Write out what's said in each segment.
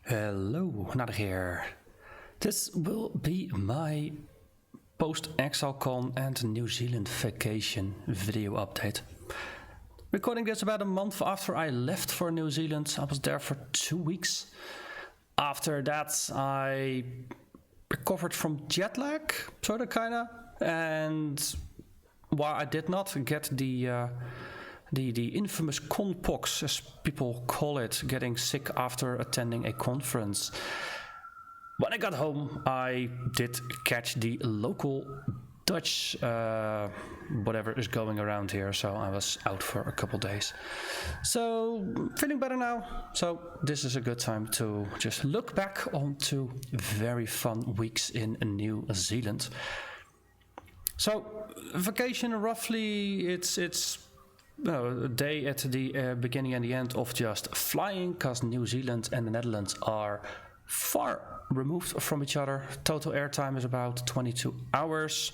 Hello, Nader here. This will be my post-Exilecon and New Zealand vacation video update. Recording this about a month after I left for New Zealand. I was there for 2 weeks. After that, I recovered from jet lag, sorta, kinda, and while I did not get the infamous conpox, as people call it, getting sick after attending a conference. When I got home, I did catch the local Dutch whatever is going around here, so I was out for a couple days. So, feeling better now, so this is a good time to just look back on 2 very fun weeks in New Zealand. So, vacation roughly, it's a day at the beginning and the end of just flying, because New Zealand and the Netherlands are far removed from each other. Total airtime is about 22 hours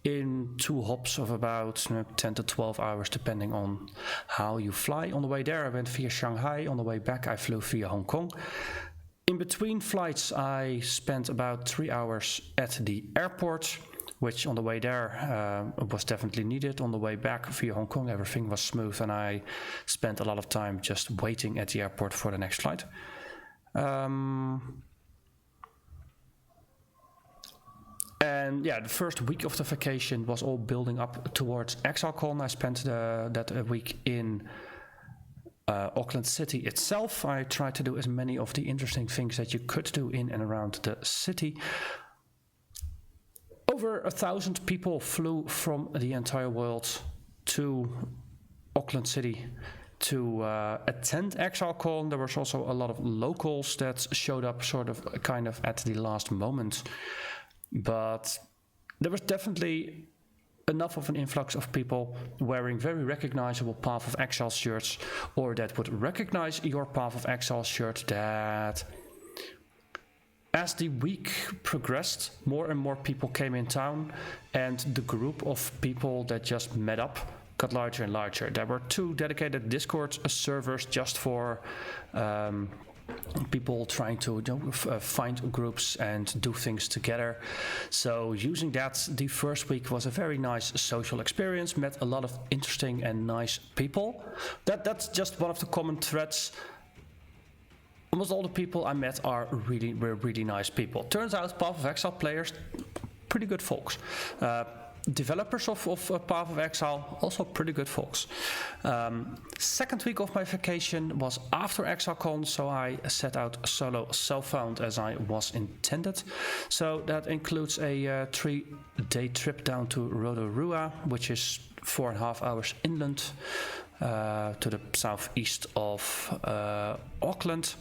in 2 hops of about 10 to 12 hours, depending on how you fly. On the way there, I went via Shanghai. On the way back, I flew via Hong Kong. In between flights, I spent about 3 hours at the airport, which on the way there was definitely needed. On the way back via Hong Kong, everything was smooth, and I spent a lot of time just waiting at the airport for the next flight. And yeah, the first week of the vacation was all building up towards Exilecon. I spent that week in Auckland City itself. I tried to do as many of the interesting things that you could do in and around the city. Over 1,000 people flew from the entire world to Auckland City to attend Exilecon. There was also a lot of locals that showed up kind of at the last moment. But there was definitely enough of an influx of people wearing very recognizable Path of Exile shirts, or that would recognize your Path of Exile shirt, that as the week progressed, more and more people came in town, and the group of people that just met up got larger and larger. There were 2 dedicated Discord servers just for people trying to find groups and do things together. So using that, the first week was a very nice social experience. Met a lot of interesting and nice people. That's just one of the common threads. Almost all the people I met were really nice people. Turns out Path of Exile players, pretty good folks. Developers of Path of Exile, also pretty good folks. Second week of my vacation was after Exilecon, so I set out solo self-found as I was intended. So that includes a 3-day trip down to Rotorua, which is 4.5 hours inland to the southeast of Auckland.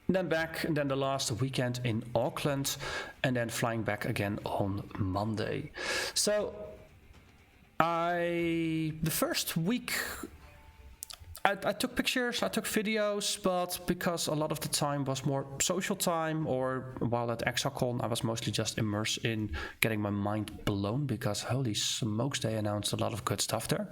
Then back, and then the last weekend in Auckland, and then flying back again on Monday. So, the first week, I took pictures, I took videos, but because a lot of the time was more social time, or while at Exilecon, I was mostly just immersed in getting my mind blown, because holy smokes, they announced a lot of good stuff there.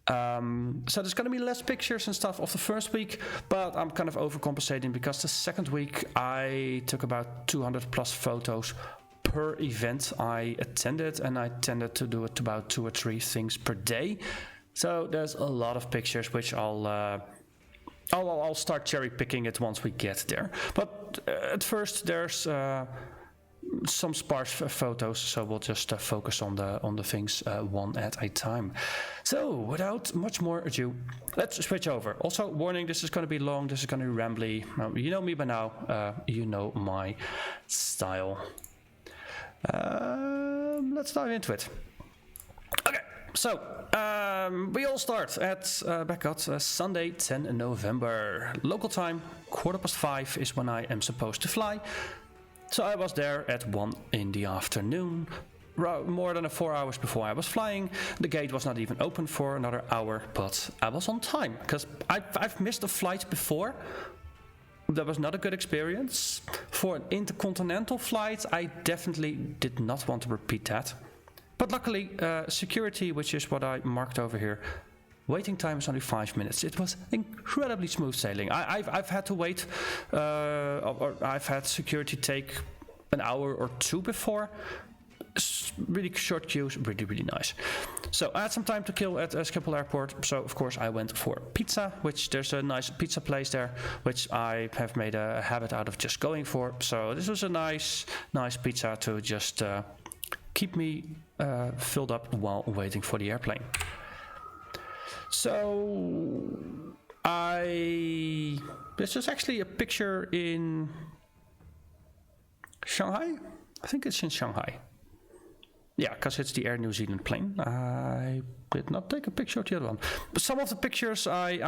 So there's going to be less pictures and stuff of the first week, but I'm kind of overcompensating because the second week I took about 200 plus photos per event I attended, and I tended to do it about 2 or 3 things per day. So there's a lot of pictures, which I'll start cherry picking it once we get there. But at first there's some sparse photos, so we'll just focus on the things one at a time. So without much more ado, let's switch over. Also, warning, this is going to be long, this is going to be rambly. You know me by now, you know my style. Let's dive into it. Okay, so we all start at back at Sunday 10 November. Local time, 5:15 is when I am supposed to fly. So I was there at 1 in the afternoon, more than 4 hours before I was flying. The gate was not even open for another hour, but I was on time, because I've missed a flight before. That was not a good experience. For an intercontinental flight, I definitely did not want to repeat that. But luckily, security, which is what I marked over here, Waiting time is only 5 minutes. It was incredibly smooth sailing. I've had to wait, or I've had security take an hour or two before. Really short queues, really nice. So I had some time to kill at Schiphol Airport, so of course I went for pizza, which there's a nice pizza place there, which I have made a habit out of just going for. So this was a nice pizza to just keep me filled up while waiting for the airplane. So this is actually a picture in Shanghai. I think it's in Shanghai. Yeah, because it's the Air New Zealand plane. I did not take a picture of the other one. But some of the pictures I've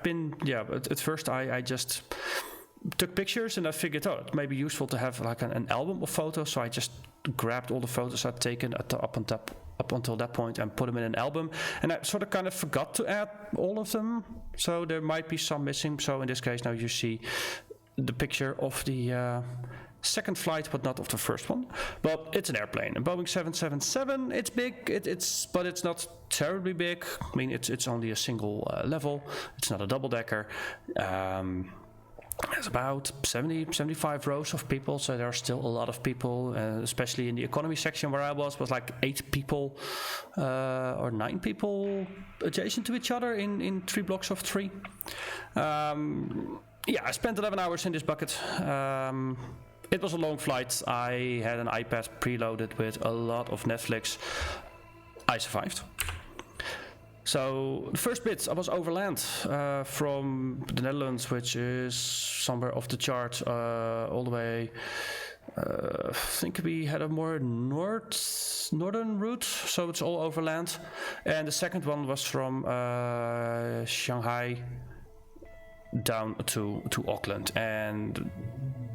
been, but at first I just took pictures and I figured, it may be useful to have like an album of photos. So I just grabbed all the photos I'd taken up until that point and put them in an album. And I sort of kind of forgot to add all of them. So there might be some missing. So in this case, now you see the picture of the second flight, but not of the first one. But it's an airplane, a Boeing 777. It's big, but it's not terribly big. I mean, it's only a single level. It's not a double-decker. There's about 75 rows of people, so there are still a lot of people, especially in the economy section where I was like 8 people or 9 people adjacent to each other in 3 blocks of 3. I spent 11 hours in this bucket. It was a long flight. I had an iPad preloaded with a lot of Netflix. I survived. So the first bit, I was overland from the Netherlands, which is somewhere off the chart, all the way. I think we had a more northern route, so it's all overland. And the second one was from Shanghai down to Auckland, and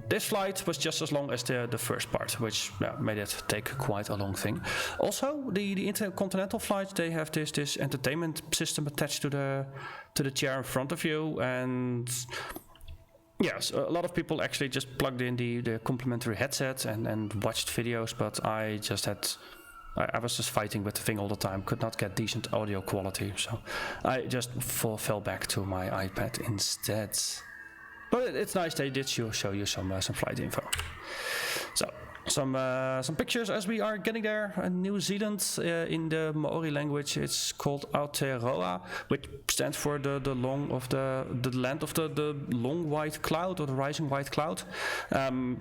this flight was just as long as the first part, which made it take quite a long thing. Also, the intercontinental flights, they have this entertainment system attached to the chair in front of you, and yes, a lot of people actually just plugged in the complimentary headset and watched videos, but I was just fighting with the thing all the time, could not get decent audio quality, so I just fell back to my iPad instead. But it's nice they did show you some flight info. So some pictures as we are getting there. New Zealand, in the Maori language, it's called Aotearoa, which stands for the land of the long white cloud, or the rising white cloud.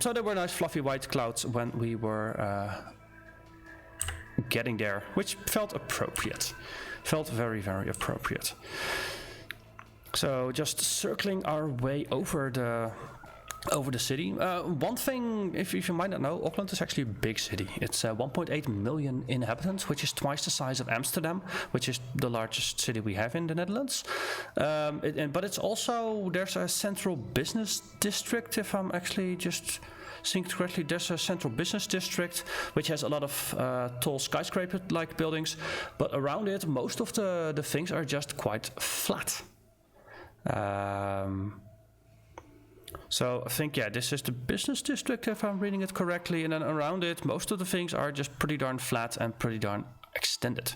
So there were nice fluffy white clouds when we were getting there, which felt appropriate. Felt very, very appropriate. So just circling our way over the city. One thing, if you might not know, Auckland is actually a big city. It's 1.8 million inhabitants, which is twice the size of Amsterdam, which is the largest city we have in the Netherlands. But it's also, there's a central business district, if I'm actually just think correctly. There's a central business district which has a lot of tall skyscraper-like buildings, but around it most of the things are just quite flat. So I think, this is the business district, if I'm reading it correctly, and then around it most of the things are just pretty darn flat and pretty darn extended.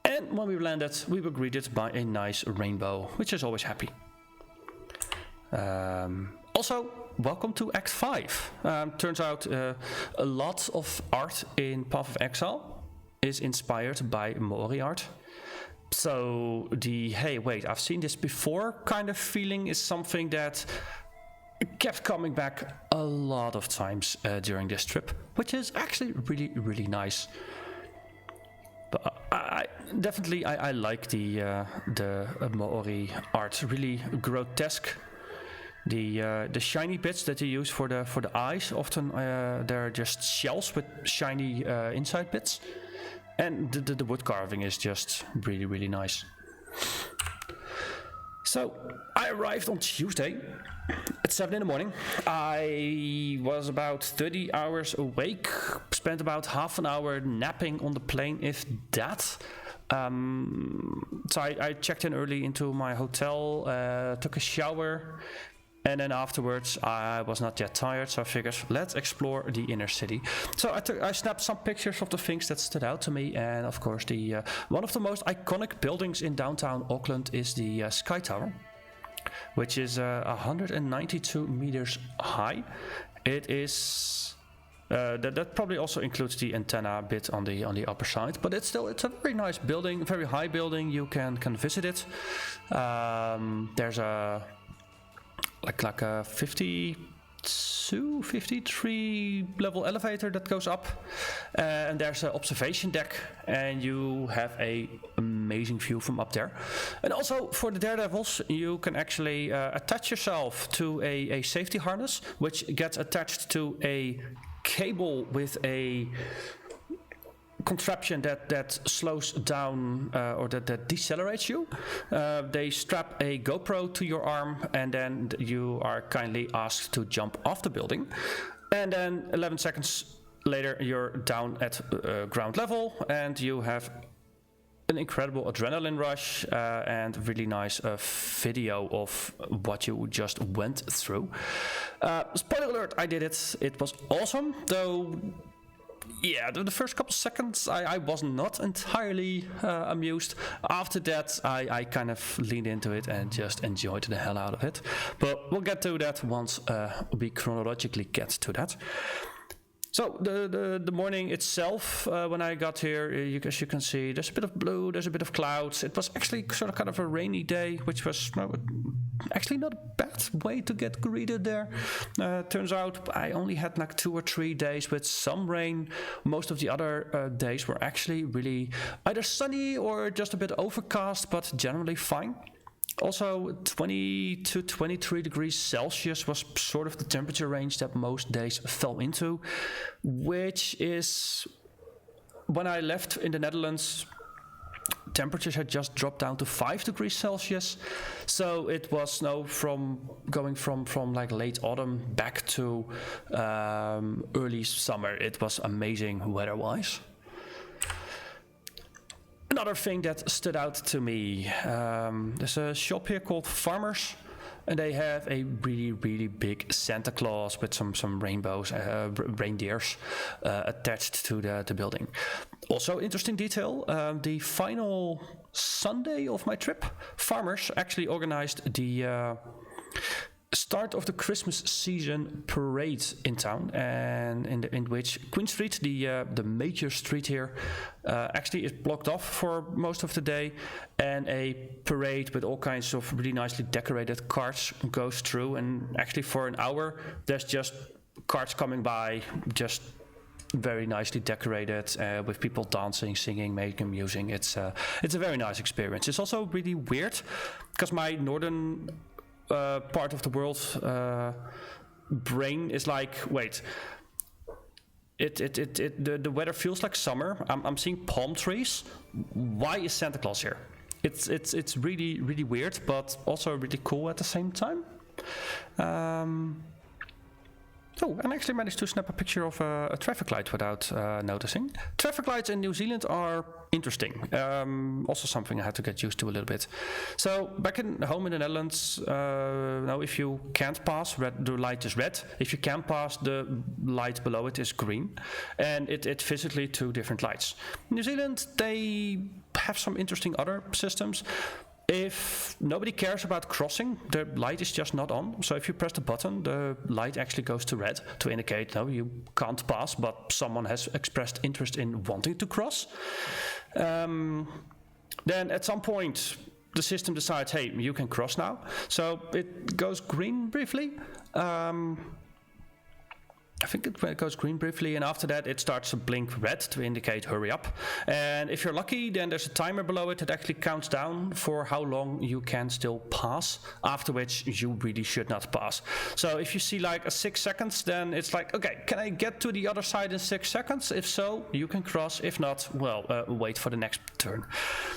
And when we landed, we were greeted by a nice rainbow, which is always happy. Also, welcome to Act 5. Turns out a lot of art in Path of Exile is inspired by Maori art. So the, hey, wait, I've seen this before kind of feeling is something that kept coming back a lot of times during this trip, which is actually really, really nice. But I definitely like the Maori art, really grotesque. The shiny bits that they use for the eyes, often they're just shells with shiny inside bits. And the wood carving is just really, really nice. So I arrived on Tuesday at 7 in the morning. I was about 30 hours awake, spent about half an hour napping on the plane, if that. So I checked in early into my hotel, took a shower, And then afterwards, I was not yet tired, so I figured, let's explore the inner city. So I snapped some pictures of the things that stood out to me, and of course, one of the most iconic buildings in downtown Auckland is the Sky Tower, which is 192 meters high. It is that probably also includes the antenna bit on the upper side, but it's a very nice building, very high building. You can visit it. There's a like a 53 level elevator that goes up, and there's an observation deck, and you have a amazing view from up there. And also for the daredevils, you can actually attach yourself to a safety harness, which gets attached to a cable with a contraption that slows down or that decelerates you. They strap a GoPro to your arm, and then you are kindly asked to jump off the building. And then 11 seconds later, you're down at ground level, and you have an incredible adrenaline rush and really nice video of what you just went through. Spoiler alert, I did it. It was awesome, though. Yeah, the first couple seconds I was not entirely amused. After that, I kind of leaned into it and just enjoyed the hell out of it. But we'll get to that once we chronologically get to that. So the morning itself, when I got here, as you can see, there's a bit of blue, there's a bit of clouds. It was actually sort of kind of a rainy day, which was actually not a bad way to get greeted there. Turns out I only had like 2 or 3 days with some rain. Most of the other days were actually really either sunny or just a bit overcast, but generally fine. Also, 20 to 23 degrees Celsius was sort of the temperature range that most days fell into, which is when I left in the Netherlands, temperatures had just dropped down to 5 degrees Celsius. So it was going from like late autumn back to early summer. It was amazing weather-wise. Another thing that stood out to me, there's a shop here called Farmers, and they have a really, really big Santa Claus with some rainbows, reindeers attached to the building. Also, interesting detail, the final Sunday of my trip, Farmers actually organized the start of the Christmas season parade in town, and in which Queen Street, the major street here, actually is blocked off for most of the day, and a parade with all kinds of really nicely decorated carts goes through, and actually for an hour there's just carts coming by, just very nicely decorated, with people dancing, singing, making music. It's a very nice experience. It's also really weird because my northern part of the world brain is like, wait, the weather feels like summer. I'm seeing palm trees. Why is Santa Claus here? It's really, really weird, but also really cool at the same time. Oh, and I actually managed to snap a picture of a traffic light without noticing. Traffic lights in New Zealand are interesting. Also something I had to get used to a little bit. So back home in the Netherlands, now if you can't pass, the light is red. If you can pass, the light below it is green. And it's physically 2 different lights. In New Zealand, they have some interesting other systems. If nobody cares about crossing, the light is just not on. So if you press the button, the light actually goes to red to indicate, no, you can't pass, but someone has expressed interest in wanting to cross. Then at some point, the system decides, hey, you can cross now. So it goes green briefly. I think it goes green briefly, and after that it starts to blink red to indicate hurry up. And if you're lucky, then there's a timer below it that actually counts down for how long you can still pass, after which you really should not pass. So if you see like a 6 seconds, then it's like, okay, can I get to the other side in 6 seconds? If so, you can cross. If not, well, wait for the next turn.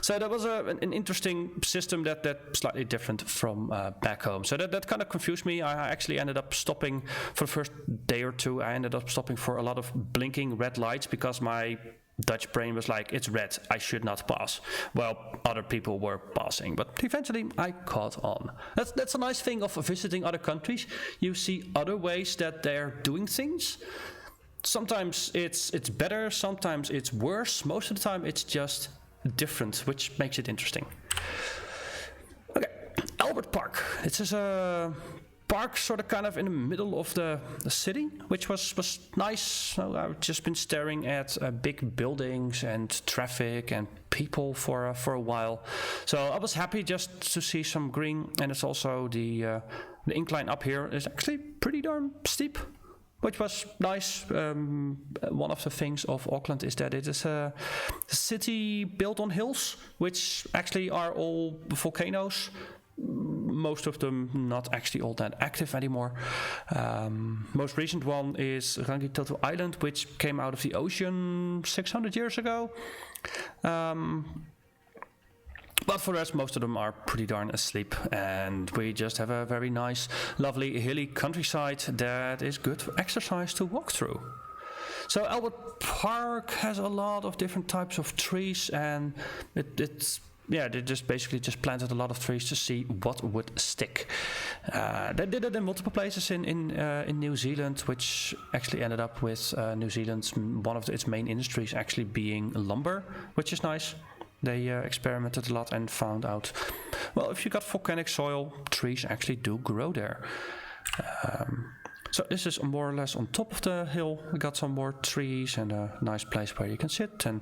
So that was an interesting system that slightly different from back home. So that kind of confused me. I actually ended up stopping for the first day or two. I ended up stopping for a lot of blinking red lights because my Dutch brain was like, it's red, I should not pass. Well, other people were passing, but eventually I caught on. That's a nice thing of visiting other countries. You see other ways that they're doing things. Sometimes it's better, sometimes it's worse. Most of the time it's just different, which makes it interesting. Okay, Albert Park. This is a park sort of kind of in the middle of the city, which was nice. So I've just been staring at big buildings and traffic and people for a while. So I was happy just to see some green, and it's also the incline up here is actually pretty darn steep, which was nice. One of the things of Auckland is that it is a city built on hills, which actually are all volcanoes. Most of them not actually all that active anymore. Most recent one is Rangitoto Island, which came out of the ocean 600 years ago. But for the rest, most of them are pretty darn asleep, and we just have a very nice, lovely, hilly countryside that is good for exercise to walk through. So Albert Park has a lot of different types of trees, and they just basically planted a lot of trees to see what would stick. They did it in multiple places in New Zealand, which actually ended up with New Zealand's one of its main industries actually being lumber, which is nice. They experimented a lot and found out, well, if you got volcanic soil, trees actually do grow there. So this is more or less on top of the hill. We got some more trees and a nice place where you can sit, and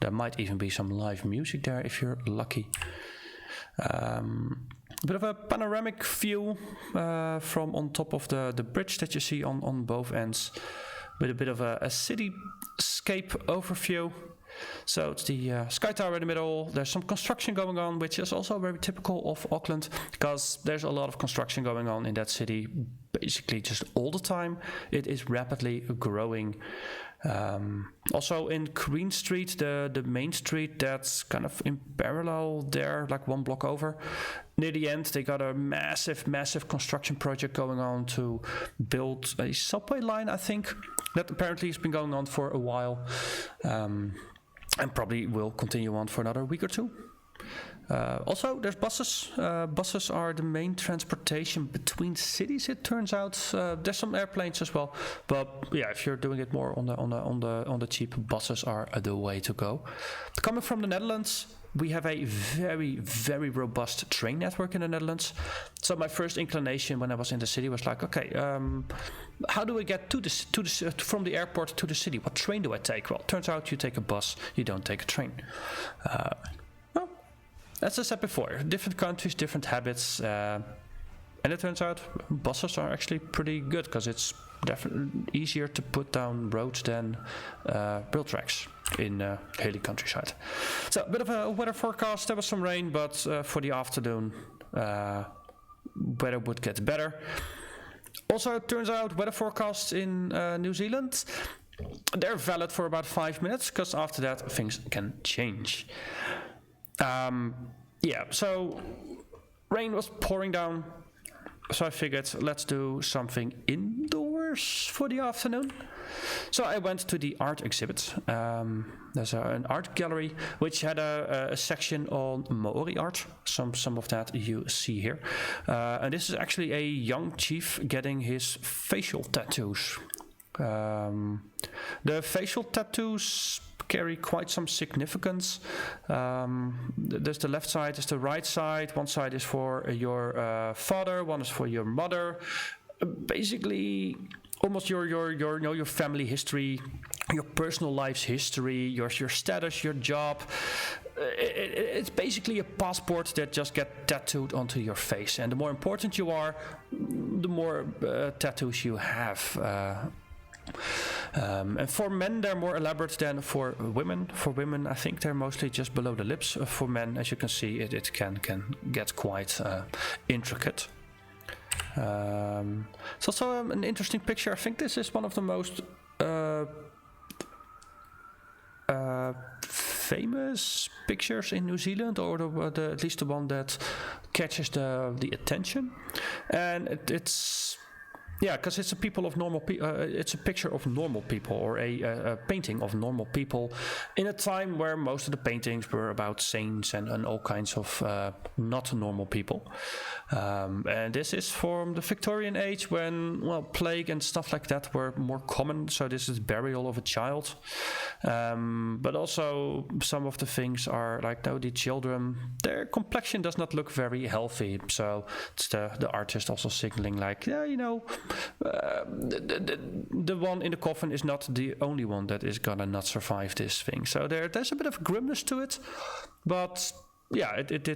there might even be some live music there if you're lucky. A bit of a panoramic view from on top of the bridge that you see on both ends, with a bit of a cityscape overview. So it's the Sky Tower in the middle. There's some construction going on, which is also very typical of Auckland, because there's a lot of construction going on in that city basically just all the time. It is rapidly growing. Also in Queen Street, the main street that's kind of in parallel there, like one block over, near the end they got a massive construction project going on to build a subway line, I think, that apparently has been going on for a while. And probably will continue on for another week or two. Also, there's buses. Buses are the main transportation between cities, it turns out. There's some airplanes as well, but yeah, if you're doing it more on the cheap, buses are the way to go. Coming from the Netherlands, we have a very robust train network in the Netherlands. So my first inclination when I was in the city was like, okay, how do I get from the airport to the city? What train do I take? Well, turns out you take a bus, you don't take a train. Well, as I said before, different countries, different habits, and it turns out buses are actually pretty good because it's definitely easier to put down roads than rail tracks in hilly countryside. So a bit of a weather forecast. There was some rain, but for the afternoon, weather would get better. Also, it turns out weather forecasts in New Zealand, they're valid for about 5 minutes, because after that things can change. So rain was pouring down, so I figured let's do something indoors for the afternoon. So I went to the art exhibit. There's an art gallery which had a section on Maori art. Some of that you see here. And this is actually a young chief getting his facial tattoos. The facial tattoos carry quite some significance. There's the left side, there's the right side. One side is for your father, one is for your mother. Basically, almost your family history, your personal life's history, your status, your job. It's basically a passport that just gets tattooed onto your face. And the more important you are, the more tattoos you have. And for men, they're more elaborate than for women. For women, I think they're mostly just below the lips. For men, as you can see, it can get quite intricate. It's also an interesting picture. I think this is one of the most famous pictures in New Zealand, or at least the one that catches the attention. And it's Yeah, because it's a people of normal it's a picture of normal people, or a painting of normal people in a time where most of the paintings were about saints and all kinds of not normal people. And this is from the Victorian age, when, well, plague and stuff like that were more common. So this is burial of a child. But also some of the things are like, no, the children, their complexion does not look very healthy. So it's the artist also signaling like, yeah, you know, the one in the coffin is not the only one that is gonna not survive this thing. So there's a bit of grimness to it, but yeah, it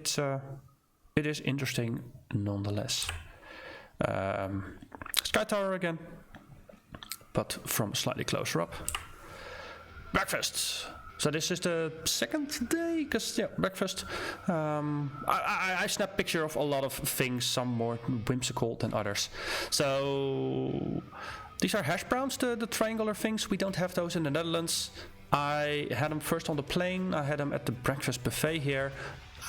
is interesting nonetheless. Sky Tower again, but from slightly closer up. Breakfast. So this is the second day, because yeah, breakfast. I snap picture of a lot of things, some more whimsical than others. So these are hash browns, the triangular things. We don't have those in the Netherlands. I had them first on the plane. I had them at the breakfast buffet here.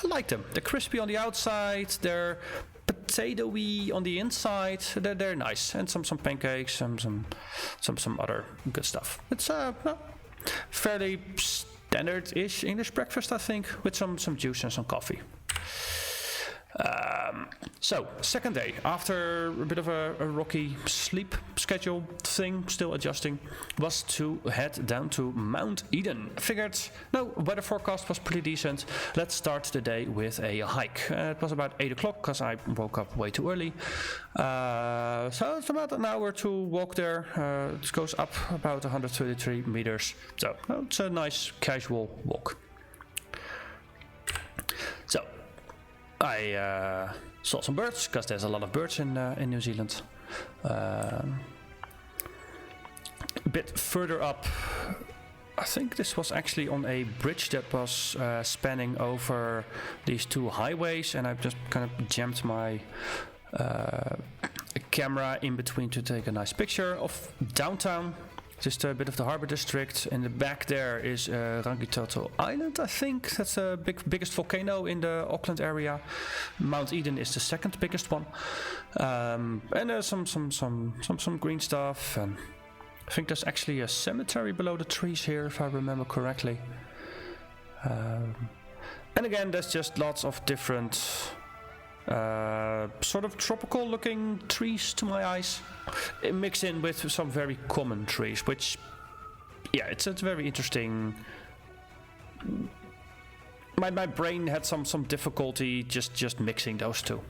I like them. They're crispy on the outside. They're potatoey on the inside. They're nice, and some pancakes, some other good stuff. It's fairly standard-ish English breakfast, I think, with some juice and some coffee. So, second day, after a bit of a rocky sleep schedule thing, still adjusting, was to head down to Mount Eden. Figured, no, weather forecast was pretty decent. Let's start the day with a hike. It was about 8 o'clock, because I woke up way too early. So it's about an hour to walk there. It goes up about 133 meters. So it's a nice casual walk. So I saw some birds, because there's a lot of birds in New Zealand. A bit further up, I think this was actually on a bridge that was spanning over these two highways, and I've just kind of jammed my camera in between to take a nice picture of downtown. Just a bit of the harbor district. In the back there is Rangitoto Island, I think. That's the biggest volcano in the Auckland area. Mount Eden is the second biggest one. And there's some green stuff. And I think there's actually a cemetery below the trees here, if I remember correctly. And again, there's just lots of different sort of tropical looking trees to my eyes, mixed in with some very common trees, which, yeah, it's very interesting. My brain had some difficulty just mixing those two.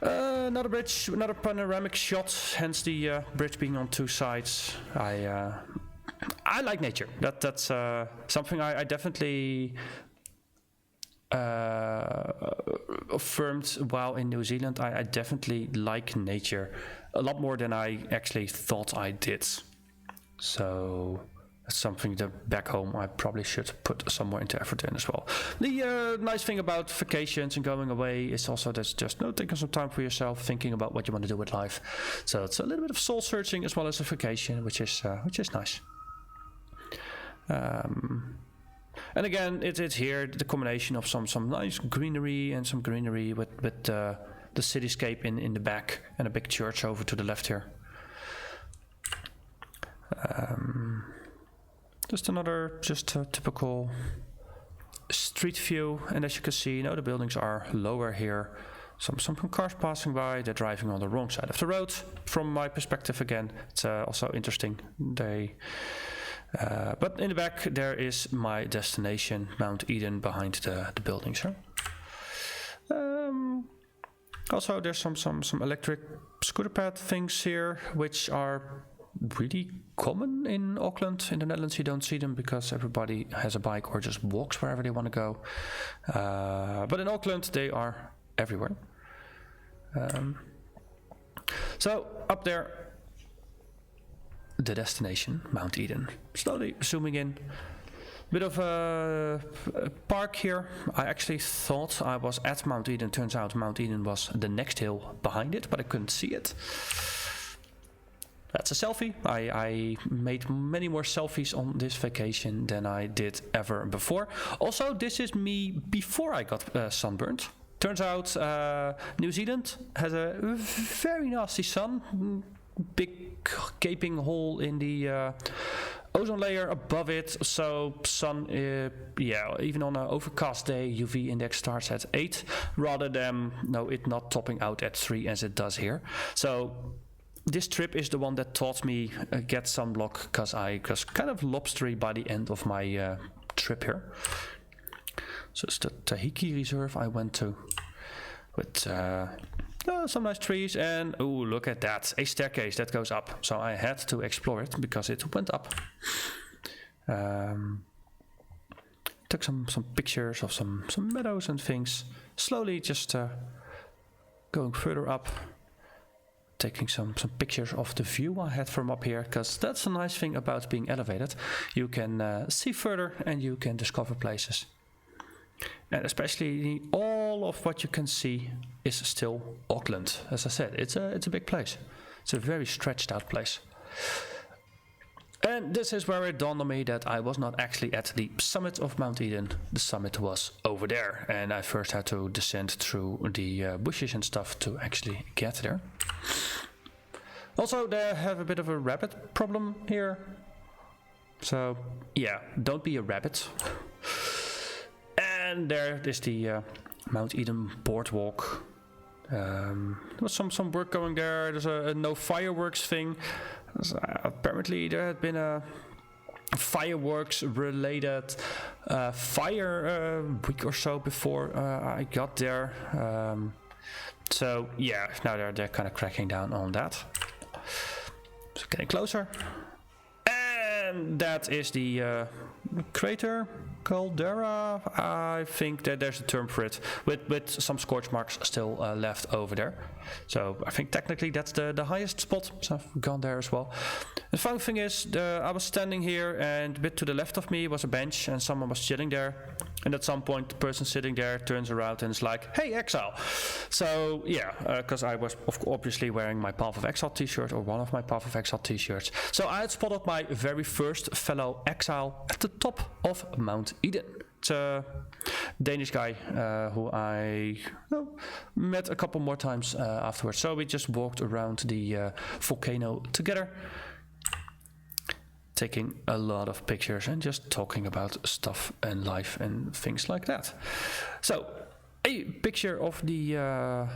Another bridge, another panoramic shot, hence the bridge being on two sides. I like nature. That's something I definitely affirmed while in New Zealand. I definitely like nature a lot more than I actually thought I did. So that's something that back home I probably should put some more into effort in as well. The nice thing about vacations and going away is also there's just taking some time for yourself, thinking about what you want to do with life. So it's a little bit of soul searching as well as a vacation, which is nice. And again, it's here the combination of some nice greenery and some greenery with the cityscape in the back, and a big church over to the left here. Just another typical street view, and as you can see, the buildings are lower here. Some cars passing by. They're driving on the wrong side of the road. From my perspective, again, it's also interesting. But in the back there is my destination, Mount Eden, behind the buildings. Also, there's some electric scooter pad things here, which are really common in Auckland. In the Netherlands you don't see them because everybody has a bike or just walks wherever they want to go. But in Auckland they are everywhere. So up there, the destination, Mount Eden. Slowly zooming in. Bit of a park here. I actually thought I was at Mount Eden. Turns out Mount Eden was the next hill behind it, but I couldn't see it. That's a selfie. I made many more selfies on this vacation than I did ever before. Also, this is me before I got sunburned. Turns out New Zealand has a very nasty sun, big gaping hole in the ozone layer above it, so sun, yeah, even on an overcast day, UV index starts at 8, rather than it not topping out at 3 as it does here. So this trip is the one that taught me get sunblock, because I was kind of lobstery by the end of my trip here. So it's the Tahiki Reserve I went to with some nice trees, and oh, look at that, a staircase that goes up. So I had to explore it because it went up. Took some pictures of some meadows and things. Slowly just going further up, taking some pictures of the view I had from up here, because that's a nice thing about being elevated. You can see further and you can discover places. And especially all of what you can see is still Auckland. As I said, it's a big place. It's a very stretched out place. And this is where it dawned on me that I was not actually at the summit of Mount Eden. The summit was over there, and I first had to descend through the bushes and stuff to actually get there. Also, they have a bit of a rabbit problem here. So yeah, don't be a rabbit. And there is the Mount Eden boardwalk. There was some work going there. There's a no fireworks thing. Apparently there had been a fireworks related fire week or so before I got there. So yeah, now they're kind of cracking down on that. So getting closer. And that is the crater caldera. I think that there's a term for it, with some scorch marks still left over there. So I think technically that's the highest spot, so I've gone there as well. The fun thing is, I was standing here, and a bit to the left of me was a bench, and someone was sitting there. And at some point, the person sitting there turns around and is like, "Hey, Exile!" So yeah, because I was obviously wearing my Path of Exile t-shirt, or one of my Path of Exile t-shirts. So I had spotted my very first fellow Exile at the top of Mount Eden. It's a Danish guy who I met a couple more times afterwards. So we just walked around the volcano together, taking a lot of pictures and just talking about stuff and life and things like that. So a picture of the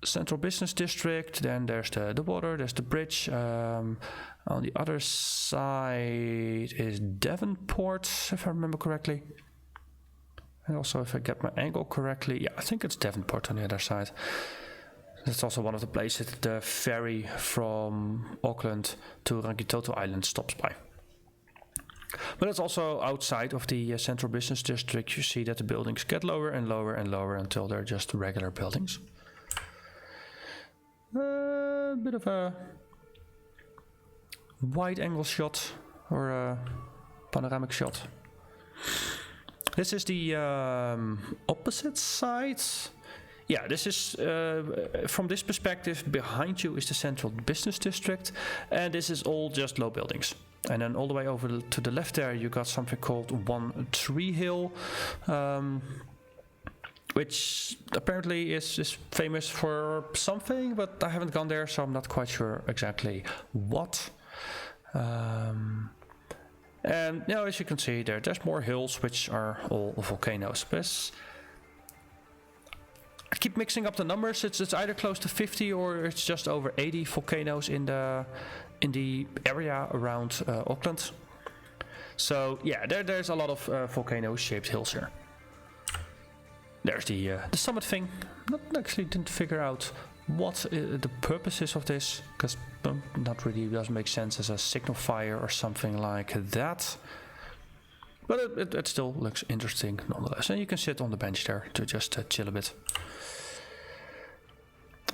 central business district. Then there's the water, there's the bridge. On the other side is Devonport, if I remember correctly. And also, if I get my angle correctly, yeah, I think it's Devonport on the other side. That's also one of the places the ferry from Auckland to Rangitoto Island stops by. But it's also outside of the central business district. You see that the buildings get lower and lower and lower until they're just regular buildings. A bit of a wide angle shot, or a panoramic shot. This is the opposite side. Yeah, this is, from this perspective, behind you is the central business district, and this is all just low buildings. And then all the way over to the left there, you got something called One Tree Hill, which apparently is famous for something, but I haven't gone there, so I'm not quite sure exactly what. And now, as you can see, there's more hills, which are all volcanoes. But I keep mixing up the numbers. It's either close to 50 or it's just over 80 volcanoes in the area around Auckland. So yeah, there's a lot of volcano-shaped hills here. There's the summit thing. Actually didn't figure out what the purpose is of this, because not really doesn't make sense as a signal fire or something like that. But it still looks interesting nonetheless. And you can sit on the bench there to just chill a bit.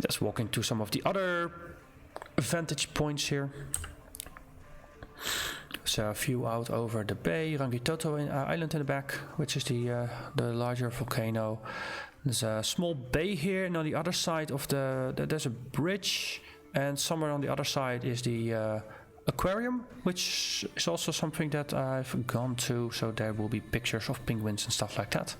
Let's walk into some of the other vantage points here. So a view out over the bay, Rangitoto Island in the back, which is the larger volcano. There's a small bay here, and on the other side of there's a bridge, and somewhere on the other side is the aquarium, which is also something that I've gone to, so there will be pictures of penguins and stuff like that.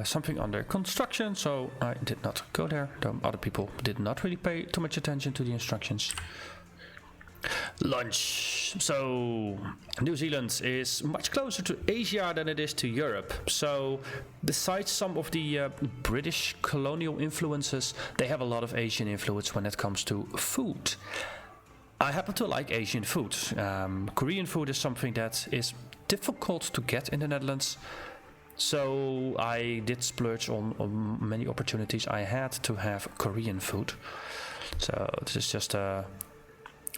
something under construction, so I did not go there. Though other people did not really pay too much attention to the instructions. Lunch. So New Zealand is much closer to Asia than it is to Europe. So besides some of the British colonial influences, they have a lot of Asian influence when it comes to food. I happen to like Asian food. Korean food is something that is difficult to get in the Netherlands. So I did splurge on many opportunities I had to have Korean food. So this is just a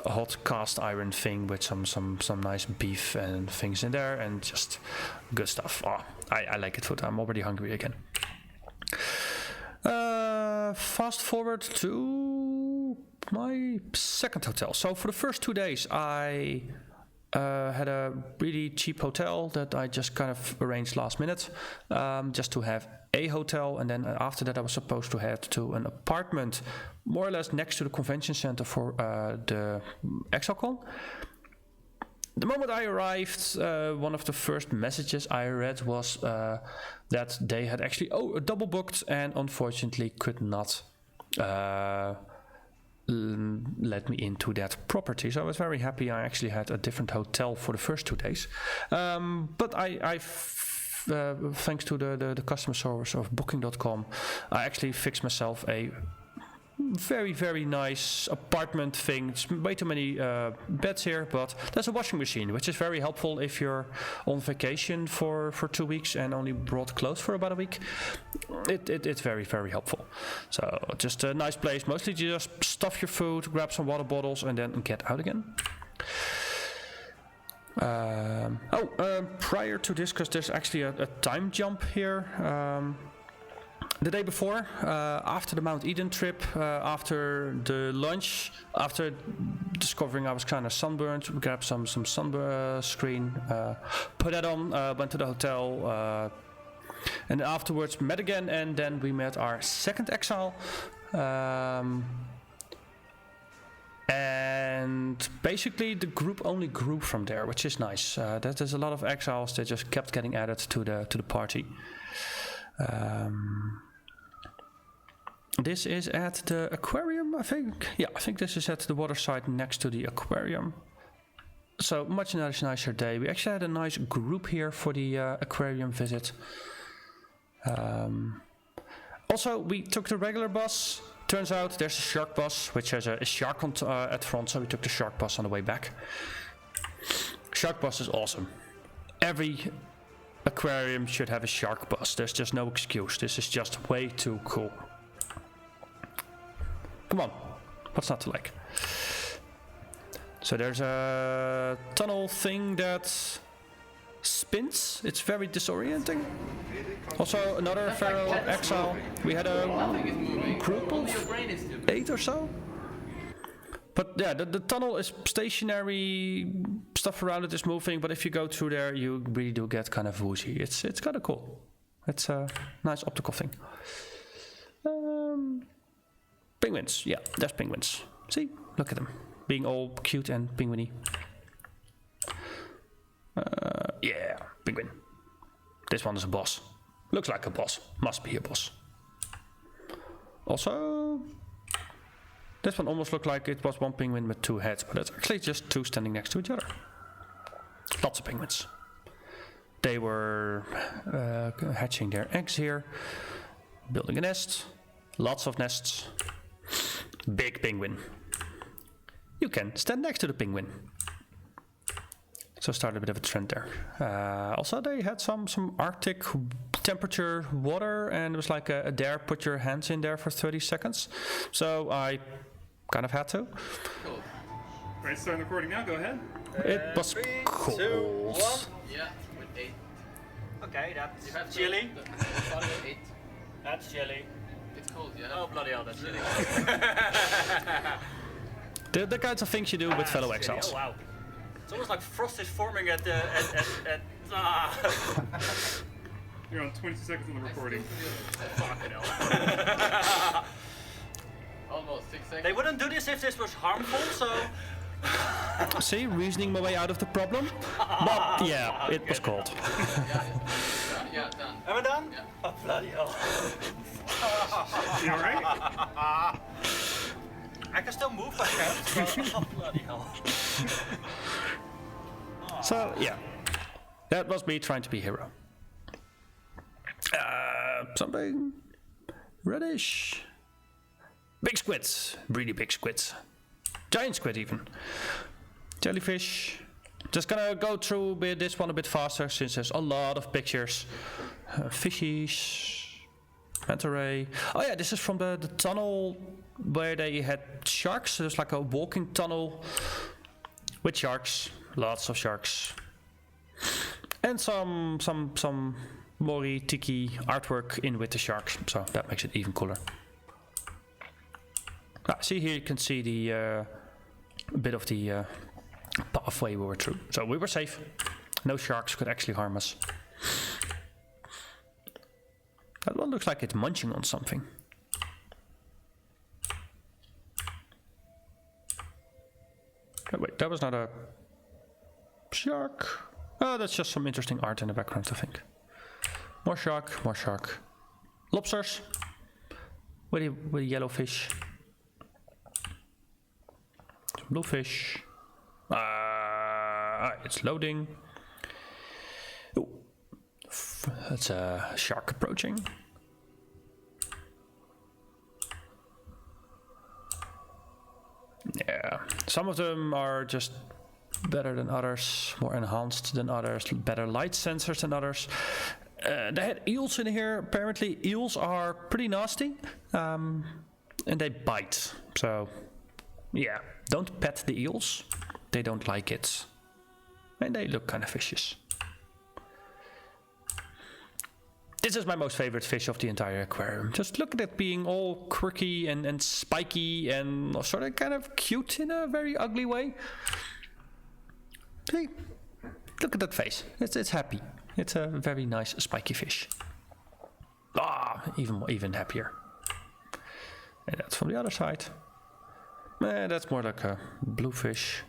hot cast iron thing with some nice beef and things in there, and just good stuff. Oh, I like it food. I'm already hungry again. Fast forward to my second hotel. So for the first 2 days I had a really cheap hotel that I just kind of arranged last minute, just to have a hotel, and then after that I was supposed to head to an apartment more or less next to the convention center for the Exilecon. The moment I arrived, one of the first messages I read was that they had actually double booked and unfortunately could not let me into that property. So I was very happy I actually had a different hotel for the first 2 days. But I thanks to the customer service of booking.com, I actually fixed myself a very nice apartment thing. It's way too many beds here, but there's a washing machine, which is very helpful if you're on vacation for 2 weeks and only brought clothes for about a week. It's very helpful. So just a nice place. Mostly just stuff your food, grab some water bottles, and then get out again. Prior to this, because there's actually a time jump here. The day before, after the Mount Eden trip, after the lunch, after discovering I was kind of sunburned, we grabbed some sunscreen, put that on, went to the hotel, and afterwards met again, and then we met our second exile. And basically the group only grew from there, which is nice. There's a lot of exiles that just kept getting added to the party. This is at the aquarium, I think. Yeah, I think this is at the water side next to the aquarium. So much nicer day. We actually had a nice group here for the aquarium visit. Also, we took the regular bus. Turns out there's a shark bus, which has a shark at front, so we took the shark bus on the way back. Shark bus is awesome. Every aquarium should have a shark bus. There's just no excuse. This is just way too cool. Come on, what's not to like? So there's a tunnel thing that spins. It's very disorienting. Also another Pharaoh exile. We had a group of 8 or so. But yeah, the tunnel is stationary, stuff around it is moving, but if you go through there, you really do get kind of woozy. It's kind of cool. It's a nice optical thing. Penguins, yeah, there's penguins. See, look at them, being all cute and penguiny. Yeah, penguin. This one is a boss. Looks like a boss, must be a boss. Also, this one almost looked like it was one penguin with 2 heads, but it's actually just 2 standing next to each other. Lots of penguins. They were hatching their eggs here, building a nest, lots of nests. Big penguin. You can stand next to the penguin. So started a bit of a trend there. Also, they had some Arctic temperature water, and it was like a dare put your hands in there for 30 seconds. So I kind of had to. Cool. Right, starting recording now. Go ahead. It was 3, cold. 2, 1. Yeah, with 8. Okay, that's You have chilly. Started with 8. That's chilly. It's cold, yeah. Oh bloody hell, that's chilly. The kinds of things you do with fellow exiles. Oh wow. It's almost like frost is forming at the You're on 22 seconds on the recording. Fucking hell. Almost 6 seconds. They wouldn't do this if this was harmful, so See, reasoning my way out of the problem. But yeah, it was cold. Yeah, done. am I done? Yeah. Bloody hell. You alright? I can still move my hands. Oh, bloody hell. So yeah, that was me trying to be a hero. Something reddish. Big squids, really big squids. Giant squid even. Jellyfish. Just gonna go through this one a bit faster since there's a lot of pictures. Fishies. Manta ray. Oh yeah, this is from the tunnel where they had sharks. There's like a walking tunnel with sharks. Lots of sharks. And some Mori Tiki artwork in with the sharks. So that makes it even cooler. See here you can see the bit of the pathway we were through. So we were safe. No sharks could actually harm us. That one looks like it's munching on something. Oh, wait, that was not a shark. Oh, that's just some interesting art in the background, I think. More shark, more shark. Lobsters. With a yellow fish. Blue fish. It's loading. Ooh. That's a shark approaching. Yeah, some of them are just better than others, more enhanced than others, better light sensors than others. They had eels in here. Apparently eels are pretty nasty, and they bite. So yeah, don't pet the eels. They don't like it. And they look kind of vicious. This is my most favorite fish of the entire aquarium. Just look at it being all quirky and spiky and sort of kind of cute in a very ugly way. See? Look at that face. It's happy. It's a very nice spiky fish. Even happier. And that's from the other side. That's more like a bluefish.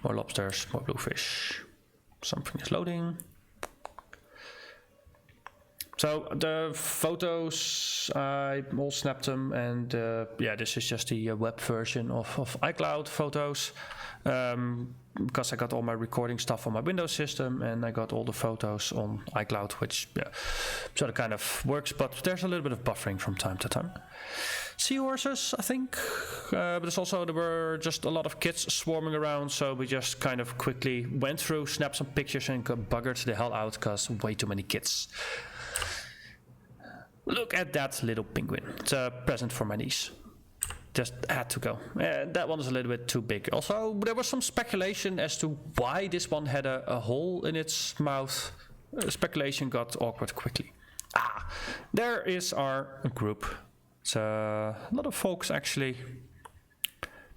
More lobsters, more bluefish. Something is loading. So the photos, I all snapped them, and yeah, this is just the web version of iCloud photos, because I got all my recording stuff on my Windows system, and I got all the photos on iCloud, which yeah, sort of kind of works, but there's a little bit of buffering from time to time. Seahorses, I think, but there were just a lot of kids swarming around, so we just kind of quickly went through, snapped some pictures, and got buggered the hell out because way too many kids. Look at that little penguin. It's a present for my niece. Just had to go. That one is a little bit too big. Also, there was some speculation as to why this one had a hole in its mouth. Speculation got awkward quickly. There is our group. It's a lot of folks actually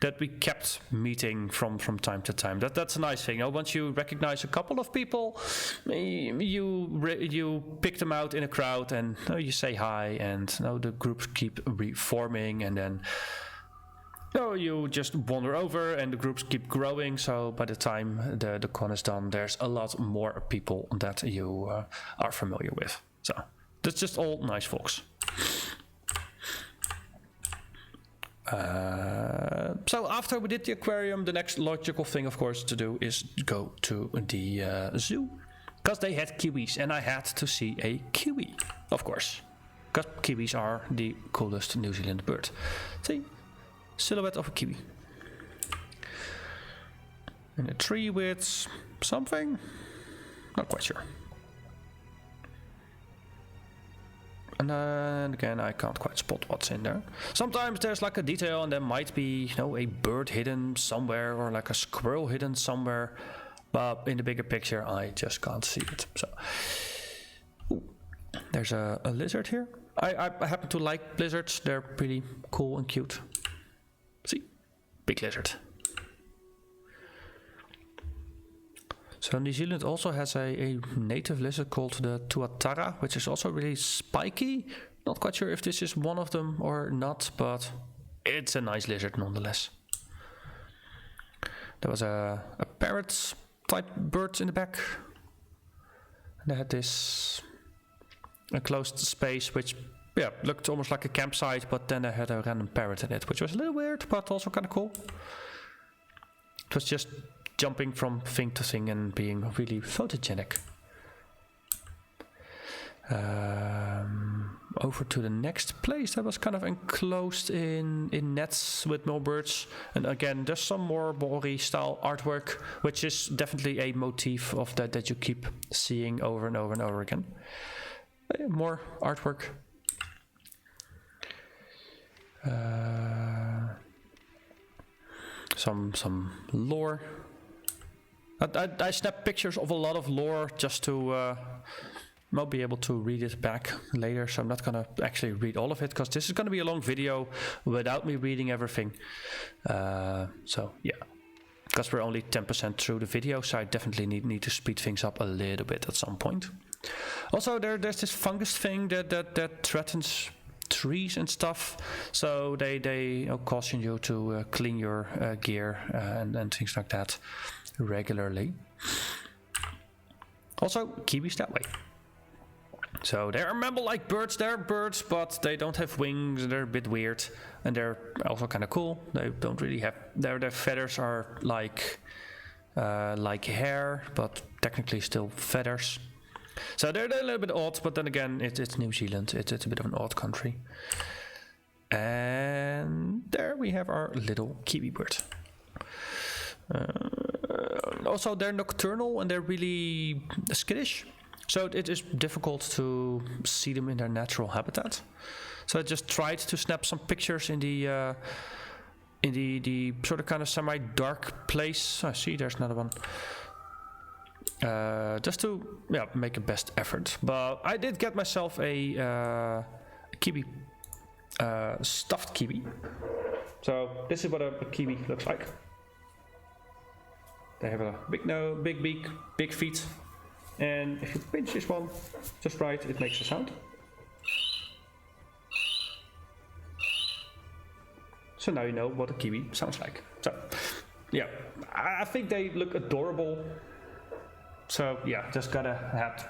that we kept meeting from time to time. That's a nice thing. Once you recognize a couple of people, you pick them out in a crowd and you say hi, and the groups keep reforming, and then you just wander over and the groups keep growing. So by the time the con is done, there's a lot more people that you are familiar with. So that's just all nice folks. So after we did the aquarium, the next logical thing, of course, to do is go to the zoo, because they had kiwis, and I had to see a kiwi, of course, because kiwis are the coolest New Zealand bird. See, silhouette of a kiwi in a tree with something, not quite sure. And then again, I can't quite spot what's in there. Sometimes there's like a detail, and there might be, a bird hidden somewhere, or like a squirrel hidden somewhere. But in the bigger picture, I just can't see it. So, there's a lizard here. I happen to like lizards. They're pretty cool and cute. See, big lizard. So New Zealand also has a native lizard called the tuatara, which is also really spiky. Not quite sure if this is one of them or not, but it's a nice lizard nonetheless. There was a parrot type bird in the back. And they had this enclosed space, which looked almost like a campsite, but then they had a random parrot in it, which was a little weird, but also kind of cool. It was just jumping from thing to thing and being really photogenic. Over to the next place that was kind of enclosed in nets with more birds, and again there's some more Bori style artwork, which is definitely a motif of that you keep seeing over and over and over again. More artwork. Some lore. I snapped pictures of a lot of lore just to I'll be able to read it back later, so I'm not gonna actually read all of it because this is gonna be a long video without me reading everything. So yeah, because we're only 10% through the video, so I definitely need to speed things up a little bit at some point. Also, there's this fungus thing that threatens trees and stuff, so they caution you to clean your gear and things like that regularly. Also, kiwis that way. So they're mammal-like birds. They're birds, but they don't have wings. They're a bit weird, and they're also kind of cool. They don't really have their feathers are like hair, but technically still feathers. So they're a little bit odd, but then again, it's New Zealand. It's a bit of an odd country. And there we have our little kiwi bird. Also, they're nocturnal and they're really skittish. So it is difficult to see them in their natural habitat. So I just tried to snap some pictures in the sort of kind of semi-dark place. I see there's another one. Just to make a best effort. But I did get myself a kiwi, stuffed kiwi. So this is what a kiwi looks like. They have a big nose, big beak, big feet. And if you pinch this one just right, it makes a sound. So now you know what a kiwi sounds like. So yeah, I think they look adorable. So yeah, just gotta have.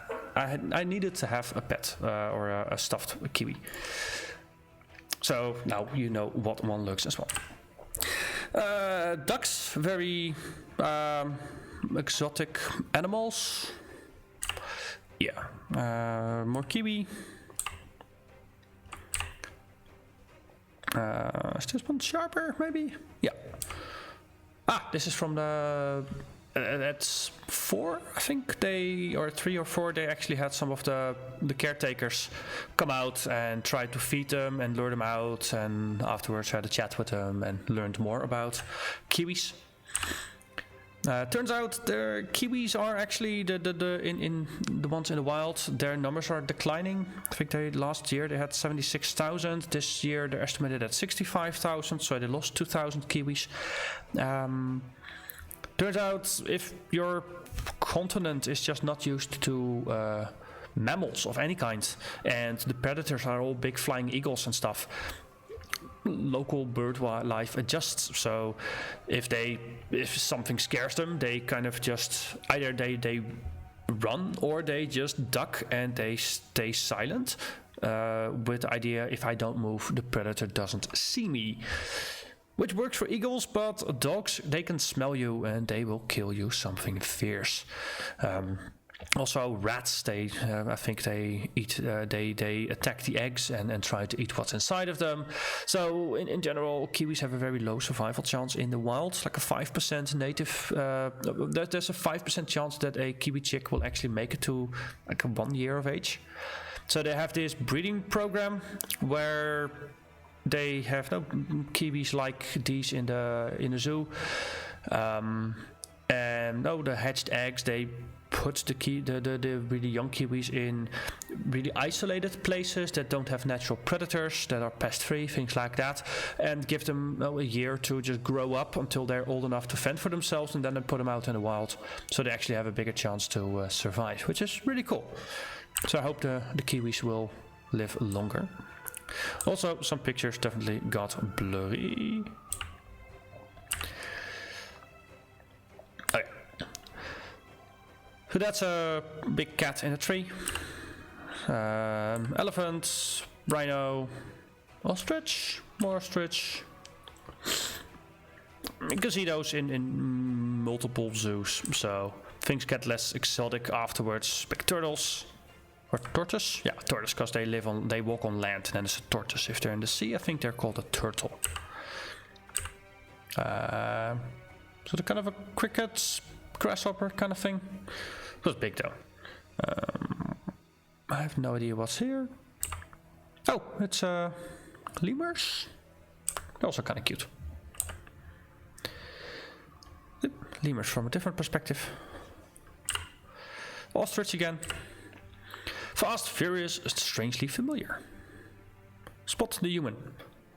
I needed to have a pet or a stuffed kiwi. So now you know what one looks as well. Ducks, very exotic animals. Yeah, more kiwi. Is this one sharper, maybe? Yeah. This is from the... that's 4, I think or 3 or 4, they actually had some of the caretakers come out and try to feed them and lure them out, and afterwards had a chat with them and learned more about kiwis. Turns out the kiwis are actually in the ones in the wild. Their numbers are declining. I think last year they had 76,000. This year they're estimated at 65,000. So they lost 2,000 kiwis. Turns out if your continent is just not used to mammals of any kind, and the predators are all big flying eagles and stuff, local bird life adjusts. So if something scares them, they kind of just either they run or they just duck and they stay silent with the idea, if I don't move, the predator doesn't see me. Which works for eagles, but dogs, they can smell you and they will kill you something fierce. Also rats, I think they eat, they attack the eggs and try to eat what's inside of them. So in general, kiwis have a very low survival chance in the wild, like a 5% native. There's a 5% chance that a kiwi chick will actually make it to like 1 year of age. So they have this breeding program where they have no kiwis like these in the zoo, and the hatched eggs, they put the really young kiwis in really isolated places that don't have natural predators, that are pest-free, things like that, and give them a year to just grow up until they're old enough to fend for themselves, and then they put them out in the wild, so they actually have a bigger chance to survive, which is really cool. So I hope the kiwis will live longer. Also, some pictures definitely got blurry. Okay. So that's a big cat in a tree. Elephant, rhino, ostrich, more ostrich. You can see those in multiple zoos, so things get less exotic afterwards. Big turtles. Or tortoise? Yeah, tortoise, because they walk on land, and then it's a tortoise. If they're in the sea, I think they're called a turtle. So they're kind of a cricket, grasshopper kind of thing. It was big though. I have no idea what's here. Oh, it's lemurs. They're also kind of cute. Lemurs from a different perspective. Ostrich again. Fast, furious, strangely familiar. Spot the human.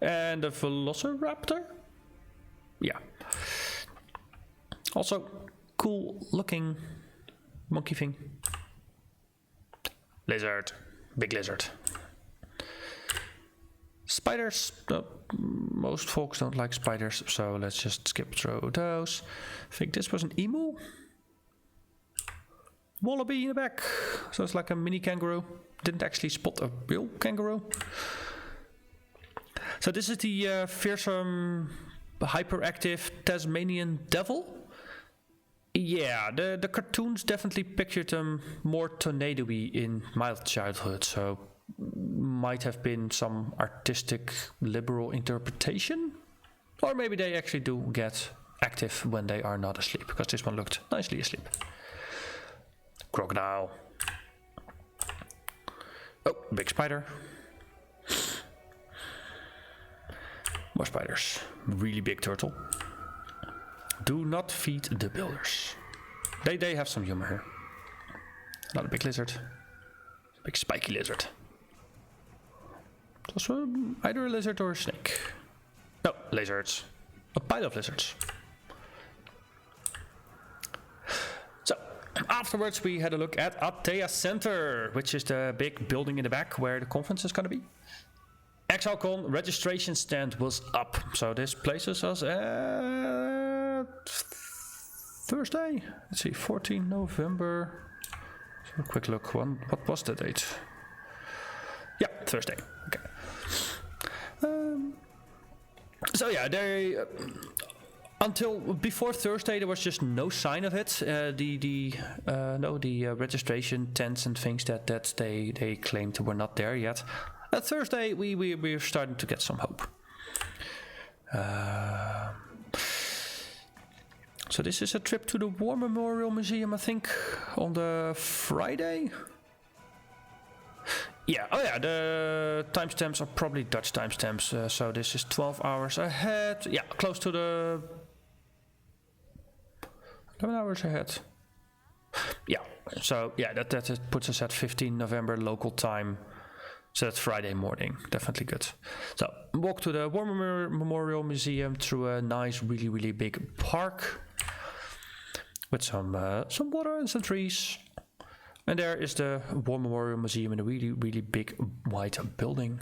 And the velociraptor? Yeah. Also, cool looking monkey thing. Lizard. Big lizard. Spiders. Most folks don't like spiders, so let's just skip through those. I think this was an emu. Wallaby in the back, so it's like a mini kangaroo. Didn't actually spot a real kangaroo. So this is the fearsome, hyperactive Tasmanian Devil. Yeah, the cartoons definitely pictured them more tornado-y in my childhood, so might have been some artistic liberal interpretation. Or maybe they actually do get active when they are not asleep, because this one looked nicely asleep. Crocodile. Oh, big spider. More spiders. Really big turtle. Do not feed the builders. They have some humor here. Not a big lizard. Big spiky lizard. It's also either a lizard or a snake. No, lizards. A pile of lizards. Afterwards, we had a look at Atea Center, which is the big building in the back where the conference is going to be. Exilecon registration stand was up, so this places us at Thursday. Let's see, 14 November. So a quick look. What was the date? Yeah, Thursday. Okay. So yeah, they. Until before Thursday, there was just no sign of it. The registration tents and things that they claimed were not there yet. At Thursday, we're starting to get some hope. So this is a trip to the War Memorial Museum, I think, on the Friday. Yeah, oh yeah, the timestamps are probably Dutch timestamps, so this is 12 hours ahead. Yeah, close to the 11 hours ahead. Yeah, so yeah, that puts us at 15 November local time. So that's Friday morning, definitely good. So walk to the War Memorial Museum through a nice, really, really big park with some water and some trees. And there is the War Memorial Museum in a really, really big white building.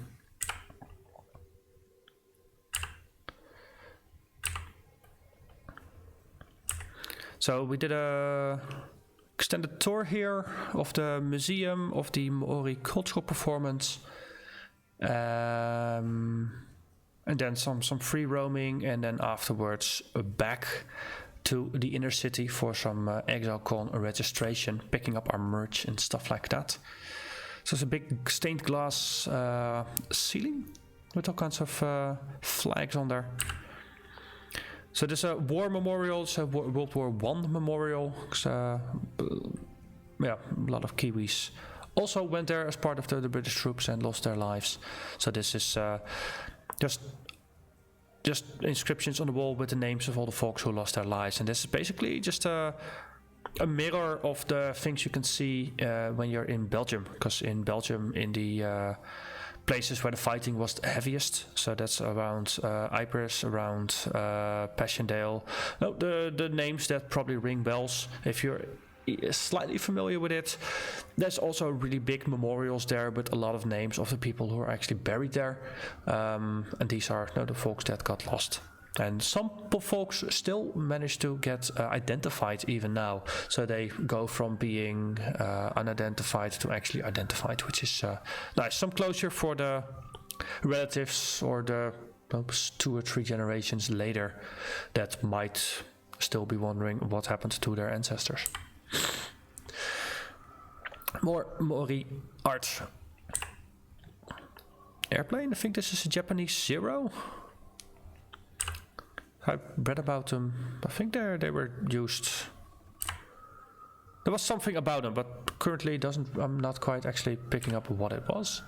So we did a extended tour here of the museum, of the Maori cultural performance, and then some free roaming, and then afterwards back to the inner city for some Exilecon registration, picking up our merch and stuff like that. So it's a big stained glass ceiling with all kinds of flags on there. So there's a war memorial, it's a World War I memorial. Yeah, a lot of Kiwis also went there as part of the British troops and lost their lives. So this is just inscriptions on the wall with the names of all the folks who lost their lives. And this is basically just a mirror of the things you can see when you're in Belgium. Because in Belgium, in the places where the fighting was the heaviest, so that's around Ypres, around Passchendaele. No, the names that probably ring bells if you're slightly familiar with it. There's also really big memorials there with a lot of names of the people who are actually buried there, and these are the folks that got lost And some folks still manage to get identified even now. So they go from being unidentified to actually identified, which is nice. Some closure for the relatives or the 2 or 3 generations later that might still be wondering what happened to their ancestors. More Maori art. Airplane, I think this is a Japanese Zero. I read about them. I think they were used. There was something about them, but currently I'm not quite actually picking up what it was.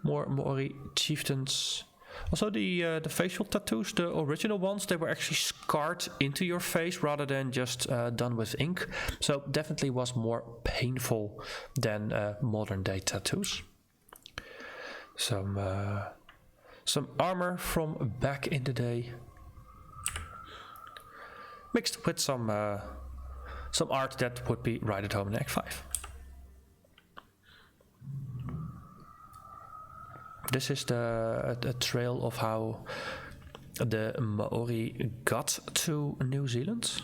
More Maori chieftains. Also the facial tattoos, the original ones, they were actually scarred into your face rather than just done with ink. So definitely was more painful than modern day tattoos. Some armor from back in the day, mixed with some art that would be right at home in Act 5. This is a trail of how the Maori got to New Zealand.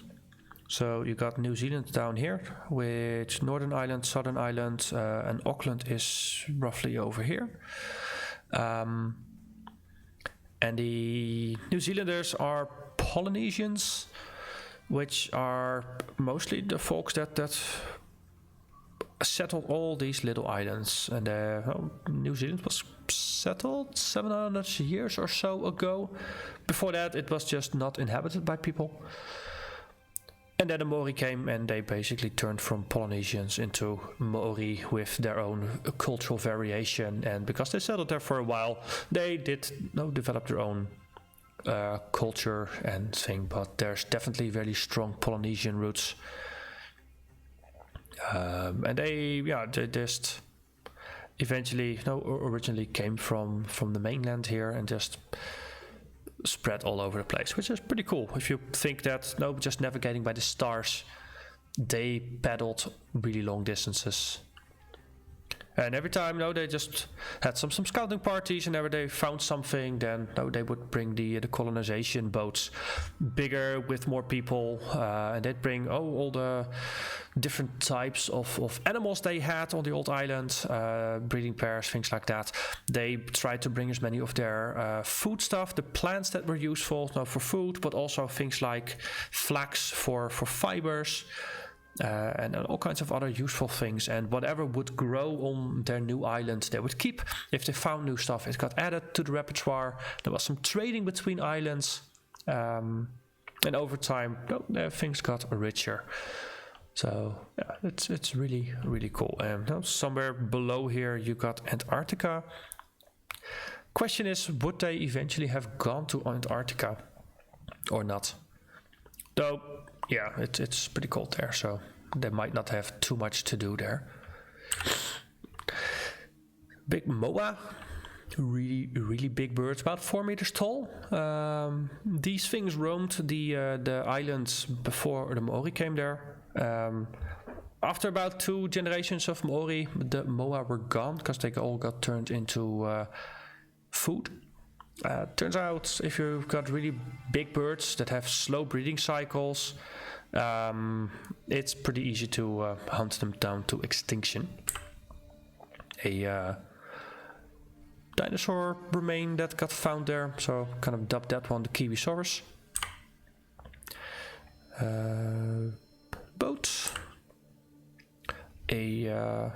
So you got New Zealand down here, with Northern Island, Southern Island, and Auckland is roughly over here. And the New Zealanders are Polynesians, which are mostly the folks that settled all these little islands. And New Zealand was settled 700 years or so ago. Before that, it was just not inhabited by people. And then the Maori came and they basically turned from Polynesians into Maori with their own cultural variation. And because they settled there for a while, they did develop their own culture and thing. But there's definitely very strong Polynesian roots. And they just eventually, originally came from the mainland here and just spread all over the place, which is pretty cool. If you think that just navigating by the stars, they paddled really long distances. And every time they just had some scouting parties, and whenever they found something, then they would bring the colonization boats bigger with more people, and they'd bring all the different types of animals they had on the old island, breeding pairs, things like that. They tried to bring as many of their food stuff, the plants that were useful for food, but also things like flax for fibers. And all kinds of other useful things, and whatever would grow on their new island they would keep. If they found new stuff, it got added to the repertoire. There was some trading between islands, and over time things got richer. So yeah, it's really, really cool. And somewhere below here you got Antarctica. Question is, would they eventually have gone to Antarctica or not? Though yeah, it's pretty cold there, so they might not have too much to do there. Big moa, really, really big birds, about 4 meters tall. These things roamed the islands before the Maori came there. After about 2 generations of Maori, the moa were gone because they all got turned into food. Turns out if you've got really big birds that have slow breeding cycles, it's pretty easy to hunt them down to extinction. A dinosaur remain that got found there, so kind of dubbed that one the Kiwisaurus. Boat. I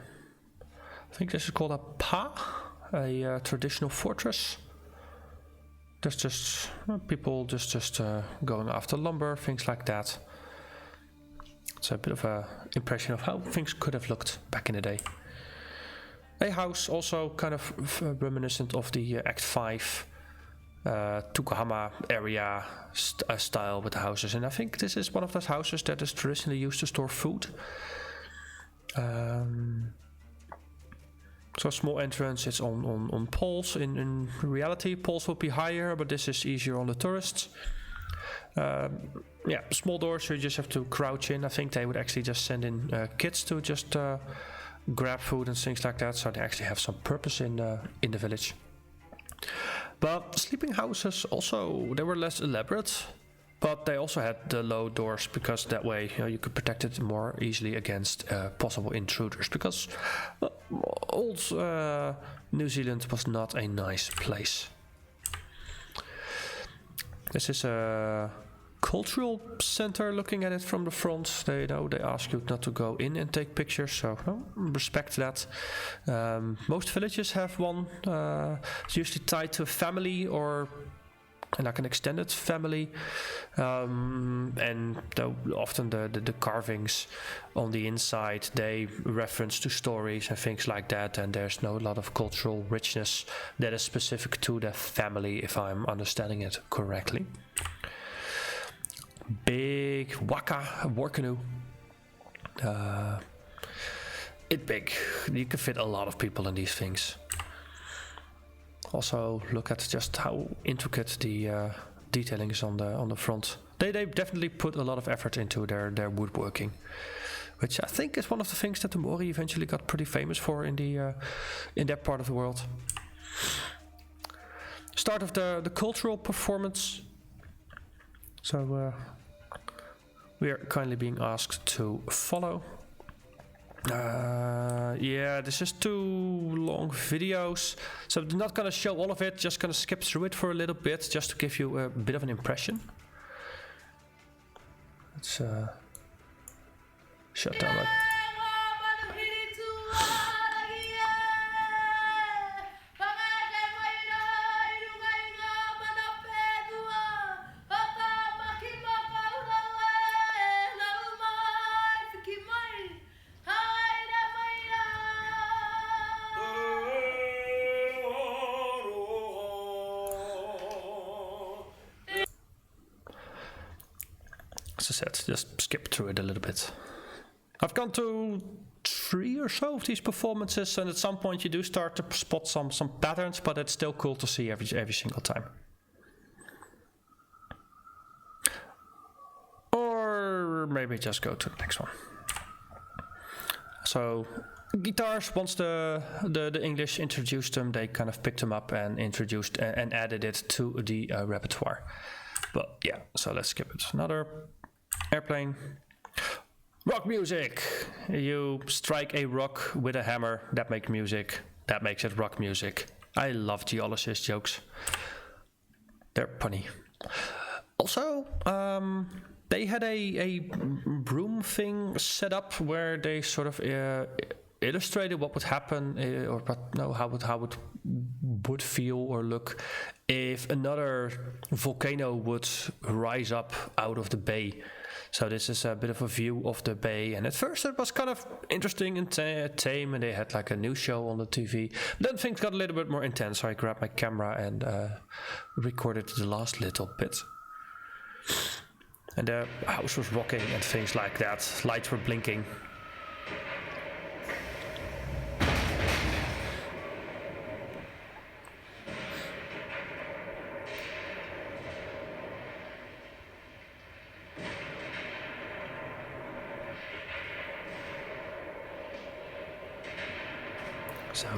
think this is called a pa, a traditional fortress. There's just people just going after lumber, things like that. It's a bit of an impression of how things could have looked back in the day. A house also kind of reminiscent of the Act 5 Tukahama area style with the houses. And I think this is one of those houses that is traditionally used to store food. So small entrance, it's on poles. In reality, poles will be higher, but this is easier on the tourists. Yeah, small doors, so you just have to crouch in. I think they would actually just send in kids to just grab food and things like that, so they actually have some purpose in the village. But sleeping houses also, they were less elaborate, but they also had the low doors because that way you could protect it more easily against possible intruders, because old New Zealand was not a nice place. This is a cultural center. Looking at it from the front, they ask you not to go in and take pictures, so respect that. Most villages have one. It's usually tied to a family or like an extended family, and often the carvings on the inside, they reference to stories and things like that, and there's no lot of cultural richness that is specific to the family, if I'm understanding it correctly. Big war canoe. It's big. You can fit a lot of people in these things. Also, look at just how intricate the detailing is on the front. They definitely put a lot of effort into their woodworking, which I think is one of the things that the Maori eventually got pretty famous for in that part of the world. Start of the cultural performance. So we are kindly being asked to follow. Yeah, this is 2 long videos, so I'm not gonna show all of it, just gonna skip through it for a little bit, just to give you a bit of an impression. Let's shut down my... As I said, just skip through it a little bit. I've gone to 3 or so of these performances, and at some point you do start to spot some patterns, but it's still cool to see every single time. Or maybe just go to the next one. So guitars, once the English introduced them, they kind of picked them up and introduced and added it to the repertoire. But yeah, so let's skip it. Another airplane. Rock music. You strike a rock with a hammer, that makes music. That makes it rock music. I love geologist jokes. They're funny. Also, they had a broom thing set up where they sort of illustrated what would happen, how it would feel or look if another volcano would rise up out of the bay. So this is a bit of a view of the bay, and at first it was kind of interesting and tame, and they had like a news show on the TV. But then things got a little bit more intense, so I grabbed my camera and recorded the last little bit. And the house was rocking and things like that. Lights were blinking. So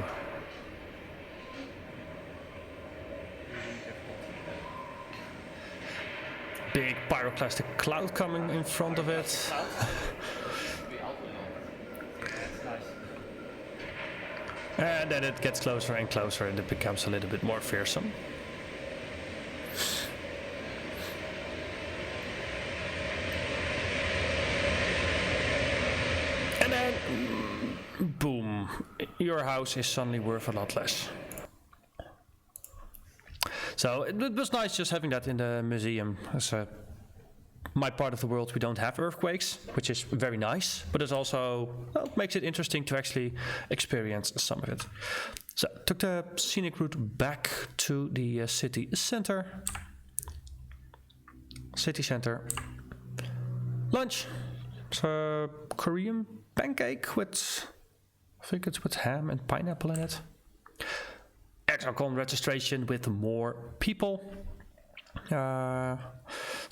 big pyroclastic cloud coming in front of it. And then it gets closer and closer, and it becomes a little bit more fearsome. And then boom, your house is suddenly worth a lot less. So it was nice just having that in the museum. As my part of the world, we don't have earthquakes, which is very nice, but it also makes it interesting to actually experience some of it. So took the scenic route back to the city center. City center. Lunch. It's a Korean pancake with, I think it's with ham and pineapple in it. Exilecon registration with more people. So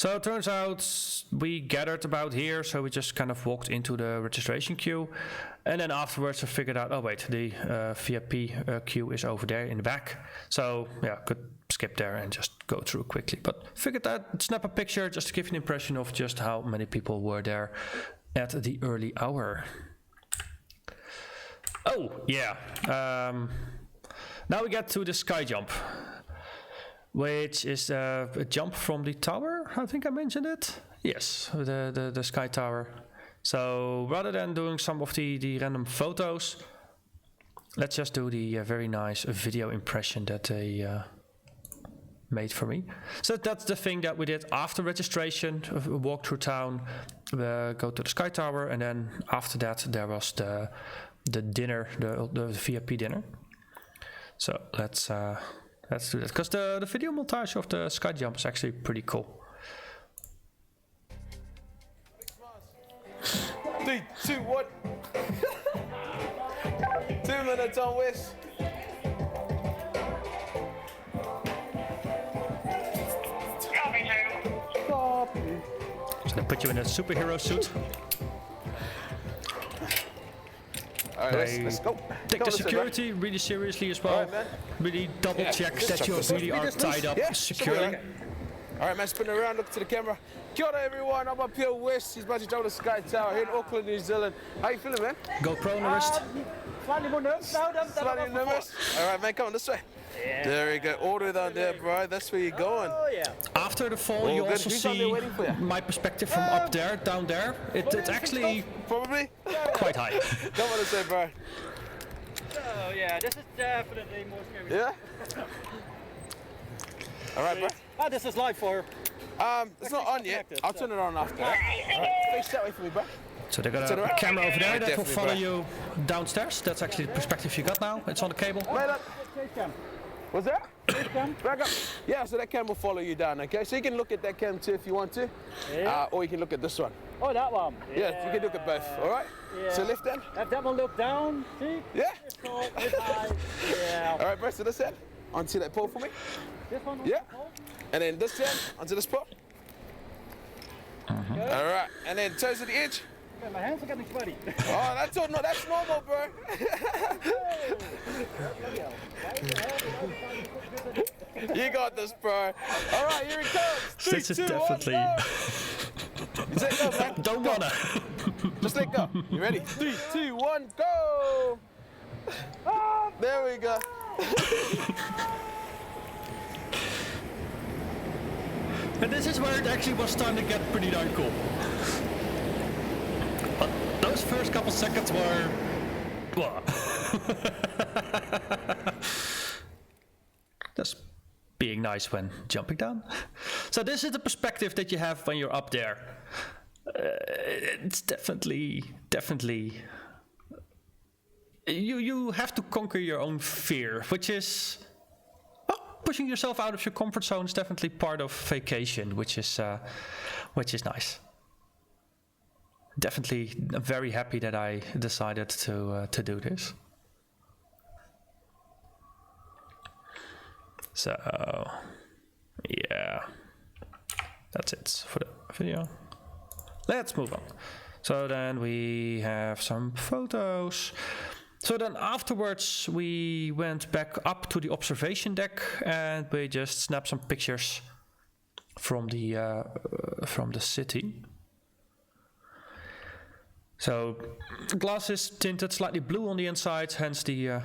it turns out we gathered about here, so we just kind of walked into the registration queue, and then afterwards I figured out, oh wait, the VIP queue is over there in the back. So yeah, could skip there and just go through quickly. But figured I'd snap a picture just to give you an impression of just how many people were there at the early hour. Oh, yeah. Now we get to the sky jump, which is a jump from the tower. I think I mentioned it. Yes, the sky tower. So rather than doing some of the random photos, let's just do the very nice video impression that they made for me. So that's the thing that we did after registration, walk through town, go to the sky tower, and then after that there was the dinner, the VIP dinner. So let's do that, because the video montage of the sky jump is actually pretty cool. 3, 2, 1. 2 minutes on Wish. So they put you in a superhero suit. All right, let's go. Take the security really seriously as well. Right, really double check that you really are tied up securely. All right, man, spin around, look to the camera. Kia ora, everyone. I'm up here west. He's about to jump the Sky Tower here in Auckland, New Zealand. How you feeling, man? GoPro on the wrist. Slightly more nervous. Slightly nervous? All right, man, come on this way. Yeah. There we go. All the way down there, bro. That's where you're going. Oh, yeah. After the fall, you also see my perspective from up there, down there. It's actually probably quite high. Don't want to say, bro. Oh, yeah. This is definitely more scary. Yeah? All right, bro. Oh, this is live for. It's not on yet. I'll turn it on after. All right. Face that way for me, bro. So they got a camera over there that will follow you downstairs. That's actually the perspective you got now. It's on the cable. Wait up. What's that? Back up. Yeah, so that cam will follow you down, okay? So you can look at that cam too if you want to. Yeah. Or you can look at this one. Oh, that one. Yeah, you can look at both, all right? Yeah. So left hand. Let that one look down, see? Yeah. It's tall, it's high. Yeah. All right, bro, so this hand. Onto that pole for me. This one? Yeah. And then this hand, onto this pole. All right, and then toes to the edge. Okay, my hands are getting sweaty. Oh, that's all, no, that's normal, bro. You got this, bro. All right, here it comes. 3, This is 2, definitely. 1, go. Let go, man. Don't wanna. Just let go. You ready? 3, 2, 1, go. There we go. And this is where it actually was starting to get pretty darn cool. But those first couple seconds were... Well, just being nice when jumping down. So this is the perspective that you have when you're up there. It's definitely... You have to conquer your own fear, which is... pushing yourself out of your comfort zone is definitely part of vacation, which is nice. Definitely, I'm very happy that I decided to do this. So, yeah, that's it for the video. Let's move on. So then we have some photos. So then afterwards we went back up to the observation deck and we just snapped some pictures from the city. So glass is tinted slightly blue on the inside, hence the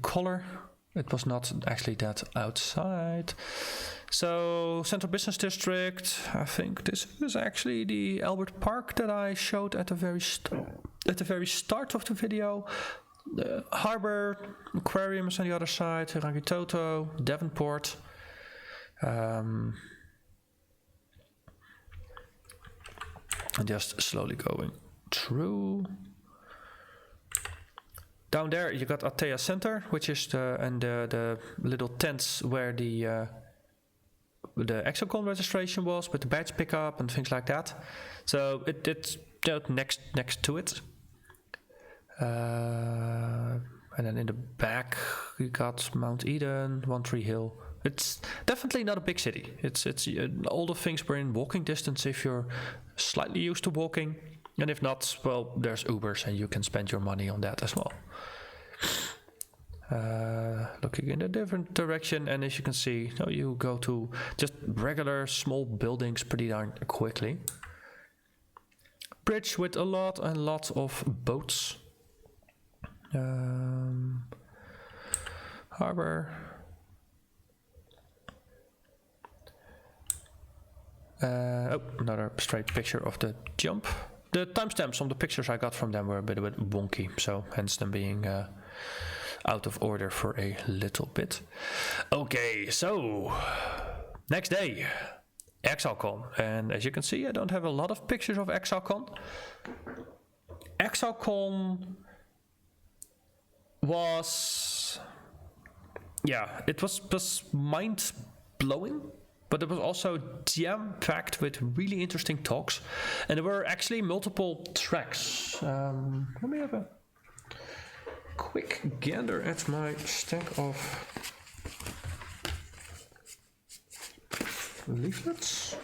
color. It was not actually that outside. So Central Business District, I think this is actually the Albert Park that I showed at the very start of the video. The Harbour, Aquarium is on the other side, Rangitoto, Devonport. And just slowly going through. Down there you got Atea Center, which is the little tents where the Exilecon registration was, with the badge pickup and things like that. So it's next to it. And then in the back you got Mount Eden, One Tree Hill. It's definitely not a big city. It's all the things were in walking distance if you're slightly used to walking, and if not, well, there's Ubers and you can spend your money on that as well. Looking in a different direction, and as you can see, you go to just regular small buildings pretty darn quickly. Bridge with a lot and lots of boats. Harbor. Another straight picture of the jump. The timestamps on the pictures I got from them were a bit wonky, so hence them being out of order for a little bit. Okay, so next day, Exilecon, and as you can see, I don't have a lot of pictures of Exilecon. Exilecon was, it was mind-blowing, but it was also jam-packed with really interesting talks, and there were actually multiple tracks. Let me have a quick gander at my stack of leaflets.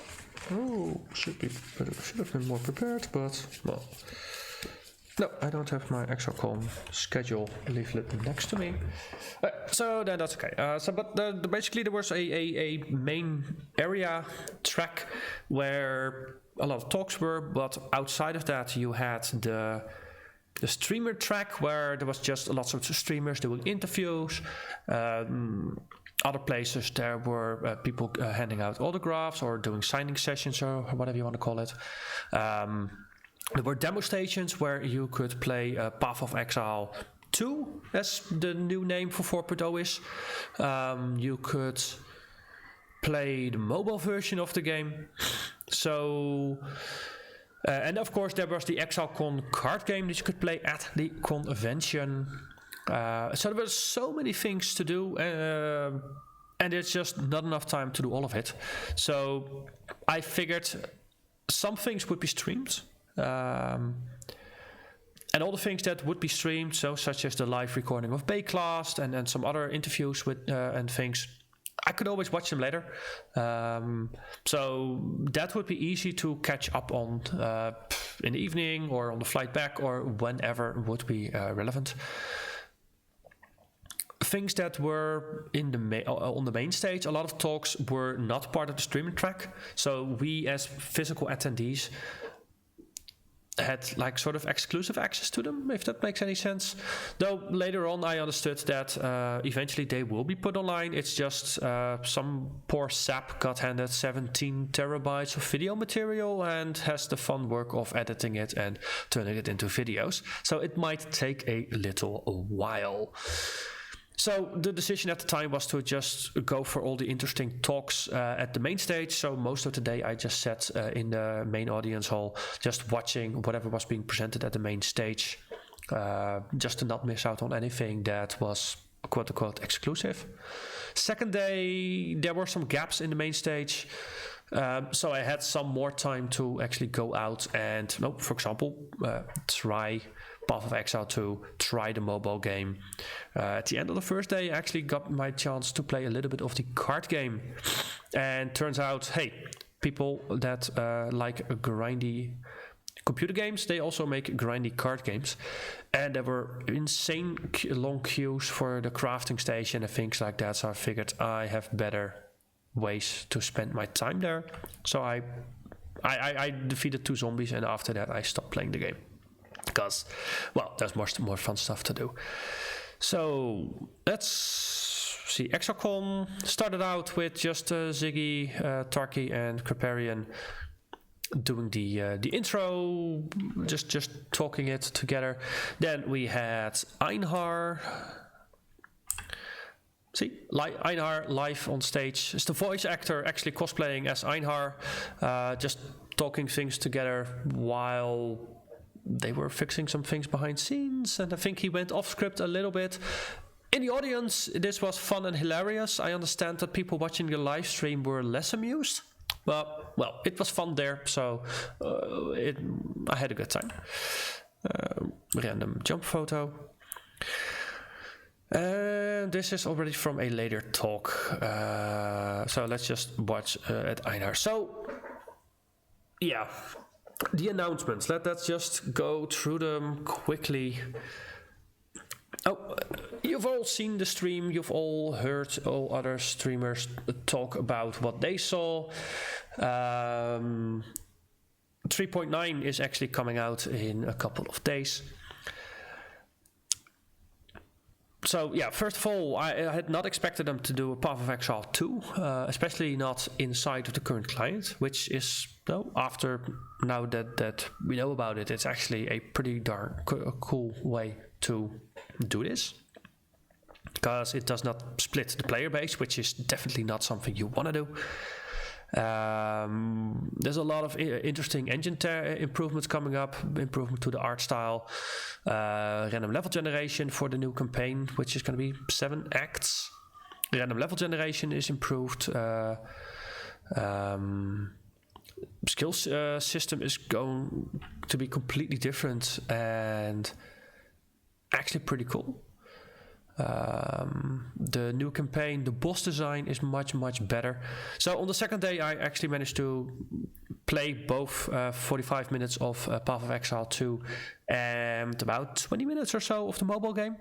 Should have been more prepared, but well. No, I don't have my Exilecon schedule leaflet next to me. So then that's okay. But basically there was a main area track where a lot of talks were, but outside of that you had the streamer track where there was just lots of streamers doing interviews. Other places there were people handing out autographs or doing signing sessions or whatever you want to call it. There were demo stations where you could play Path of Exile 2, as the new name for 4.0 is. You could play the mobile version of the game. So, and of course there was the Exilecon card game that you could play at the convention. So there were so many things to do, and it's just not enough time to do all of it. So I figured some things would be streamed. And all the things that would be streamed, so such as the live recording of Bayclast and some other interviews with and things, I could always watch them later. So that would be easy to catch up on in the evening or on the flight back or whenever would be relevant. Things that were in the on the main stage, a lot of talks were not part of the streaming track. So we as physical attendees had like sort of exclusive access to them, if that makes any sense. Though later on I understood that eventually they will be put online. It's just some poor sap got handed 17 terabytes of video material and has the fun work of editing it and turning it into videos. So it might take a little while. So the decision at the time was to just go for all the interesting talks at the main stage. So most of the day I just sat in the main audience hall, just watching whatever was being presented at the main stage, just to not miss out on anything that was quote-unquote exclusive. Second day, there were some gaps in the main stage. So I had some more time to actually go out and, for example, try Path of Exile 2, try the mobile game. At the end of the first day, I actually got my chance to play a little bit of the card game. And turns out, hey, people that like grindy computer games, they also make grindy card games. And there were insane long queues for the crafting station and things like that. So I figured I have better ways to spend my time there. So I defeated 2 zombies, and after that I stopped playing the game. Because, well, there's more fun stuff to do. So let's see. Exilecon started out with just Ziggy, Tarky, and Kriparian doing the intro, just talking it together. Then we had Einhar. See, Einhar live on stage. It's the voice actor actually cosplaying as Einhar, just talking things together while they were fixing some things behind scenes, and I think he went off script a little bit. In the audience, this was fun and hilarious. I understand that people watching the live stream were less amused, but well, it was fun there, so I had a good time. Random jump photo. And this is already from a later talk, so let's just watch at Einar. So, yeah. The announcements, let's just go through them quickly. You've all seen the stream, you've all heard all other streamers talk about what they saw. 3.9 is actually coming out in a couple of days. So yeah, first of all, I had not expected them to do a Path of Exile 2, especially not inside of the current client, which is, after now that we know about it, it's actually a pretty darn cool way to do this. Because it does not split the player base, which is definitely not something you want to do. There's a lot of interesting engine improvements coming up, improvement to the art style, random level generation for the new campaign, which is going to be 7 acts. Random level generation is improved. Skills system is going to be completely different and actually pretty cool. The new campaign, the boss design is much better. So on the second day I actually managed to play both 45 minutes of Path of Exile 2 and about 20 minutes or so of the mobile game.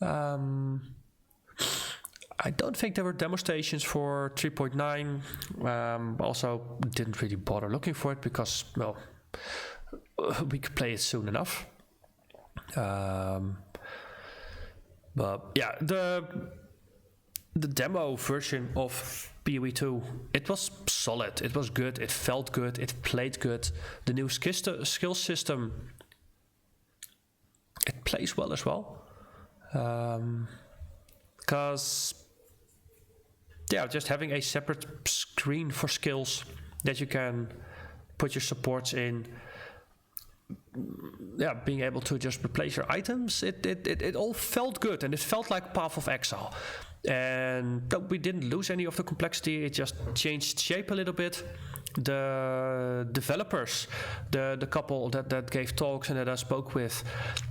I don't think there were demo stations for 3.9. Also didn't really bother looking for it because, well, we could play it soon enough. But yeah, the demo version of PoE 2, it was solid, it was good, it felt good, it played good. The new skill system, it plays well as well. Because yeah, just having a separate screen for skills that you can put your supports in. Yeah, being able to just replace your items, it all felt good, and it felt like Path of Exile. And we didn't lose any of the complexity, it just changed shape a little bit. The developers, the couple that gave talks and that I spoke with,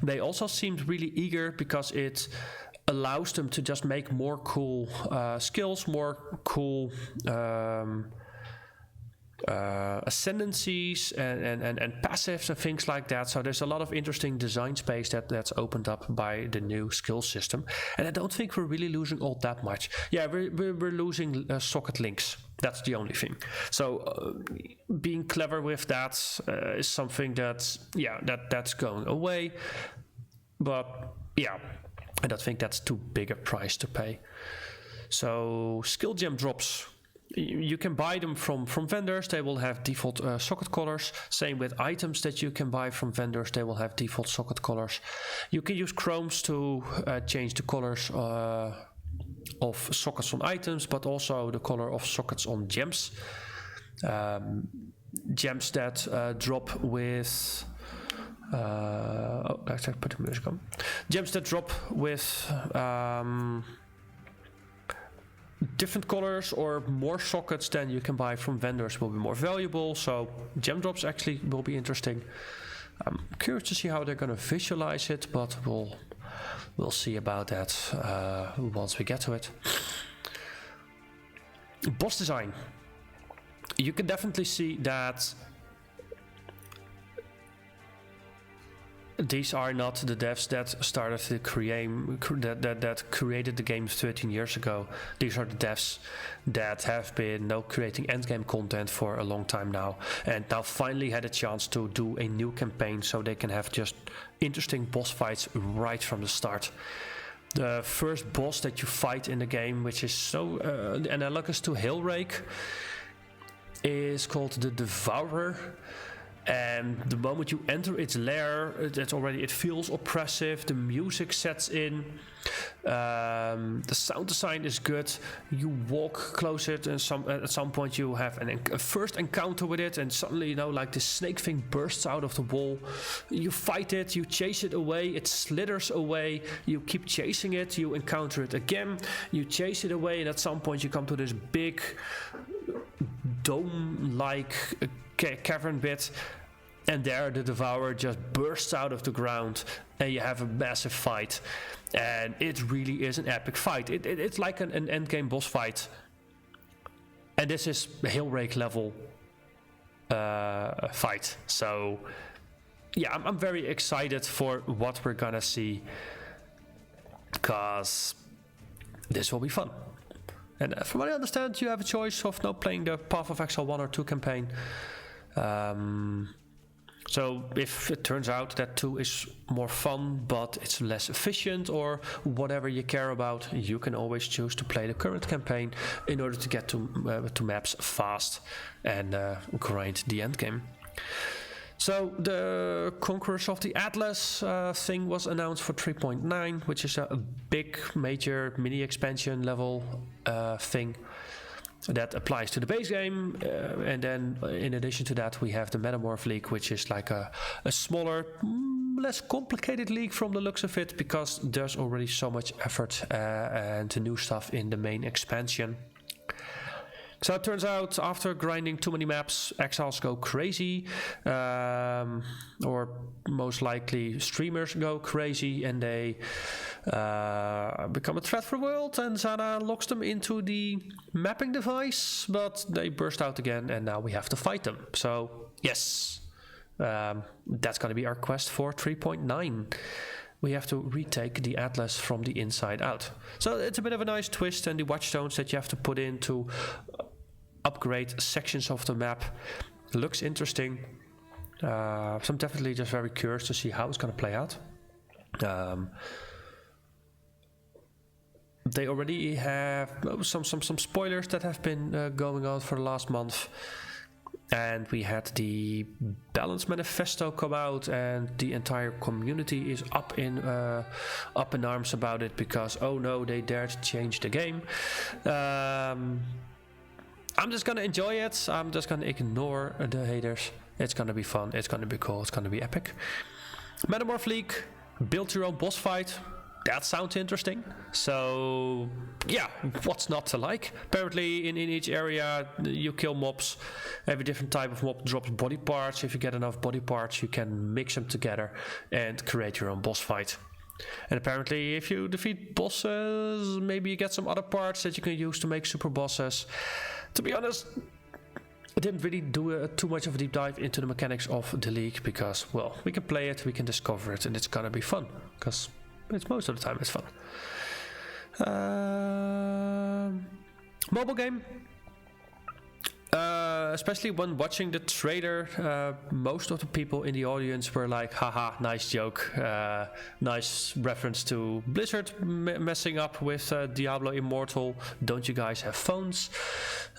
they also seemed really eager because it allows them to just make more cool skills, more cool ascendancies and passives and things like that. So there's a lot of interesting design space that's opened up by the new skill system, and I don't think we're really losing all that much. Yeah, we're losing socket links. That's the only thing. So being clever with that is something that's going away. But yeah, I don't think that's too big a price to pay. So skill gem drops, you can buy them from vendors. They will have default socket colors. Same with items that you can buy from vendors. They will have default socket colors. You can use chromes to change the colors of sockets on items, but also the color of sockets on gems. Gems that drop with... let's put the music on. Gems that drop with... different colors or more sockets than you can buy from vendors will be more valuable. So gem drops actually will be interesting. I'm curious to see how they're going to visualize it, but we'll see about that once we get to it. Boss design. You can definitely see that these are not the devs that started the that created the game 13 years ago. These are the devs that have been creating endgame content for a long time now, and now finally had a chance to do a new campaign so they can have just interesting boss fights right from the start. The first boss that you fight in the game, which is so analogous to Hellrake, is called the Devourer. And the moment you enter its lair, it feels oppressive. The music sets in. The sound design is good. You walk closer, and at some point you have a first encounter with it, and suddenly, like this snake thing bursts out of the wall. You fight it, you chase it away, it slithers away. You keep chasing it, you encounter it again. You chase it away, and at some point you come to this big dome-like cavern bit, and there the Devourer just bursts out of the ground, and you have a massive fight, and it really is an epic fight. It's like an endgame boss fight, and this is a Hellrake level fight. So yeah, I'm very excited for what we're gonna see because this will be fun. And from what I understand, you have a choice of not playing the Path of Exile 1 or 2 campaign. So if it turns out that 2 is more fun, but it's less efficient or whatever you care about, you can always choose to play the current campaign in order to get to maps fast and grind the end game. So the Conquerors of the Atlas thing was announced for 3.9, which is a big major mini expansion level thing that applies to the base game, and then in addition to that we have the Metamorph Leak, which is like a smaller, less complicated league from the looks of it, because there's already so much effort and new stuff in the main expansion. So it turns out after grinding too many maps, exiles go crazy, or most likely streamers go crazy, and they become a threat for the world, and Zana locks them into the mapping device, but they burst out again and now we have to fight them. So yes, that's going to be our quest for 3.9. We have to retake the Atlas from the inside out. So it's a bit of a nice twist, and the watchstones that you have to put in to upgrade sections of the map looks interesting. So I'm definitely just very curious to see how it's going to play out. They already have some spoilers that have been going on for the last month. And we had the Balance Manifesto come out, and the entire community is up in arms about it, because oh no, they dared to change the game. I'm just gonna enjoy it. I'm just gonna ignore the haters. It's gonna be fun. It's gonna be cool. It's gonna be epic. Metamorph Leak, build your own boss fight. That sounds interesting. So yeah, what's not to like? Apparently in each area you kill mobs. Every different type of mob drops body parts. If you get enough body parts, you can mix them together and create your own boss fight. And apparently if you defeat bosses, maybe you get some other parts that you can use to make super bosses. To be honest, I didn't really do too much of a deep dive into the mechanics of the league, because, well, we can play it, we can discover it, and it's gonna be fun, because it's most of the time it's fun. Mobile game. Especially when watching the trailer, most of the people in the audience were like, haha, nice joke, nice reference to Blizzard messing up with Diablo Immortal, don't you guys have phones?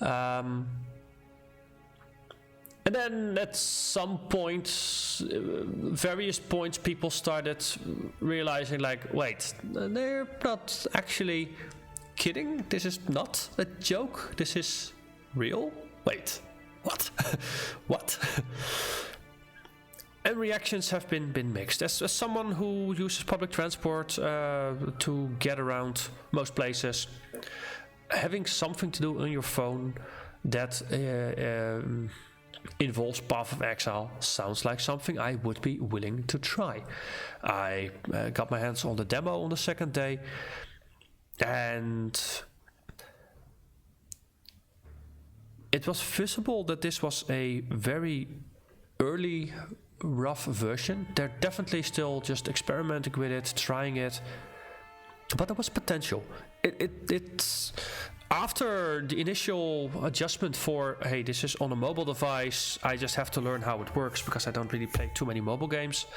And then at some point, various points, people started realizing like, wait, they're not actually kidding, this is not a joke, this is real? Wait, what? What? And reactions have been mixed. As someone who uses public transport to get around most places, having something to do on your phone that involves Path of Exile sounds like something I would be willing to try. I got my hands on the demo on the second day, and it was visible that this was a very early, rough version. They're definitely still just experimenting with it, trying it, but there was potential. It's after the initial adjustment for, hey, this is on a mobile device, I just have to learn how it works, because I don't really play too many mobile games,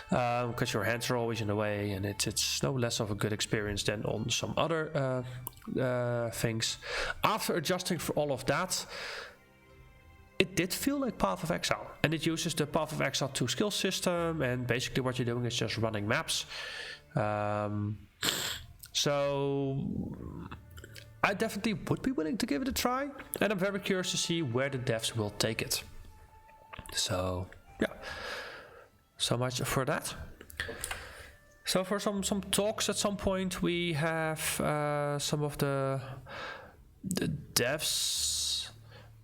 because your hands are always in the way, and it's no less of a good experience than on some other things. After adjusting for all of that, it did feel like Path of Exile, and it uses the Path of Exile 2 skill system, and basically what you're doing is just running maps. So I definitely would be willing to give it a try, and I'm very curious to see where the devs will take it. So yeah, so much for that. So for some talks at some point, we have some of the devs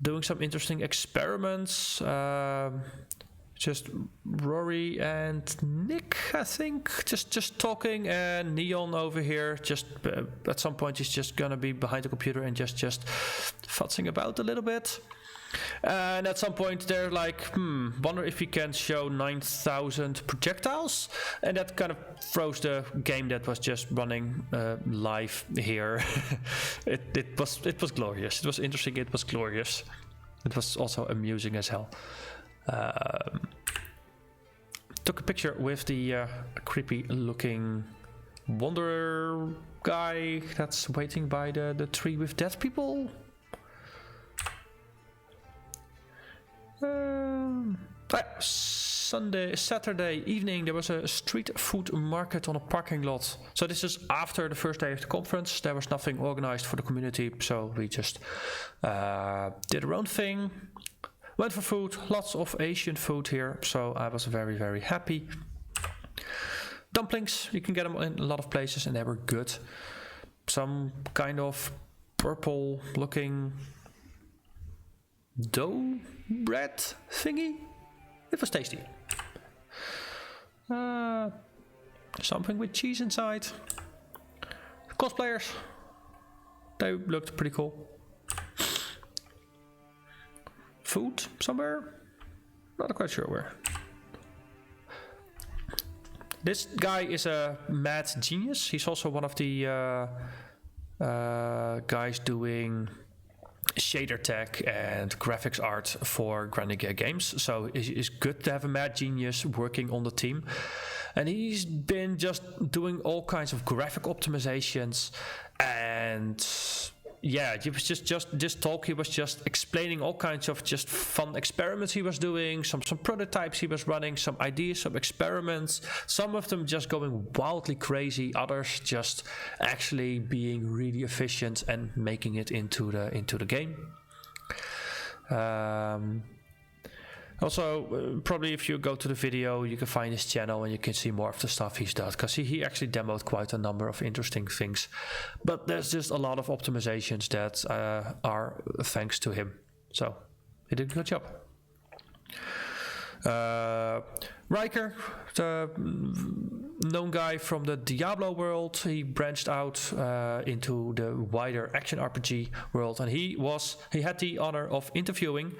doing some interesting experiments. Just Rory and Nick, I think, just talking, and Neon over here just at some point he's just gonna be behind the computer and just futzing about a little bit. And at some point they're like, wonder if we can show 9,000 projectiles, and that kind of froze the game that was just running live here. it was glorious. It was interesting. It was glorious. It was also amusing as hell. Took a picture with the creepy looking wanderer guy that's waiting by the tree with dead people. Saturday evening, there was a street food market on a parking lot. So this is after the first day of the conference. There was nothing organized for the community, so we just did our own thing. Went for food, lots of Asian food here, so I was very, very happy. Dumplings, you can get them in a lot of places and they were good. Some kind of purple looking dough bread thingy. It was tasty. Something with cheese inside. Cosplayers, they looked pretty cool. Food somewhere, not quite sure where. This guy is a mad genius. He's also one of the guys doing shader tech and graphics art for Granny Gear Games. So it's good to have a mad genius working on the team. And he's been just doing all kinds of graphic optimizations, and yeah, he was just talk. He was just explaining all kinds of just fun experiments he was doing, some prototypes he was running, some ideas, some experiments. Some of them just going wildly crazy, others just actually being really efficient and making it into the game. Also, probably if you go to the video, you can find his channel and you can see more of the stuff he's done, because he actually demoed quite a number of interesting things. But there's just a lot of optimizations that are thanks to him. So he did a good job. Riker, the known guy from the Diablo world, he branched out into the wider action RPG world, and he had the honor of interviewing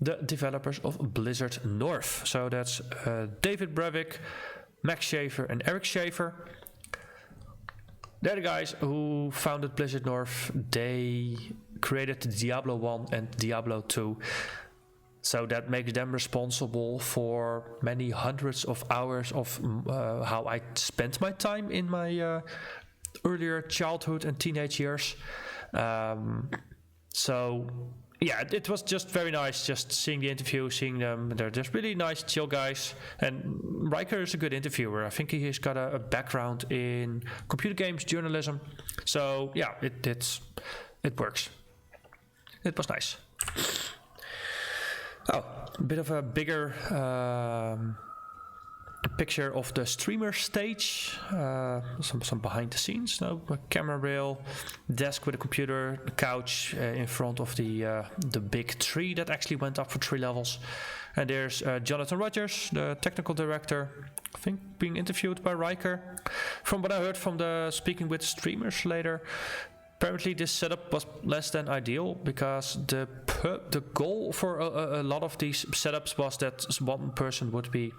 the developers of Blizzard North. So that's David Brevik, Max Schaefer and Eric Schaefer. They're the guys who founded Blizzard North. They created Diablo 1 and Diablo 2. So that makes them responsible for many hundreds of hours of how I spent my time in my earlier childhood and teenage years. So yeah, it was just very nice just seeing the interview, seeing them. They're just really nice, chill guys. And Riker is a good interviewer. I think he's got a background in computer games journalism. So yeah, it works. It was nice. Oh, a bit of a bigger picture of the streamer stage. Some behind the scenes. No, a camera rail, desk with a computer, a couch in front of the big tree that actually went up for 3 levels. And there's Jonathan Rogers, the technical director, I think being interviewed by Riker. From what I heard from the speaking with streamers later, apparently this setup was less than ideal, because the goal for a lot of these setups was that one person would be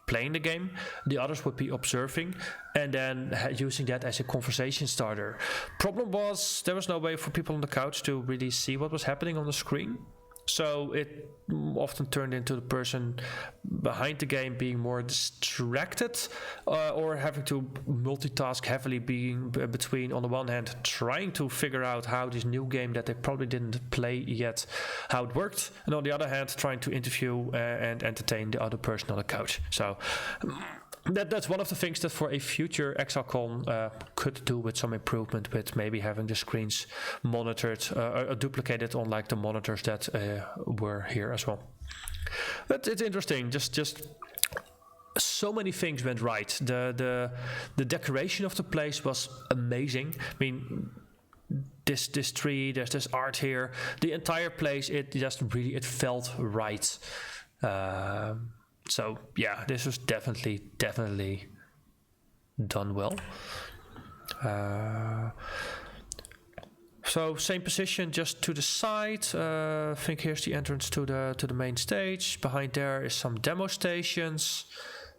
playing the game, the others would be observing, and then using that as a conversation starter. Problem was, there was no way for people on the couch to really see what was happening on the screen. So it often turned into the person behind the game being more distracted, or having to multitask heavily, being between, on the one hand, trying to figure out how this new game that they probably didn't play yet, how it worked, and on the other hand, trying to interview and entertain the other person on the couch. So that's one of the things that for a future Exilecon could do with some improvement, with maybe having the screens monitored or duplicated on like the monitors that were here as well. But it's interesting, just so many things went right. The decoration of the place was amazing. I mean, this tree, there's this art here, the entire place, it felt right. So yeah, this was definitely done well. So same position, just to the side. I think here's the entrance to the main stage. Behind there is some demo stations.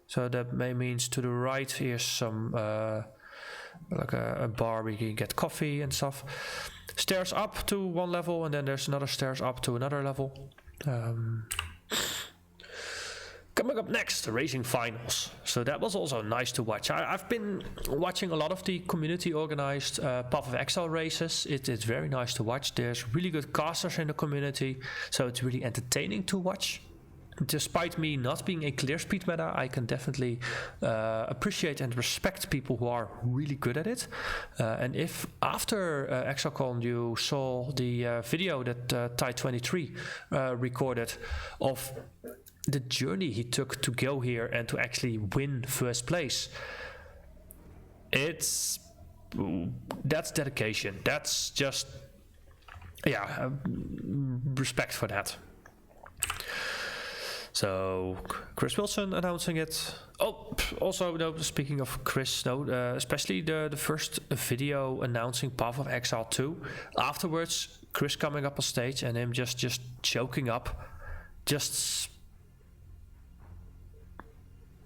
So that means to the right here's some like a bar where you can get coffee and stuff. Stairs up to one level, and then there's another stairs up to another level. Coming up next, the racing finals. So that was also nice to watch. I've been watching a lot of the community organized Path of Exile races. It's very nice to watch. There's really good casters in the community, so it's really entertaining to watch. Despite me not being a clear speed meta, I can definitely appreciate and respect people who are really good at it. And if after Exilecon you saw the video that Ty23 recorded of the journey he took to go here and to actually win first place, that's dedication. That's just, yeah, respect for that. So Chris Wilson announcing it. Oh, also, no, speaking of Chris, especially the first video announcing Path of Exile 2. Afterwards, Chris coming up on stage and him just choking up.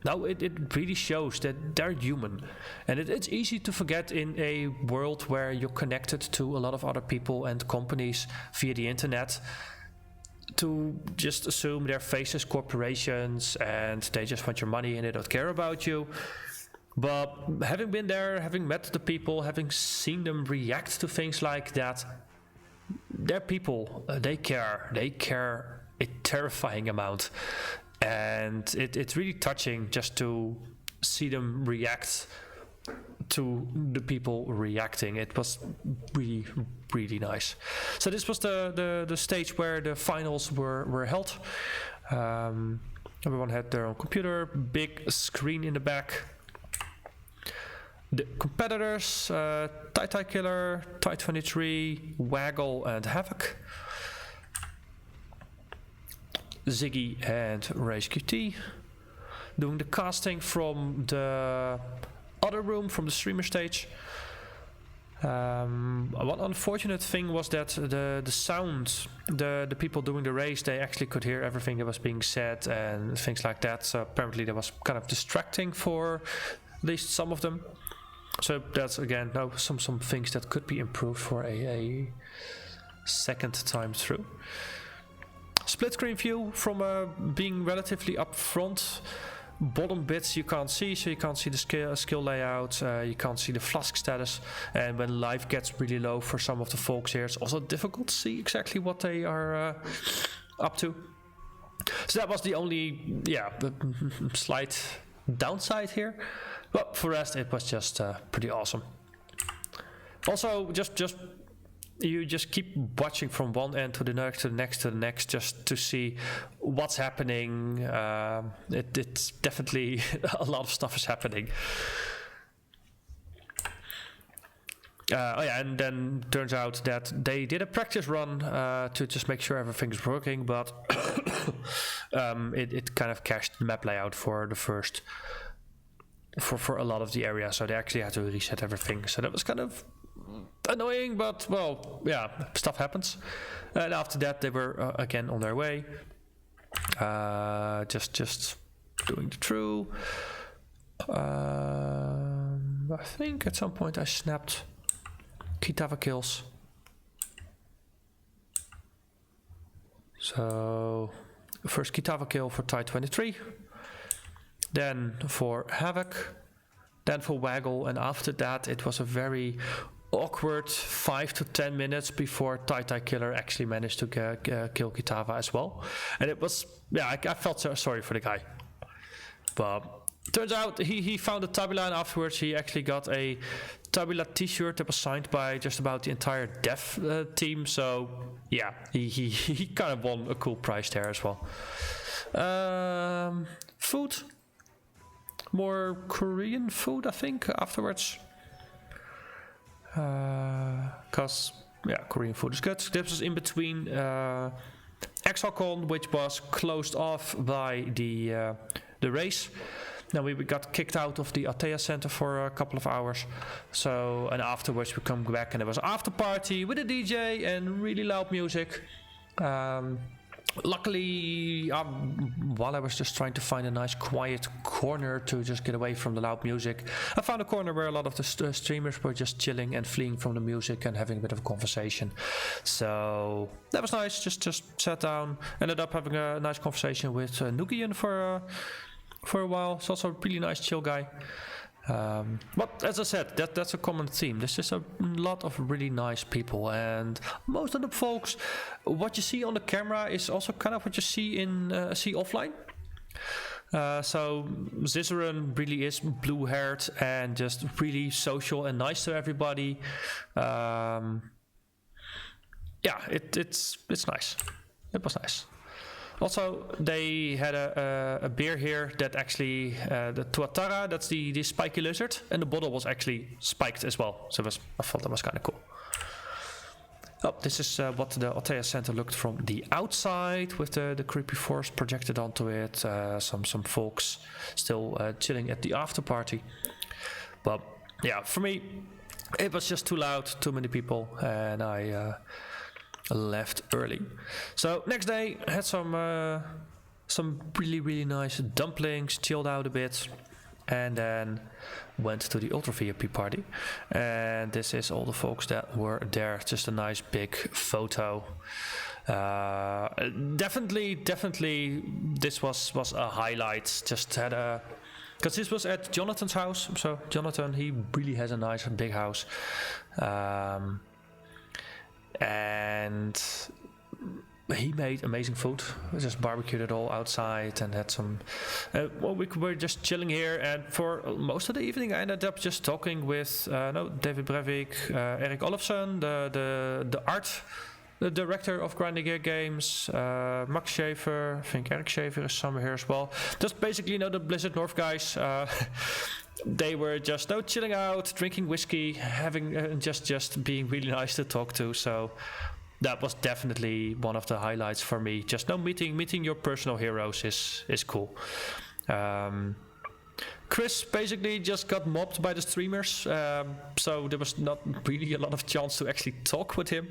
No, it really shows that they're human. And it's easy to forget in a world where you're connected to a lot of other people and companies via the internet, to just assume they're faceless corporations and they just want your money and they don't care about you. But having been there, having met the people, having seen them react to things like that, they're people. They care a terrifying amount. And it's really touching just to see them react to the people reacting. It was really, really nice. So this was the stage where the finals were held. Everyone had their own computer, big screen in the back. The competitors, Ty Killer, Ty23, Waggle and Havoc. Ziggy and Race QT doing the casting from the other room, from the streamer stage. One unfortunate thing was that the sound, the people doing the race, they actually could hear everything that was being said and things like that. So apparently that was kind of distracting for at least some of them. So that's again some things that could be improved for a second time through. Split screen view from being relatively up front. Bottom bits you can't see, so you can't see the skill layout, you can't see the flask status, and when life gets really low for some of the folks here, it's also difficult to see exactly what they are up to. So that was the only, slight downside here. But for the rest, it was just pretty awesome. Also, you just keep watching from one end to the next, to the next, to the next, just to see what's happening. It's definitely a lot of stuff is happening. And then turns out that they did a practice run to just make sure everything's working, but it kind of cached the map layout for the first, for a lot of the area, so they actually had to reset everything. So that was kind of annoying, but well, yeah, stuff happens. And after that, they were again on their way. Just doing the true. I think at some point I snapped Kitava kills. So first Kitava kill for Ty23, then for Havoc, then for Waggle, and after that it was a very awkward 5 to 10 minutes before Ty Killer actually managed to kill Kitava as well. And it was, I felt so sorry for the guy. But turns out he found a Tabula, and afterwards he actually got a Tabula t-shirt that was signed by just about the entire dev team. So yeah, he kind of won a cool prize there as well. Food. More Korean food, I think, afterwards. Because Korean food is good. This was in between Exilecon, which was closed off by the race, Then we got kicked out of the Atea Center for a couple of hours. So, and afterwards we come back and there was an after party with a DJ and really loud music. Luckily, while I was just trying to find a nice quiet corner to just get away from the loud music, I found a corner where a lot of the streamers were just chilling and fleeing from the music and having a bit of a conversation. So that was nice. Just sat down, ended up having a nice conversation with Nukian for a while. He's also a really nice, chill guy. But as I said, that's a common theme. There's just a lot of really nice people, and most of the folks, what you see on the camera is also kind of what you see offline. So Zizaran really is blue-haired and just really social and nice to everybody. Yeah, it's nice. It was nice. Also, they had a beer here that actually, the Tuatara, that's the spiky lizard, and the bottle was actually spiked as well. So I thought that was kind of cool. Oh, this is what the Atea Center looked from the outside, with the creepy forest projected onto it. Some folks still chilling at the after party. But yeah, for me, it was just too loud, too many people, and I left early. So next day I had some really nice dumplings, chilled out a bit, and then went to the Ultra VIP party. And this is all the folks that were there. Just a nice big photo. Definitely this was a highlight. Just had a, because this was at Jonathan's house. So Jonathan, he really has a nice big house. And he made amazing food. We just barbecued it all outside and had some. We were just chilling here, and for most of the evening, I ended up just talking with David Breivik, Erik Olofsson, the art, the director of Grinding Gear Games, Max Schaefer. I think Eric Schaefer is somewhere here as well. Just basically, the Blizzard North guys. They were just chilling out, drinking whiskey, having just being really nice to talk to. So that was definitely one of the highlights for me. Just meeting your personal heroes is cool. Chris basically just got mobbed by the streamers, so there was not really a lot of chance to actually talk with him,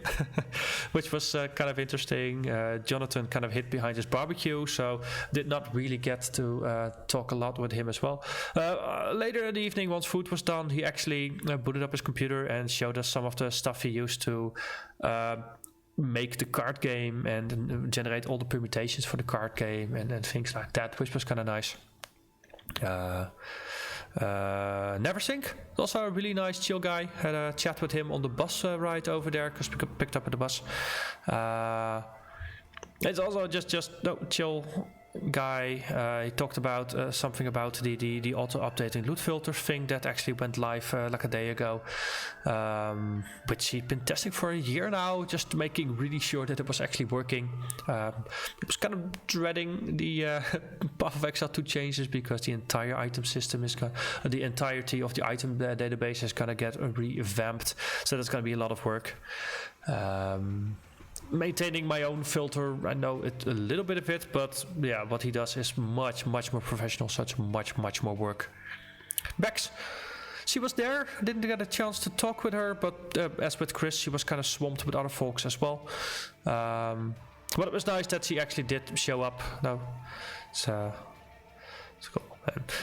which was kind of interesting. Jonathan kind of hid behind his barbecue, so did not really get to talk a lot with him as well. Later in the evening, once food was done, he actually booted up his computer and showed us some of the stuff he used to make the card game and generate all the permutations for the card game and things like that, which was kind of nice. Neversink, also a really nice chill guy. Had a chat with him on the bus ride over there, because we got picked up at the bus. It's also just chill guy. He talked about something about the auto-updating loot filter thing that actually went live like a day ago, which he'd been testing for a year now, just making really sure that it was actually working. He was kind of dreading the Path of Exile 2 changes, because the entire item system is the entirety of the item database is gonna get revamped, so that's gonna be a lot of work. Maintaining my own filter, I know it a little bit of it, but yeah, what he does is much more professional, so it's much more work. Bex, she was there, didn't get a chance to talk with her, but as with Chris, she was kind of swamped with other folks as well. But it was nice that she actually did show up. No, so it's cool.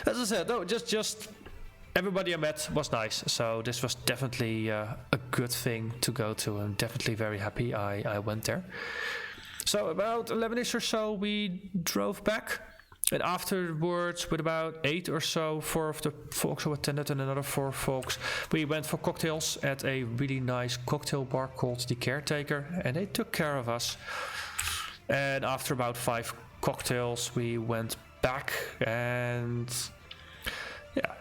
As I said, just everybody I met was nice, so this was definitely a good thing to go to. I'm definitely very happy I went there. So about 11ish or so, we drove back, and afterwards, with about 8 or so, 4 of the folks who attended and another 4 folks, we went for cocktails at a really nice cocktail bar called The Caretaker, and they took care of us. And after about 5 cocktails, we went back, and yeah.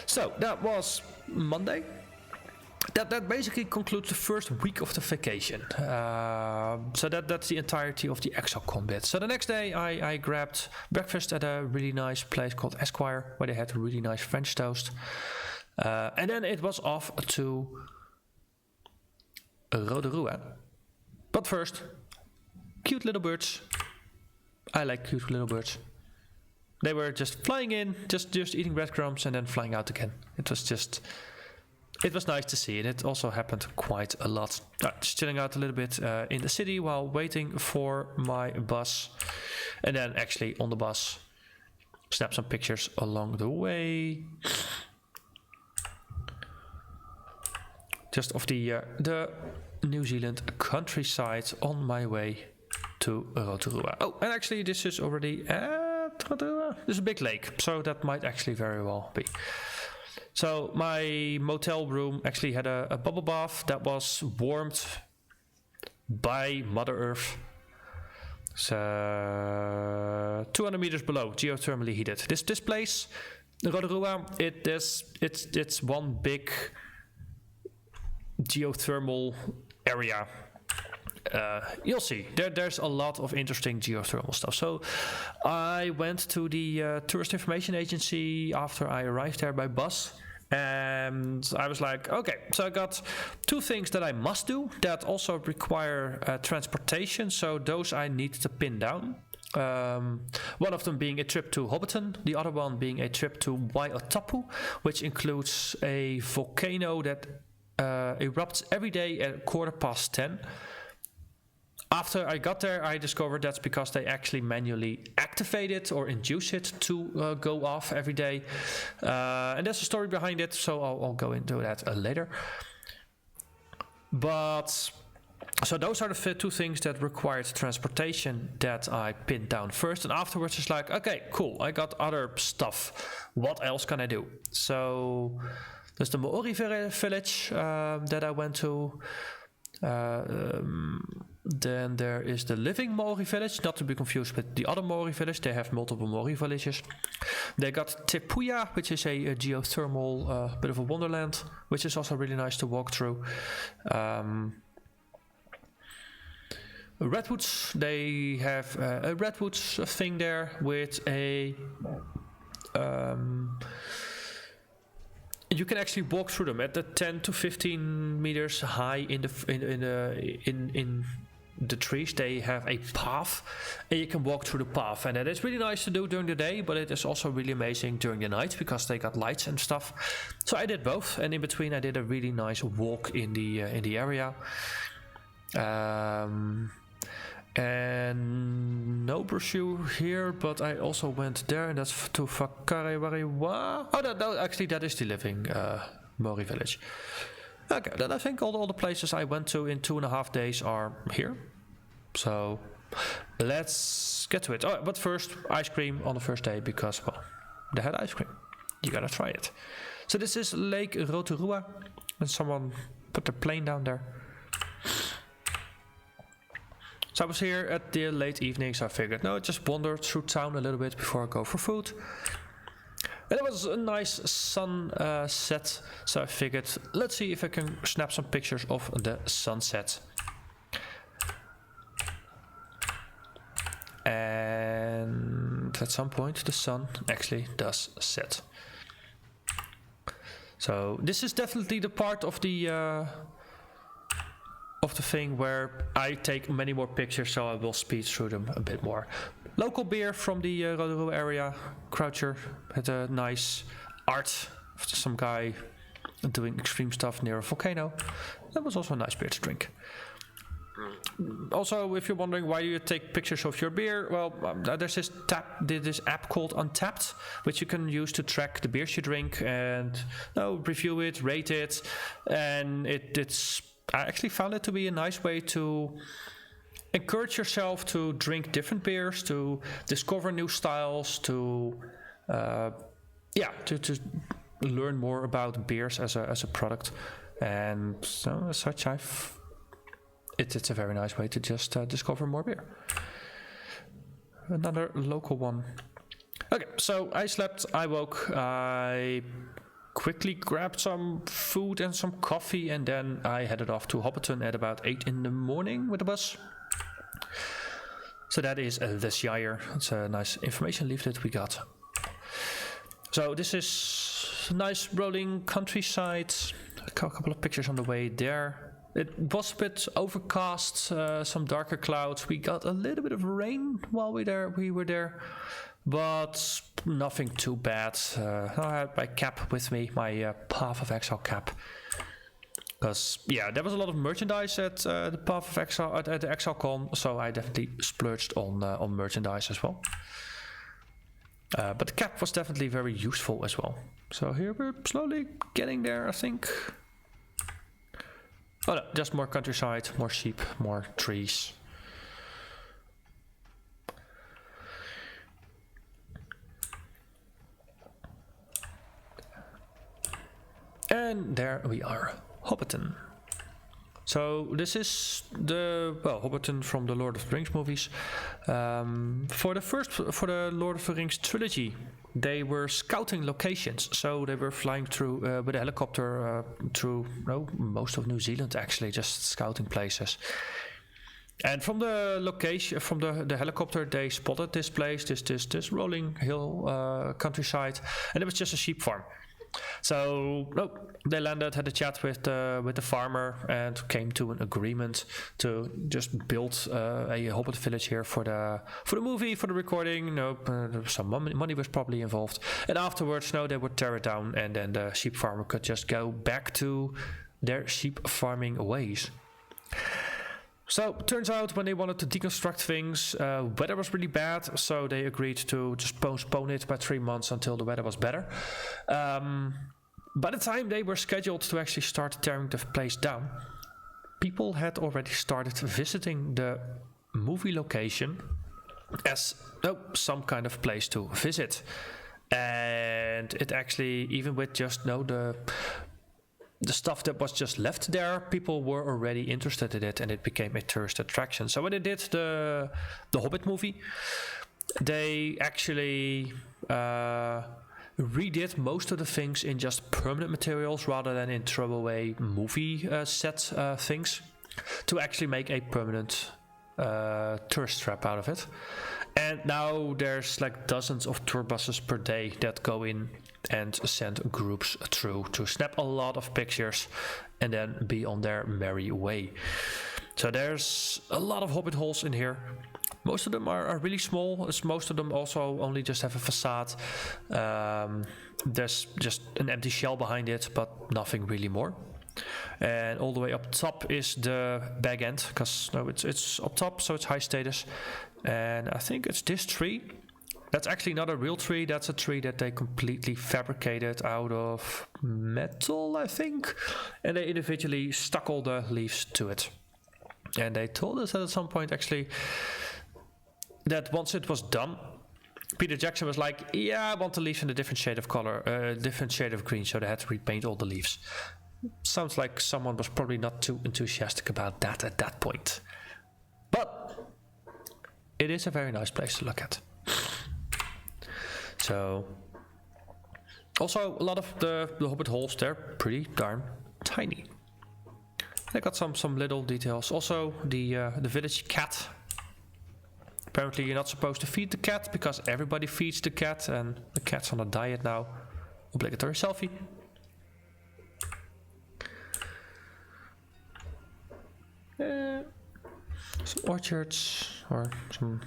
So that was Monday. That basically concludes the first week of the vacation. So that's the entirety of the Exilecon bit. So the next day I grabbed breakfast at a really nice place called Esquire, where they had a really nice French toast. And then it was off to Rotorua. But first, cute little birds. I like cute little birds. They were just flying in, just eating breadcrumbs and then flying out again. It was nice to see, and it also happened quite a lot. Just chilling out a little bit in the city while waiting for my bus, and then actually on the bus, snap some pictures along the way. Just of the New Zealand countryside on my way to Rotorua. Oh, and actually this is already at Rotorua. There's a big lake, so that might actually very well be. So my motel room actually had a bubble bath that was warmed by Mother Earth. So 200 meters below, geothermally heated. This place, Rotorua, it's one big geothermal area. You'll see there's a lot of interesting geothermal stuff. So I went to the tourist information agency after I arrived there by bus, and I was like, okay, so I got two things that I must do that also require transportation, so those I need to pin down. One of them being a trip to Hobbiton, the other one being a trip to Waiotapu, which includes a volcano that erupts every day at 10:15. After I got there, I discovered that's because they actually manually activate it or induce it to go off every day. And there's a story behind it, so I'll go into that later. But so those are the two things that required transportation that I pinned down first. And afterwards it's like, okay, cool, I got other stuff. What else can I do? So there's the Maori village that I went to. Then there is the living Maori village, not to be confused with the other Maori village. They have multiple Maori villages. They got Te Puia, which is a geothermal bit of a wonderland, which is also really nice to walk through. Redwoods, they have a redwoods thing there with a you can actually walk through them at the 10 to 15 meters high in the trees. They have a path, and you can walk through the path, and it is really nice to do during the day, but it is also really amazing during the night because they got lights and stuff. So I did both, and in between I did a really nice walk in the area. And no brochure here, but I also went there, and that's to Whakarewarewa. Oh, no, actually that is the living Maori village. Okay, then I think all the places I went to in 2.5 days are here. So let's get to it. Oh, but first, ice cream on the first day because, well, they had ice cream. You gotta try it. So this is Lake Rotorua, and someone put their plane down there. So I was here at the late evening, so I figured, no, just wander through town a little bit before I go for food. And it was a nice sunset, so I figured, let's see if I can snap some pictures of the sunset. And at some point, the sun actually does set. So this is definitely the part of the thing where I take many more pictures, so I will speed through them a bit more. Local beer from the Rotorua area. Croucher had a nice art of some guy doing extreme stuff near a volcano. That was also a nice beer to drink. Also, if you're wondering why you take pictures of your beer, well, there's this app called Untapped, which you can use to track the beers you drink and review it, rate it, and I actually found it to be a nice way to encourage yourself to drink different beers, to discover new styles, to learn more about beers as a product. And so as such, it's a very nice way to just discover more beer. Another local one. Okay, so I slept, I woke, I quickly grabbed some food and some coffee, and then I headed off to Hobbiton at about 8 in the morning with the bus. So that is the Shire. It's a nice information leaflet we got. So this is a nice rolling countryside. A couple of pictures on the way there. It was a bit overcast, some darker clouds. We got a little bit of rain while we were there, but nothing too bad. I had my cap with me, my Path of Exile cap. Because yeah, there was a lot of merchandise at the Path of Exile at the Exilecon, so I definitely splurged on merchandise as well. But the cap was definitely very useful as well. So here we're slowly getting there, I think. Oh no, just more countryside, more sheep, more trees. And there we are, Hobbiton. So this is the Hobbiton from the Lord of the Rings movies. For the Lord of the Rings trilogy, they were scouting locations. So they were flying through with a helicopter through most of New Zealand, actually, just scouting places. And from the location, from the helicopter, they spotted this place, this rolling hill countryside, and it was just a sheep farm. So they landed, had a chat with the farmer, and came to an agreement to just build a Hobbiton Village here for the movie, for the recording. Some money was probably involved, and afterwards, they would tear it down, and then the sheep farmer could just go back to their sheep farming ways. So turns out when they wanted to deconstruct things, weather was really bad, so they agreed to just postpone it by 3 months until the weather was better. By the time they were scheduled to actually start tearing the place down, people had already started visiting the movie location as some kind of place to visit. And it actually, even with just the stuff that was just left there, people were already interested in it, and it became a tourist attraction. So when they did the Hobbit movie, they actually redid most of the things in just permanent materials rather than in throwaway movie set things, to actually make a permanent tourist trap out of it. And now there's like dozens of tour buses per day that go in and send groups through to snap a lot of pictures and then be on their merry way. So there's a lot of hobbit holes in here. Most of them are really small. Most of them also only just have a facade. There's just an empty shell behind it, but nothing really more. And all the way up top is the back end, because it's up top, so it's high status. And I think it's this tree. That's actually not a real tree. That's a tree that they completely fabricated out of metal, I think. And they individually stuck all the leaves to it. And they told us at some point, actually, that once it was done, Peter Jackson was like, yeah, I want the leaves in a different shade of color, different shade of green, so they had to repaint all the leaves. Sounds like someone was probably not too enthusiastic about that at that point. But it is a very nice place to look at. So, also a lot of the hobbit holes, they're pretty darn tiny. They got some little details. Also, the village cat. Apparently you're not supposed to feed the cat because everybody feeds the cat, and the cat's on a diet now. Obligatory selfie. Some orchards or some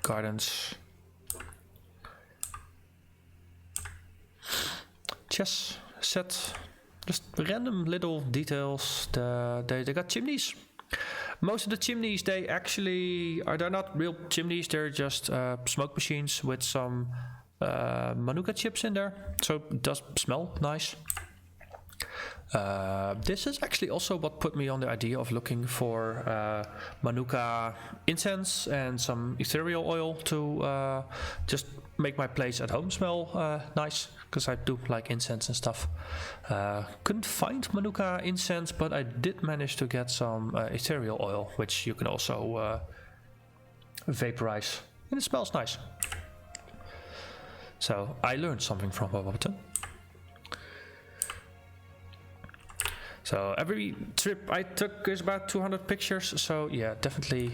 gardens. Chess set, just random little details. They got chimneys. Most of the chimneys, they're not real chimneys. They're just smoke machines with some Manuka chips in there, so it does smell nice. This is actually also what put me on the idea of looking for Manuka incense and some ethereal oil to just make my place at home smell nice, because I do like incense and stuff. Couldn't find Manuka incense, but I did manage to get some ethereal oil, which you can also vaporize, and it smells nice. So I learned something from Hobbiton. So every trip I took is about 200 pictures, so yeah, definitely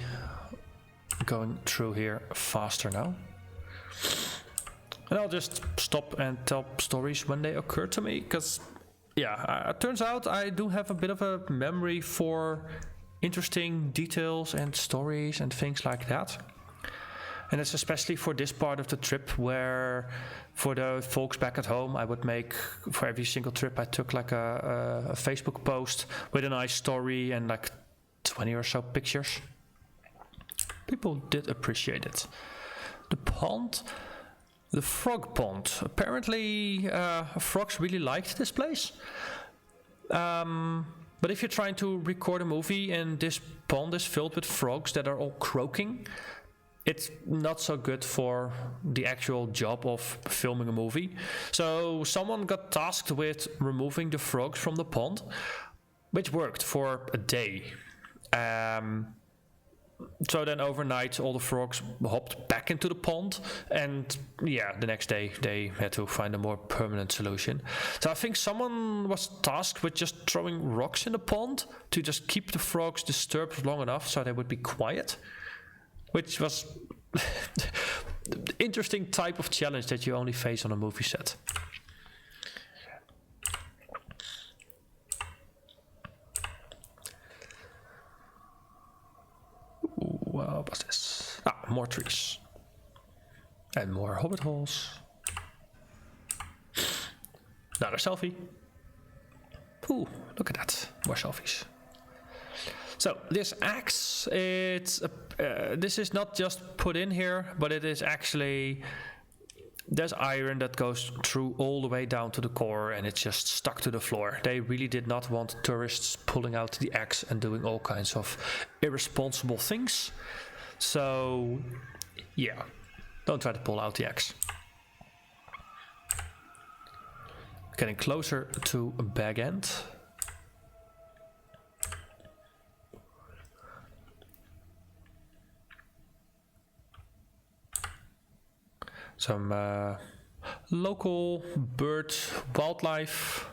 going through here faster now. And I'll just stop and tell stories when they occur to me, because yeah, turns out I do have a bit of a memory for interesting details and stories and things like that. And it's especially for this part of the trip where for the folks back at home, I would make, for every single trip I took like a Facebook post with a nice story and like 20 or so pictures. People did appreciate it. The pond, the frog pond. Apparently frogs really liked this place. But if you're trying to record a movie and this pond is filled with frogs that are all croaking, it's not so good for the actual job of filming a movie. So someone got tasked with removing the frogs from the pond, which worked for a day. So then overnight all the frogs hopped back into the pond, and yeah, the next day they had to find a more permanent solution. So I think someone was tasked with just throwing rocks in the pond to just keep the frogs disturbed long enough so they would be quiet. Which was interesting type of challenge that you only face on a movie set. Ooh, what was this? Ah, more trees. And more hobbit holes. Another selfie. Ooh, look at that. More selfies. So this axe, this is not just put in here, but it is actually, there's iron that goes through all the way down to the core and it's just stuck to the floor. They really did not want tourists pulling out the axe and doing all kinds of irresponsible things. So yeah, don't try to pull out the axe. Getting closer to Bag End. Some local bird wildlife.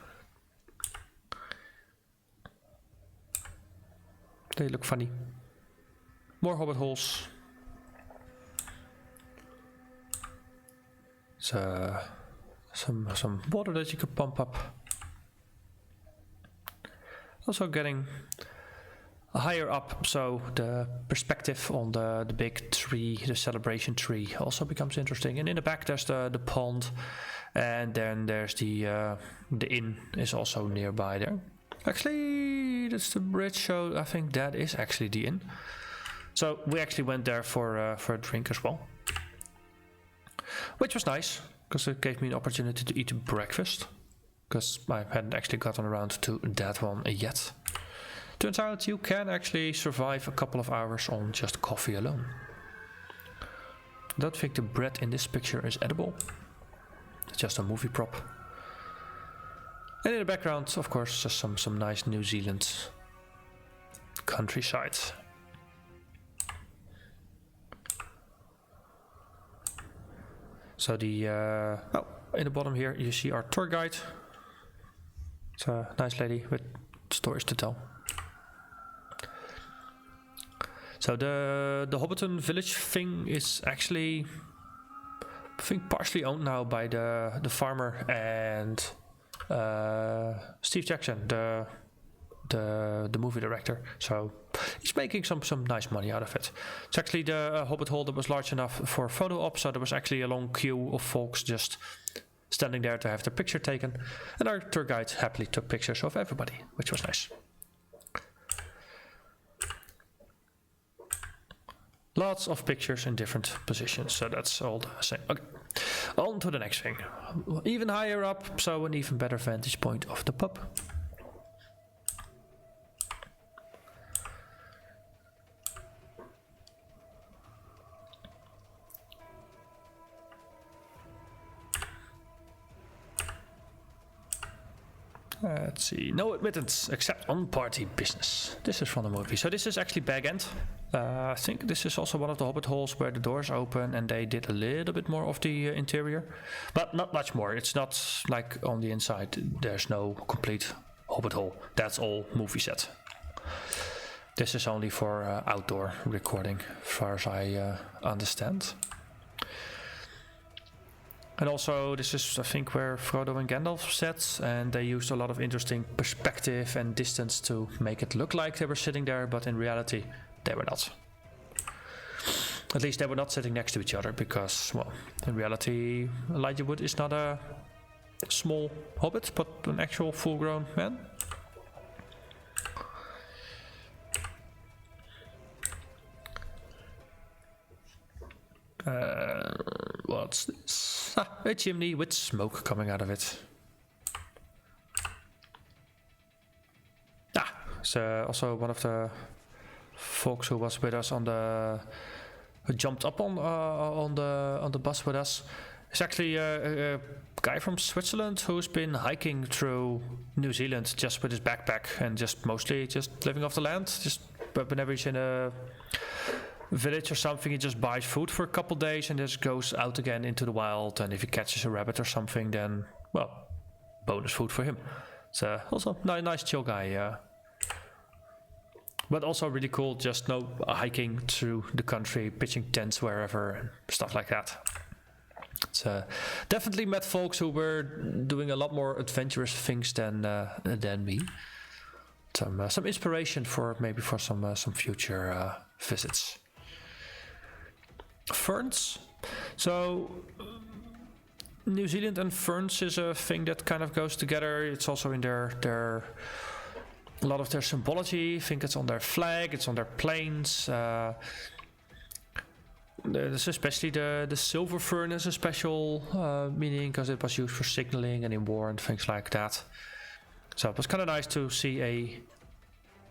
They look funny. More hobbit holes. So some water that you could pump up. Also getting higher up, so the perspective on the big tree, the celebration tree, also becomes interesting. And in the back there's the pond, and then there's the inn is also nearby there. Actually, that's the bridge, so I think that is actually the inn. So we actually went there for a drink as well, which was nice because it gave me an opportunity to eat breakfast, because I hadn't actually gotten around to that one yet. Turns out you can actually survive a couple of hours on just coffee alone. I don't think the bread in this picture is edible. It's just a movie prop. And in the background, of course, just some nice New Zealand countryside. So the in the bottom here you see our tour guide. It's a nice lady with stories to tell. So the Hobbiton Village thing is actually, I think, partially owned now by the farmer and Steve Jackson, the movie director. So he's making some nice money out of it. It's actually the Hobbit Hall that was large enough for photo op, so there was actually a long queue of folks just standing there to have their picture taken, and our tour guide happily took pictures of everybody, which was nice. Lots of pictures in different positions, so that's all the same. Okay, on to the next thing. Even higher up, so an even better vantage point of the pub. Let's see, no admittance except on party business. This is from the movie. So this is actually Bag End. I think this is also one of the Hobbit halls where the doors open and they did a little bit more of the interior. But not much more. It's not like on the inside there's no complete Hobbit hall. That's all movie set. This is only for outdoor recording, as far as I understand. And also, this is, I think, where Frodo and Gandalf sat, and they used a lot of interesting perspective and distance to make it look like they were sitting there, but in reality, they were not. At least they were not sitting next to each other, because, well, in reality, Elijah Wood is not a small hobbit, but an actual full-grown man. What's this? A chimney with smoke coming out of it. It's also one of the folks who was with us on the, who jumped up on the bus with us. It's actually a guy from Switzerland who's been hiking through New Zealand just with his backpack and just mostly just living off the land. Just whenever he's in a village or something, he just buys food for a couple days and just goes out again into the wild, and if he catches a rabbit or something, then, well, bonus food for him. So also nice chill guy, but also really cool, just hiking through the country, pitching tents wherever and stuff like that. It's definitely met folks who were doing a lot more adventurous things than me. Some inspiration for maybe for some future visits. Ferns. So New Zealand and ferns is a thing that kind of goes together. It's also in their a lot of their symbology. I think it's on their flag, it's on their planes. There's especially the silver fern is a special meaning because it was used for signaling and in war and things like that. So it was kind of nice to see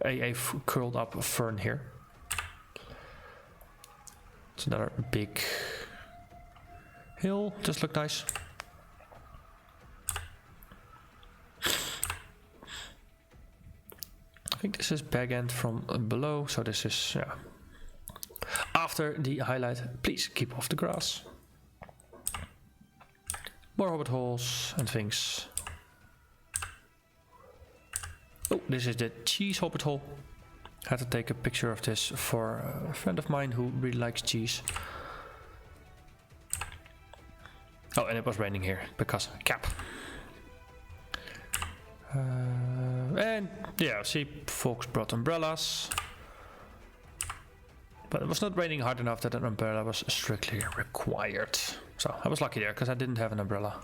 a curled up fern here. It's another big hill, just look nice. I think this is back end from below, so this is, yeah. After the highlight, please keep off the grass. More hobbit holes and things. Oh, this is the cheese hobbit hole. Had to take a picture of this for a friend of mine who really likes cheese. Oh, and it was raining here because cap. And yeah, see, folks brought umbrellas. But it was not raining hard enough that an umbrella was strictly required. So I was lucky there because I didn't have an umbrella.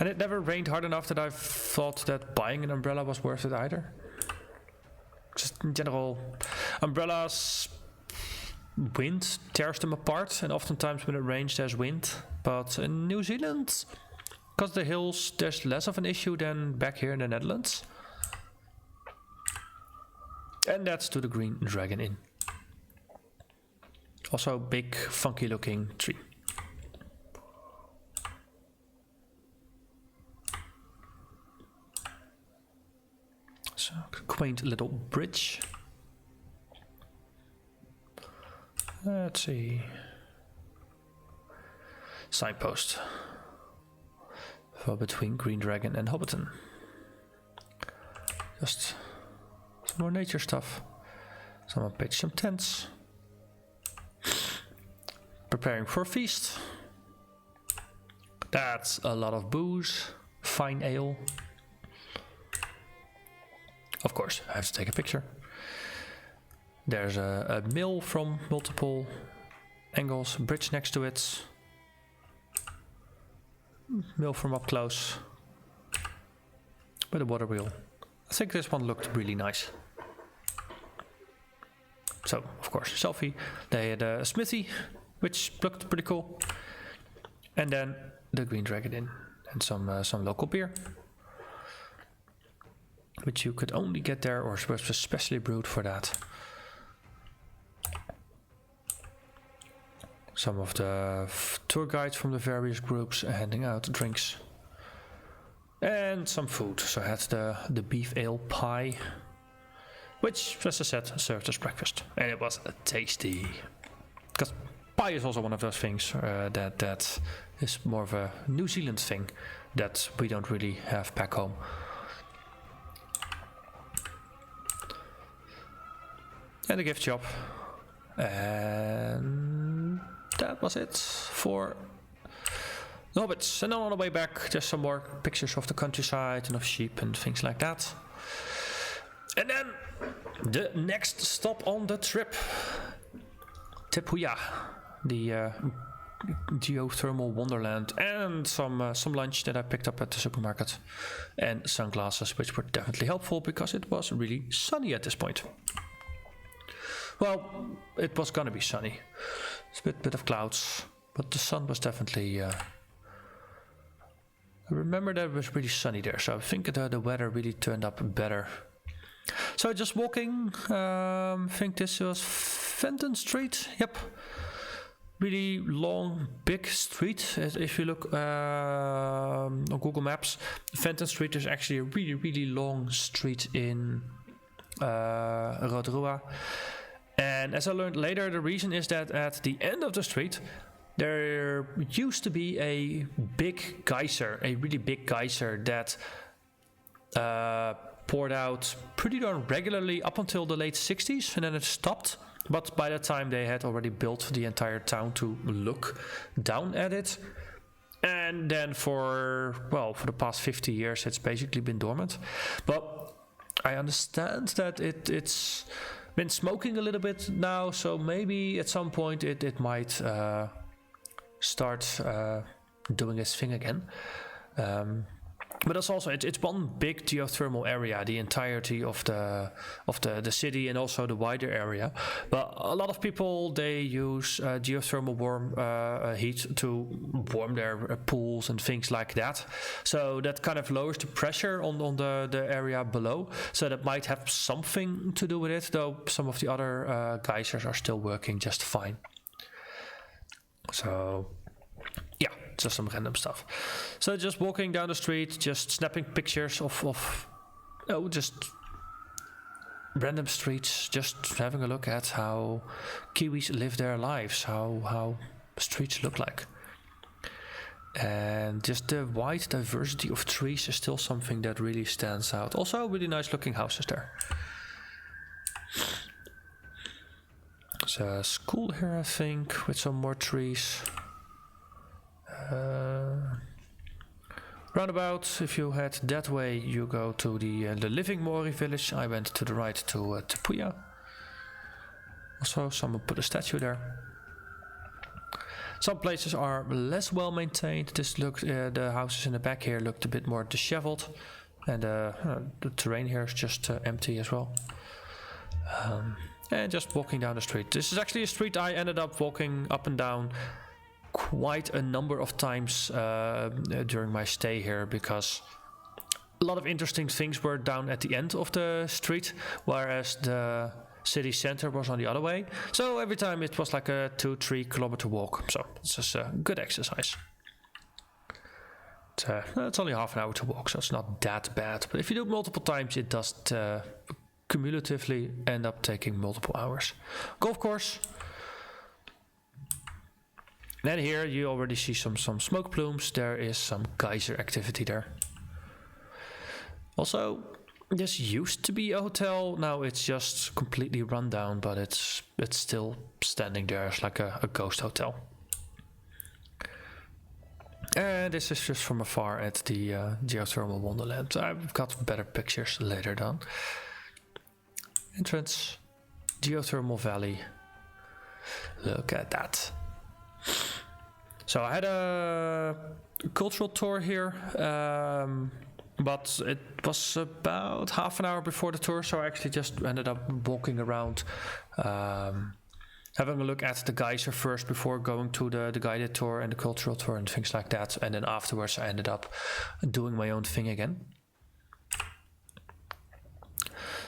And it never rained hard enough that I thought that buying an umbrella was worth it either. Just in general, umbrellas, wind tears them apart, and oftentimes when it rains there's wind. But in New Zealand, because the hills, there's less of an issue than back here in the Netherlands. And that's to the Green Dragon Inn. Also a big, funky looking tree. So, quaint little bridge. Let's see. Signpost. For between Green Dragon and Hobbiton. Just some more nature stuff. Someone pitched some tents. Preparing for a feast. That's a lot of booze. Fine ale. Of course, I have to take a picture. There's a mill from multiple angles, bridge next to it. Mill from up close. With a water wheel. I think this one looked really nice. So, of course, selfie. They had a smithy, which looked pretty cool. And then the Green Dragon Inn and some local beer. Which you could only get there or was especially brewed for that. Some of the tour guides from the various groups handing out drinks. And some food. So I had the beef ale pie. Which, as I said, served as breakfast. And it was tasty. Because pie is also one of those things that is more of a New Zealand thing. That we don't really have back home. And a gift shop. And that was it for the hobbits. And then on the way back, just some more pictures of the countryside and of sheep and things like that. And then the next stop on the trip, Tepuya, the Geothermal Wonderland, and some lunch that I picked up at the supermarket, and sunglasses, which were definitely helpful because it was really sunny at this point. Well, it was gonna be sunny. It's a bit of clouds, but the sun was definitely. I remember that it was really sunny there, so I think the weather really turned up better. So just walking. I think this was Fenton Street. Yep. Really long, big street. If you look on Google Maps, Fenton Street is actually a really, really long street in Rotorua. And as I learned later, the reason is that at the end of the street, there used to be a big geyser, a really big geyser that poured out pretty darn regularly up until the late 60s, and then it stopped. But by that time they had already built the entire town to look down at it. And then for the past 50 years it's basically been dormant. But I understand that it's been smoking a little bit now, so maybe at some point it might start doing its thing again. But it's also it's one big geothermal area, the entirety of the city and also the wider area. But a lot of people, they use geothermal warm heat to warm their pools and things like that. So that kind of lowers the pressure on the area below. So that might have something to do with it, though some of the other geysers are still working just fine. So yeah, just some random stuff. So just walking down the street, just snapping pictures of just random streets, just having a look at how Kiwis live their lives, how streets look like. And just the wide diversity of trees is still something that really stands out. Also really nice looking houses there. There's a school here, I think, with some more trees. Roundabout, if you head that way, you go to the living Maori village. I went to the right to Tepuya. Also, someone put a statue there. Some places are less well maintained. The houses in the back here looked a bit more disheveled, and the terrain here is just empty as well. And just walking down the street. This is actually a street I ended up walking up and down quite a number of times during my stay here, because a lot of interesting things were down at the end of the street, whereas the city center was on the other way. So every time it was like a 2-3 kilometer walk. So it's just a good exercise. It's only half an hour to walk, so it's not that bad. But if you do it multiple times, it does cumulatively end up taking multiple hours. Golf course. Then here you already see some smoke plumes. There is some geyser activity there. Also, this used to be a hotel. Now it's just completely run down, but it's still standing there as like a ghost hotel. And this is just from afar at the Geothermal Wonderland. I've got better pictures later on. Entrance, Geothermal Valley. Look at that. So I had a cultural tour here, but it was about half an hour before the tour, so I actually just ended up walking around, having a look at the geyser first before going to the guided tour and the cultural tour and things like that, and then afterwards I ended up doing my own thing again.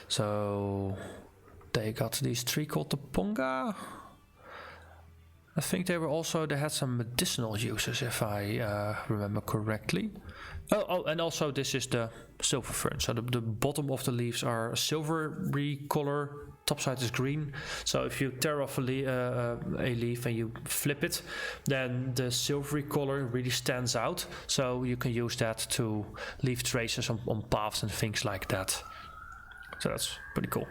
So they got this tree called the Ponga. I think they had some medicinal uses, if I remember correctly. Oh, and also this is the silver fern. So the bottom of the leaves are a silvery color, top side is green. So if you tear off a leaf and you flip it, then the silvery color really stands out. So you can use that to leave traces on paths and things like that. So that's pretty cool.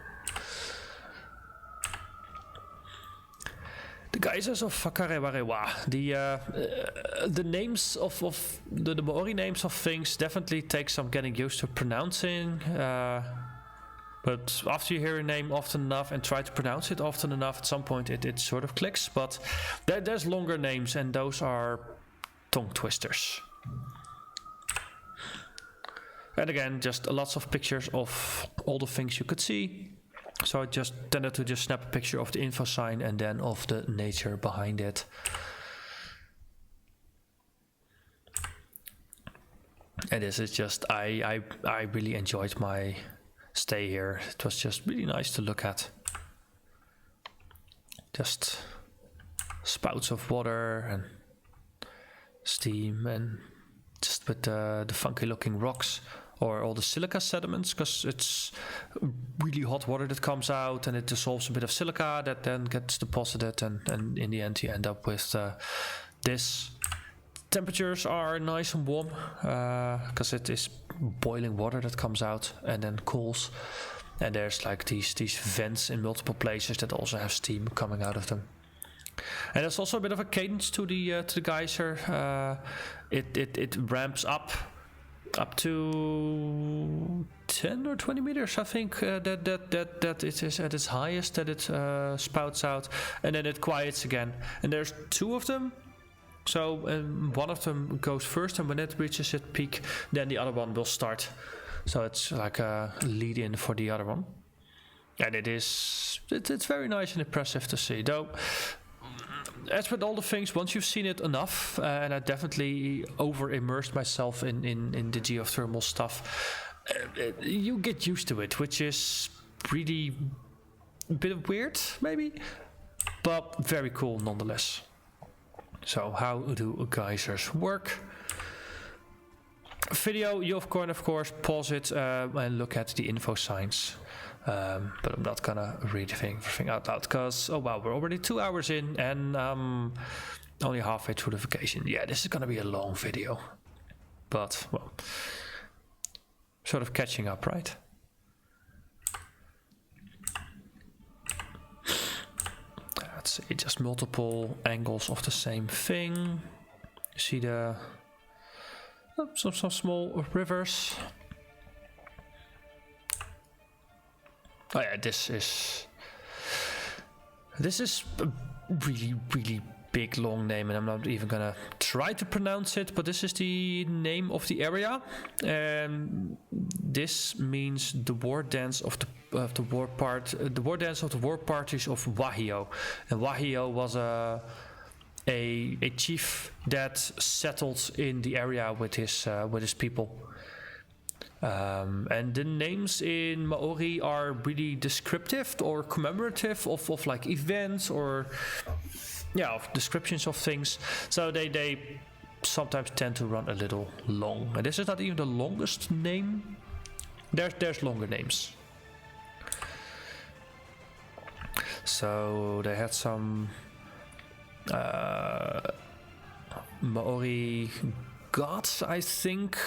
The Geysers of Whakarewarewa. The names of the Maori names of things definitely take some getting used to pronouncing. But after you hear a name often enough and try to pronounce it often enough, at some point it sort of clicks. But there's longer names, and those are tongue twisters. And again, just lots of pictures of all the things you could see. So I just tended to just snap a picture of the info sign and then of the nature behind it. And this is just, I really enjoyed my stay here. It was just really nice to look at. Just spouts of water and steam, and just with the funky looking rocks or all the silica sediments, because it's really hot water that comes out and it dissolves a bit of silica that then gets deposited, and in the end you end up with this. Temperatures are nice and warm because it is boiling water that comes out and then cools, and there's like these vents in multiple places that also have steam coming out of them. And there's also a bit of a cadence to the geyser. It ramps up to 10 or 20 meters, I think, that it is at its highest, that it spouts out, and then it quiets again. And there's two of them. So one of them goes first, and when it reaches its peak, then the other one will start. So it's like a lead-in for the other one. And it's very nice and impressive to see. Though, as with all the things, once you've seen it enough, and I definitely over-immersed myself in the geothermal stuff, you get used to it, which is really a bit of weird, maybe, but very cool nonetheless. So how do geysers work? Video, you of course pause it and look at the info signs. But I'm not gonna read everything out loud because, oh wow, we're already 2 hours in and only halfway through the vacation. Yeah, this is gonna be a long video. But, well, sort of catching up, right? Let's see, just multiple angles of the same thing. You see the some small rivers. Oh yeah, this is a really big long name, and I'm not even gonna try to pronounce it, but this is the name of the area, and this means the war dance of the war parties of Wahio. And Wahio was a chief that settled in the area with his people. And the names in Maori are really descriptive or commemorative of like events or of descriptions of things. So they sometimes tend to run a little long. And this is not even the longest name. There's longer names. So they had some Maori gods, I think.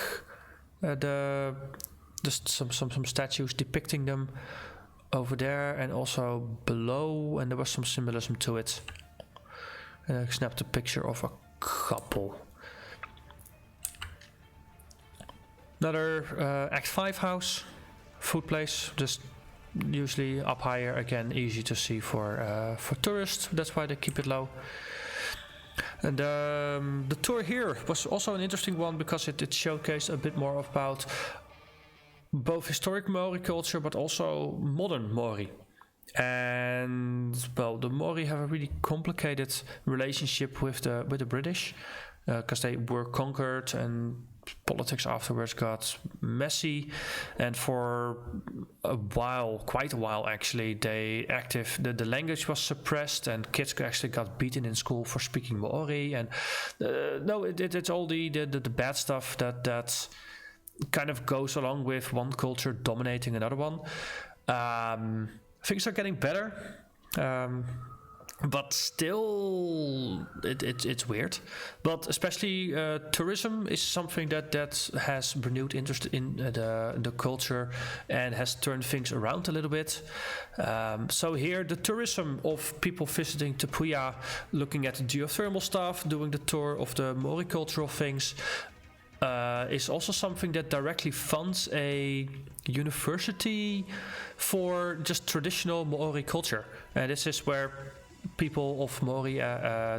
Just some statues depicting them over there and also below, and there was some symbolism to it. And I snapped a picture of a couple. Another Act 5 house, food place, just usually up higher, again easy to see for tourists. That's why they keep it low. And the tour here was also an interesting one because it showcased a bit more about both historic Maori culture but also modern Maori. And well, the Maori have a really complicated relationship with the British because they were conquered and politics afterwards got messy, and for a while, quite a while actually, the language was suppressed and kids actually got beaten in school for speaking Maori, and it's all the bad stuff that kind of goes along with one culture dominating another one. Things are getting better. but still it's weird. But especially tourism is something that has renewed interest in the culture and has turned things around a little bit. So here the tourism of people visiting Tapuya, looking at the geothermal stuff, doing the tour of the Maori cultural things, is also something that directly funds a university for just traditional Maori culture. And this is where people of Maori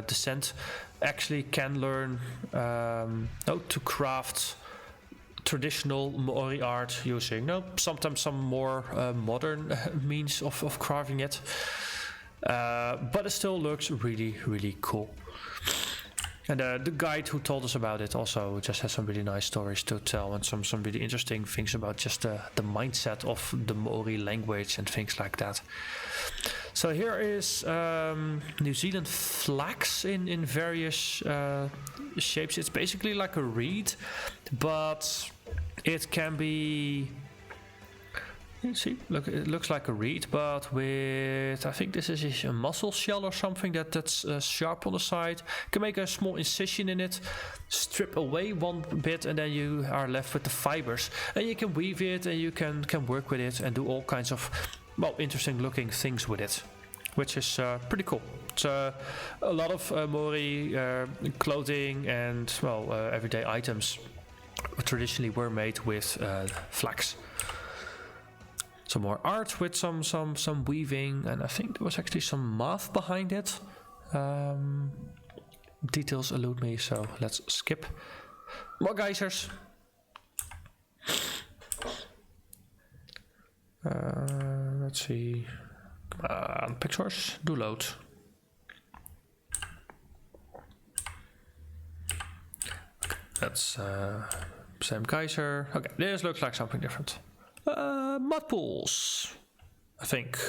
descent actually can learn to craft traditional Maori art using sometimes some more modern means of carving it. But it still looks really, really cool. And the guide who told us about it also just has some really nice stories to tell, and some really interesting things about just the mindset of the Maori language and things like that. So here is New Zealand flax in various shapes. It's basically like a reed, but it can be... You see, look, it looks like a reed, but with, I think this is a mussel shell or something that's sharp on the side. You can make a small incision in it, strip away one bit, and then you are left with the fibers. And you can weave it, and you can work with it and do all kinds of, interesting looking things with it, which is pretty cool. It's a lot of Maori clothing and, everyday items traditionally were made with flax. Some more art with some weaving, and I think there was actually some math behind it. Details elude me, so let's skip. More geysers. Let's see. Pictures, do load. That's same geyser. Okay, this looks like something different. Mud pools, I think.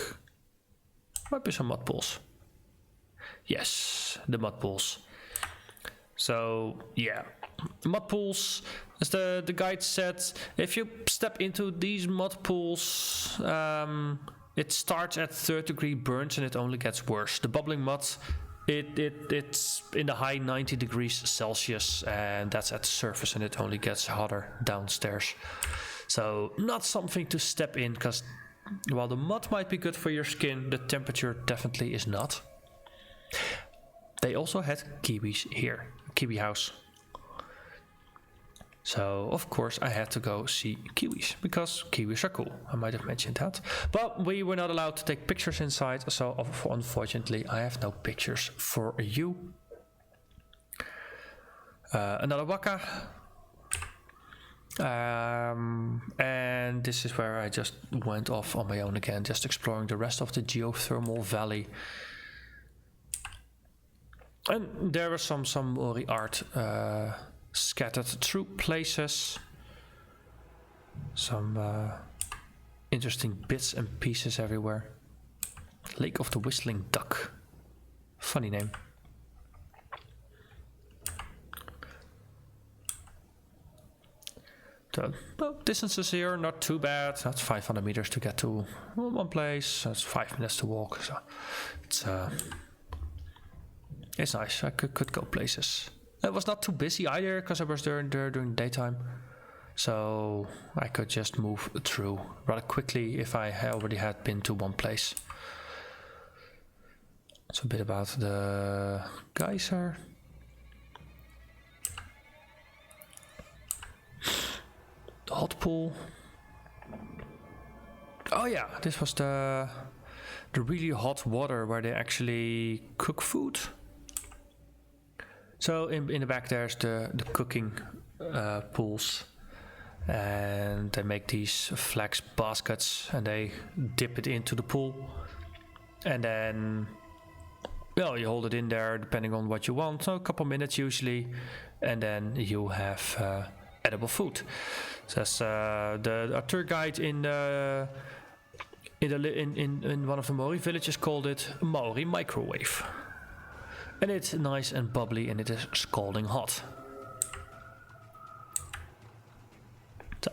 Might be some mud pools. Yes, the mud pools. So yeah, mud pools, as the guide said, if you step into these mud pools, it starts at 3rd-degree burns and it only gets worse. The bubbling mud, it's in the high 90 degrees Celsius, and that's at the surface, and it only gets hotter downstairs. So not something to step in, because while the mud might be good for your skin, the temperature definitely is not. They also had kiwis here, kiwi house. So of course I had to go see kiwis, because kiwis are cool. I might have mentioned that. But we were not allowed to take pictures inside, so unfortunately I have no pictures for you. Another waka. And this is where I just went off on my own again, just exploring the rest of the geothermal valley. And there was some Maori art scattered through places. Some interesting bits and pieces everywhere. Lake of the Whistling Duck. Funny name. So, distances here, not too bad. That's 500 meters to get to one place. That's 5 minutes to walk. So it's nice. I could go places. It was not too busy either, because I was there during daytime. So I could just move through rather quickly if I already had been to one place. It's a bit about the geyser. The hot pool. Oh yeah, this was the really hot water where they actually cook food. So in the back there's the cooking pools, and they make these flax baskets and they dip it into the pool, and then you hold it in there depending on what you want, so a couple minutes usually, and then you have edible food. So that's our tour guide in one of the Maori villages called it Maori microwave. And it's nice and bubbly, and it is scalding hot. So,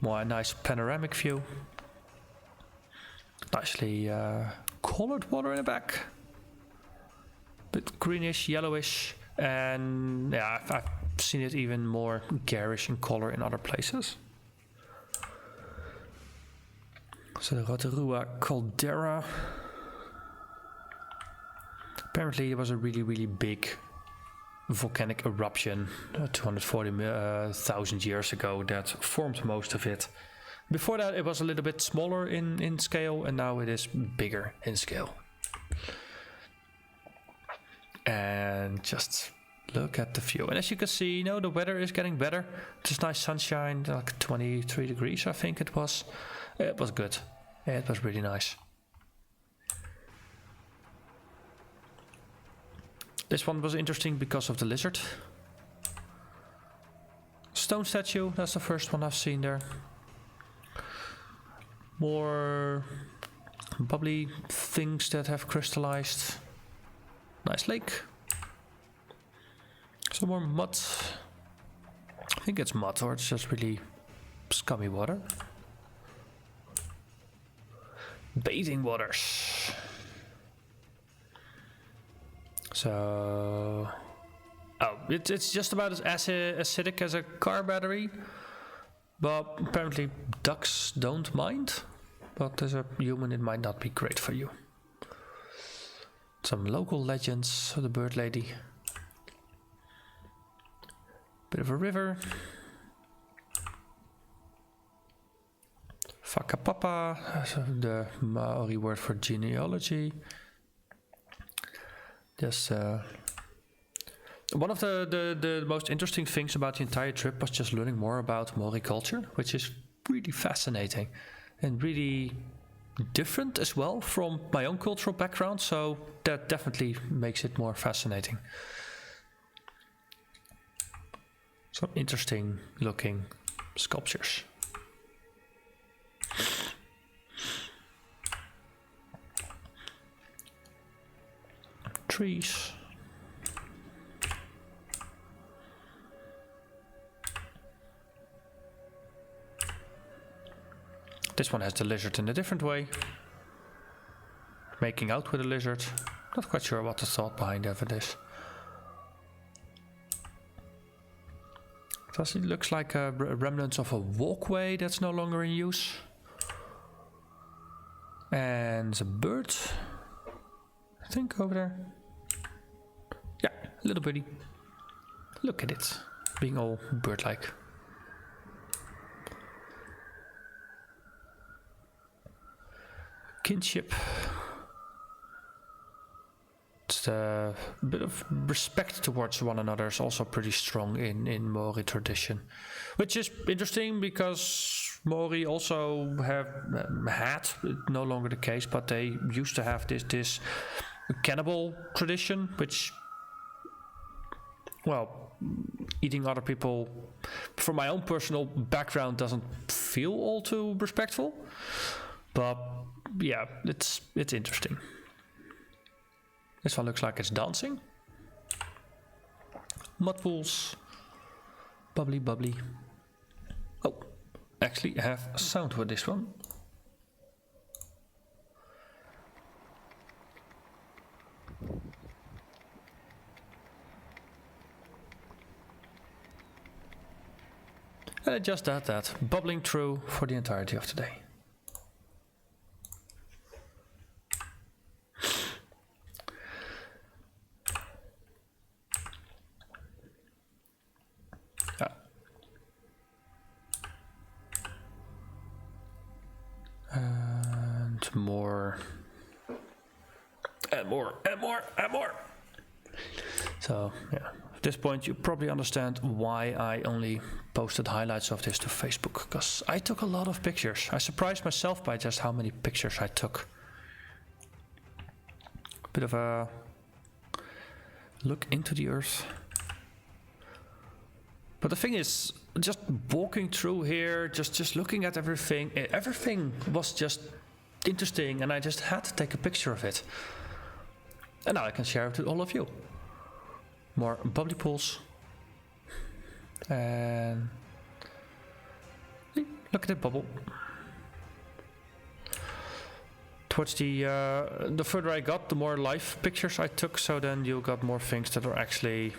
more nice panoramic view. Nicely colored water in the back. bit greenish, yellowish, and yeah, I've seen it even more garish in color in other places. So the Rotorua caldera. Apparently it was a really big volcanic eruption 240,000 years ago that formed most of it. Before that it was a little bit smaller in scale, and now it is bigger in scale. And just look at the view. And as you can see, the weather is getting better. It's nice sunshine, like 23 degrees I think it was. It was good. It was really nice. This one was interesting because of the lizard. Stone statue, that's the first one I've seen there. More bubbly things that have crystallized. Nice lake. Some more mud. I think it's mud, or it's just really scummy water. Bathing waters. So, it's just about as acidic as a car battery, but apparently ducks don't mind. But as a human, it might not be great for you. Some local legends of the bird lady. Bit of a river. Whakapapa, the Maori word for genealogy. Just one of the most interesting things about the entire trip was just learning more about Maori culture, which is really fascinating and really different as well from my own cultural background, so that definitely makes it more fascinating. Some interesting looking sculptures. Trees. This one has the lizard in a different way. Making out with a lizard. Not quite sure what the thought behind it is. It looks like a remnants of a walkway that's no longer in use. And a bird, I think, over there. Yeah, a little birdie. Look at it, being all bird-like. Kinship. It's a bit of respect towards one another is also pretty strong in Maori tradition, which is interesting because Maori also had no longer the case, but they used to have this cannibal tradition, which, well, eating other people, from my own personal background, doesn't feel all too respectful. But yeah, it's interesting. This one looks like it's dancing. Mud pools. Bubbly, bubbly. Oh, actually I have a sound for this one. And it just that bubbling through for the entirety of the day. And more. And more, and more, and more. So, yeah. At this point, you probably understand why I only posted highlights of this to Facebook, because I took a lot of pictures. I surprised myself by just how many pictures I took. A bit of a look into the earth. But the thing is, just walking through here, just looking at everything was just interesting, and I just had to take a picture of it. And now I can share it with all of you. More bubbly pools. And look at that bubble. towards the further I got, the more live pictures I took, so then you got more things that are actually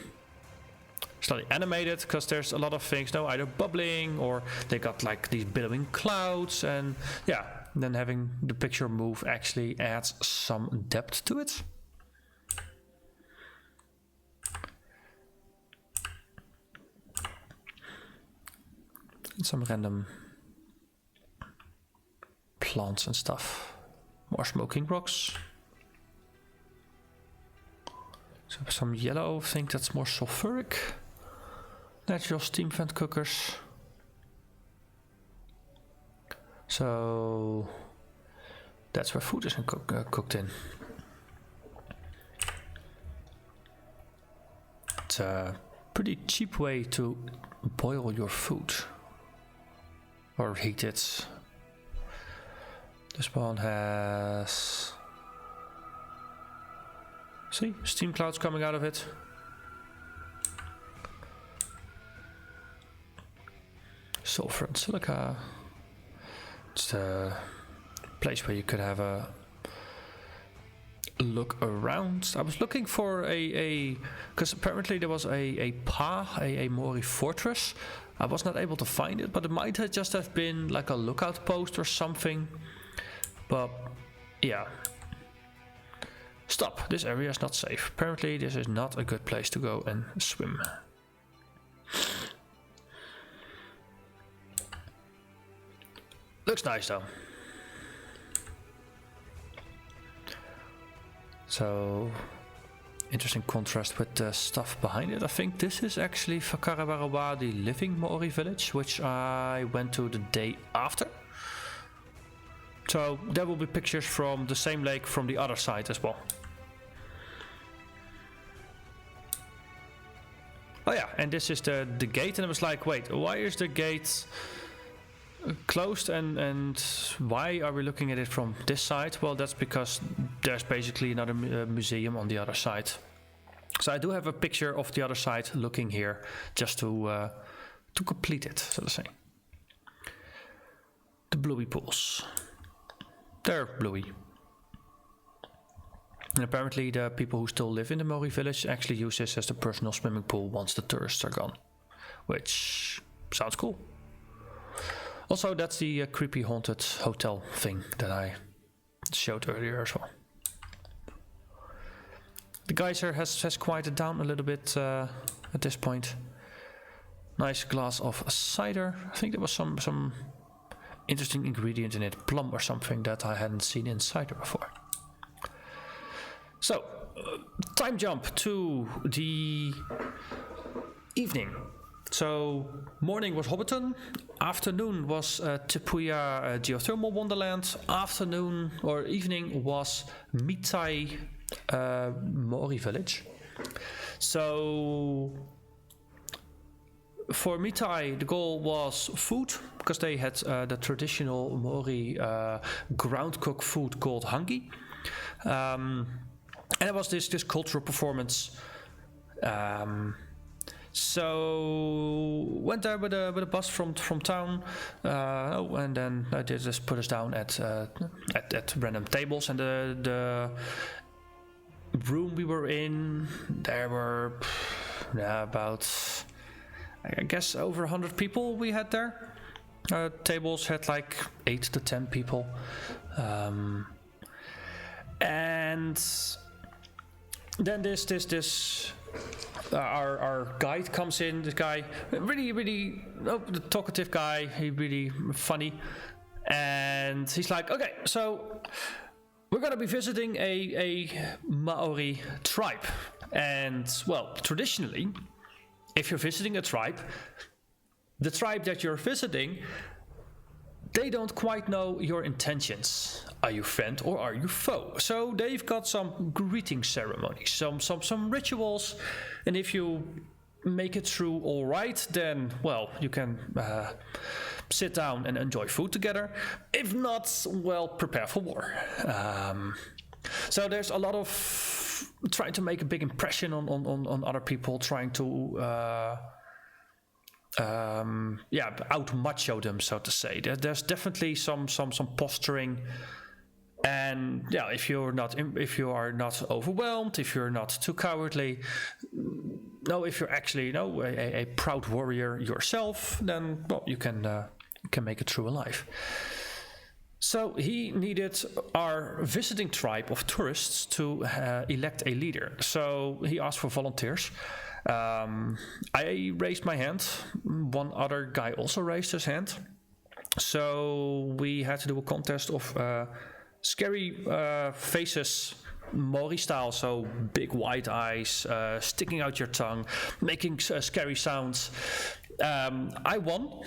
slightly animated, because there's a lot of things now either bubbling or they got like these billowing clouds, and yeah, then having the picture move actually adds some depth to it. And some random plants and stuff. More smoking rocks. So some yellow, I think that's more sulfuric. Natural steam vent cookers. So that's where food is cooked in. It's a pretty cheap way to boil your food. Or heat it. This one has... See, steam clouds coming out of it. Sulfur and silica. It's the place where you could have a look around. I was looking for because apparently there was a Maori fortress. I was not able to find it, but it might have just have been like a lookout post or something. But yeah. Stop, this area is not safe. Apparently this is not a good place to go and swim. Looks nice though. So, interesting contrast with the stuff behind it. I think this is actually Whakarawarawa, the living Maori village, which I went to the day after. So there will be pictures from the same lake from the other side as well. Oh yeah, and this is the gate, and I was like, wait, why is the gate closed and why are we looking at it from this side? Well, that's because there's basically another museum on the other side. So I do have a picture of the other side looking here, just to complete it, so to say. The bluey pools. They're bluey. And apparently the people who still live in the Maori village actually use this as the personal swimming pool once the tourists are gone. Which sounds cool. Also, that's the creepy haunted hotel thing that I showed earlier as well. The geyser has quieted down a little bit at this point. Nice glass of cider. I think there was some interesting ingredient in it, plum or something that I hadn't seen in cider before. So, time jump to the evening. So, morning was Hobbiton, afternoon was Tipuya Geothermal Wonderland, afternoon or evening was Mitai Maori Village. So, for Mitai, the goal was food, because they had the traditional Maori ground cooked food called hangi. And it was this cultural performance. So went there with a bus from town, and then they just put us down at random tables. And the room we were in, there were about, I guess, over 100 people we had there. Tables had like 8 to 10 people, and then this our guide comes in. This guy, really the talkative guy. He really funny, and he's like, okay, so we're gonna be visiting a Maori tribe, and well, traditionally, if you're visiting a tribe, the tribe that you're visiting, they don't quite know your intentions. Are you friend or are you foe? So they've got some greeting ceremonies, some rituals, and if you make it through all right, then well, you can sit down and enjoy food together. If not, well, prepare for war. So there's a lot of trying to make a big impression on other people, trying to out macho them, so to say. There's definitely some posturing And yeah, if you are not overwhelmed, if you're not too cowardly, no, if you're actually a proud warrior yourself, then well, you can make it through alive. So he needed our visiting tribe of tourists to elect a leader. So he asked for volunteers. I raised my hand. One other guy also raised his hand. So we had to do a contest of scary faces, Maori style, so big white eyes, sticking out your tongue, making scary sounds. I won.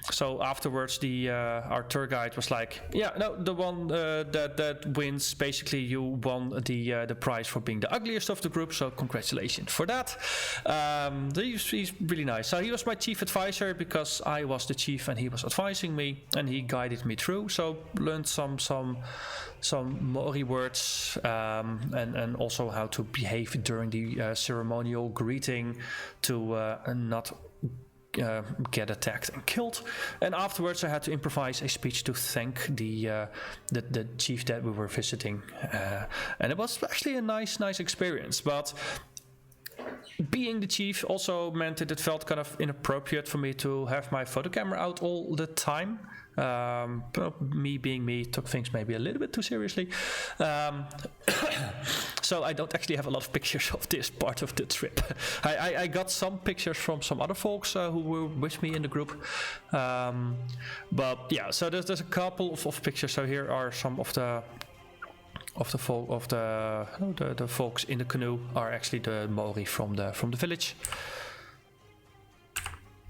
So afterwards, our tour guide was like, "Yeah, no, the one that wins. Basically, you won the prize for being the ugliest of the group. So congratulations for that." He's really nice. So he was my chief advisor because I was the chief and he was advising me and he guided me through. So learned some Maori words and also how to behave during the ceremonial greeting to not get attacked and killed. And afterwards I had to improvise a speech to thank the chief that we were visiting, and it was actually a nice experience. But being the chief also meant that it felt kind of inappropriate for me to have my photo camera out all the time. Me being me, took things maybe a little bit too seriously. So I don't actually have a lot of pictures of this part of the trip. I got some pictures from some other folks who were with me in the group. But yeah, so there's a couple of pictures. So here are some of the folks in the canoe are actually the Maori from the village.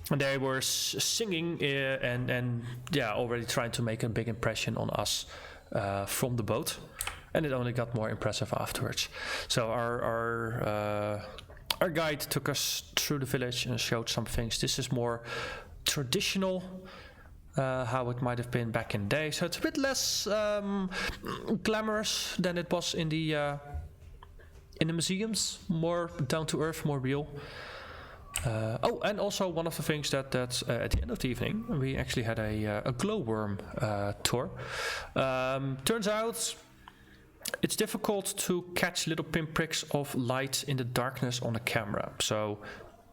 And they were singing and yeah, already trying to make a big impression on us from the boat, and it only got more impressive afterwards. So our guide took us through the village and showed some things. This is more traditional, how it might have been back in the day. So it's a bit less glamorous than it was in the museums. More down to earth, more real. And also one of the things that at the end of the evening we actually had a glowworm tour. Turns out it's difficult to catch little pinpricks of light in the darkness on a camera. So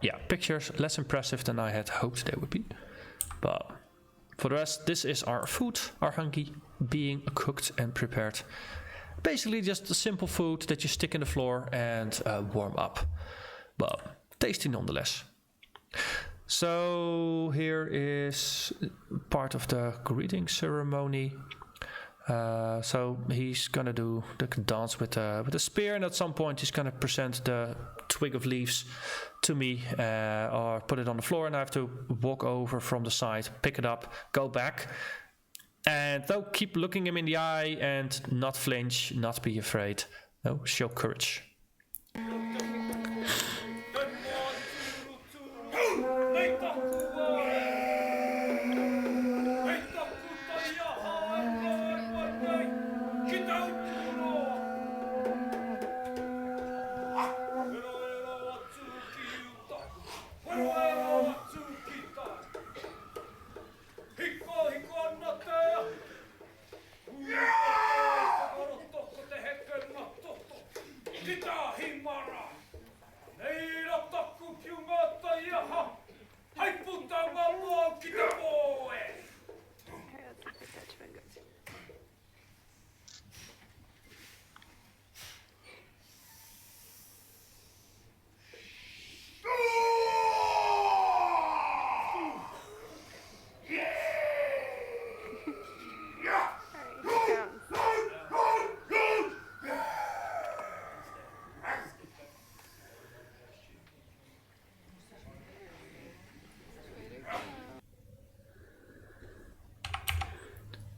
yeah, pictures less impressive than I had hoped they would be. But for the rest, this is our food, our hangi, being cooked and prepared. Basically just a simple food that you stick in the floor and warm up. But tasty nonetheless. So here is part of the greeting ceremony. So he's gonna do the dance with the spear, and at some point he's gonna present the twig of leaves to me, or put it on the floor, and I have to walk over from the side, pick it up, go back, and though keep looking him in the eye and not flinch, not be afraid. No, show courage.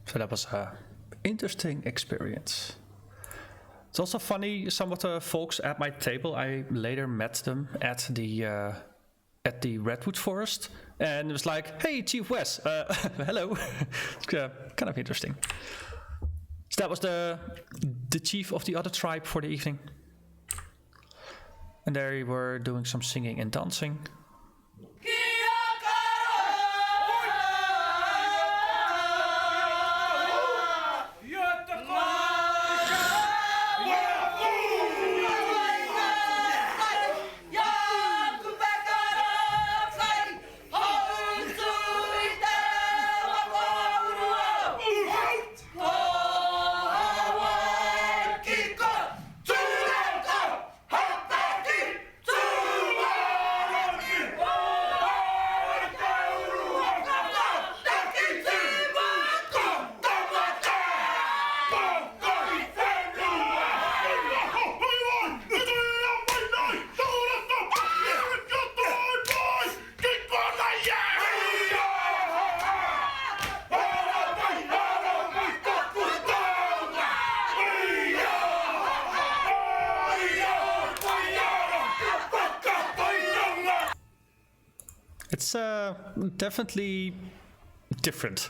So that was an interesting experience. It's also funny, some of the folks at my table, I later met them at the Redwood Forest, and it was like, "Hey, Chief Wes, hello." It's kind of interesting. So that was the chief of the other tribe for the evening. And they were doing some singing and dancing. It's definitely different.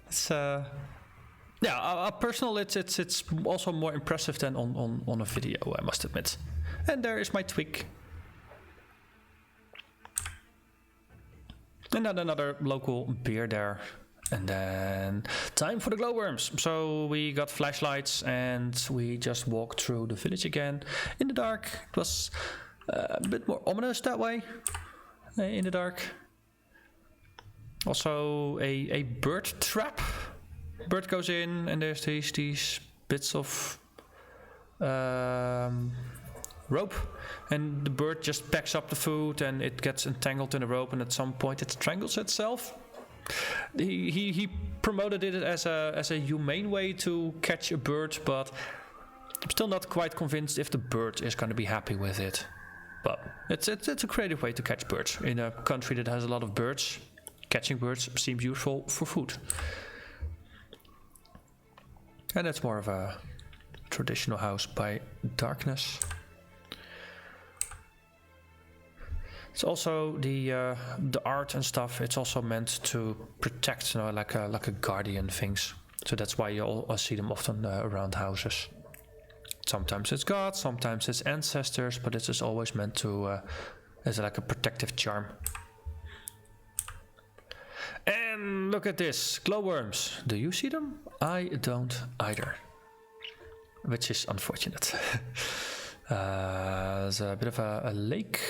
It's yeah, personal. It's also more impressive than on a video, I must admit. And there is my twig. And then another local beer there. And then time for the glowworms. So we got flashlights and we just walked through the village again in the dark. It was a bit more ominous that way, in the dark. Also a bird trap. Bird goes in and there's these bits of rope, and the bird just packs up the food and it gets entangled in the rope, and at some point it strangles itself. He promoted it as a humane way to catch a bird, but I'm still not quite convinced if the bird is going to be happy with it. But it's a creative way to catch birds in a country that has a lot of birds. Catching birds seems useful for food, and that's more of a traditional house by darkness. It's also the art and stuff. It's also meant to protect, you know, like a guardian things. So that's why you all see them often around houses. Sometimes it's God, sometimes it's ancestors, but this is always meant to as like a protective charm. And look at this, glowworms. Do you see them? I don't either, which is unfortunate. There's a bit of a lake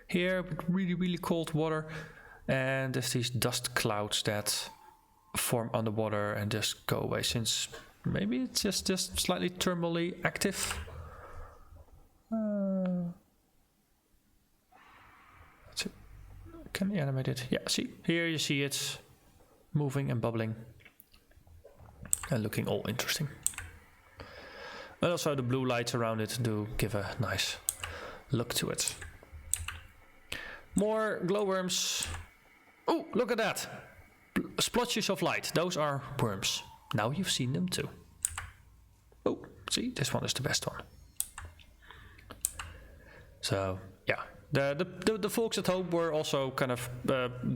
here with really cold water, and there's these dust clouds that form underwater and just go away, since maybe it's just slightly thermally active. That's it. Can we animate it? Yeah, see, here you see it moving and bubbling and looking all interesting. And also the blue lights around it do give a nice look to it. More glowworms. Oh, look at that. Splotches of light. Those are worms. Now you've seen them too. Oh, see, this one is the best one. So, yeah. The folks at home were also kind of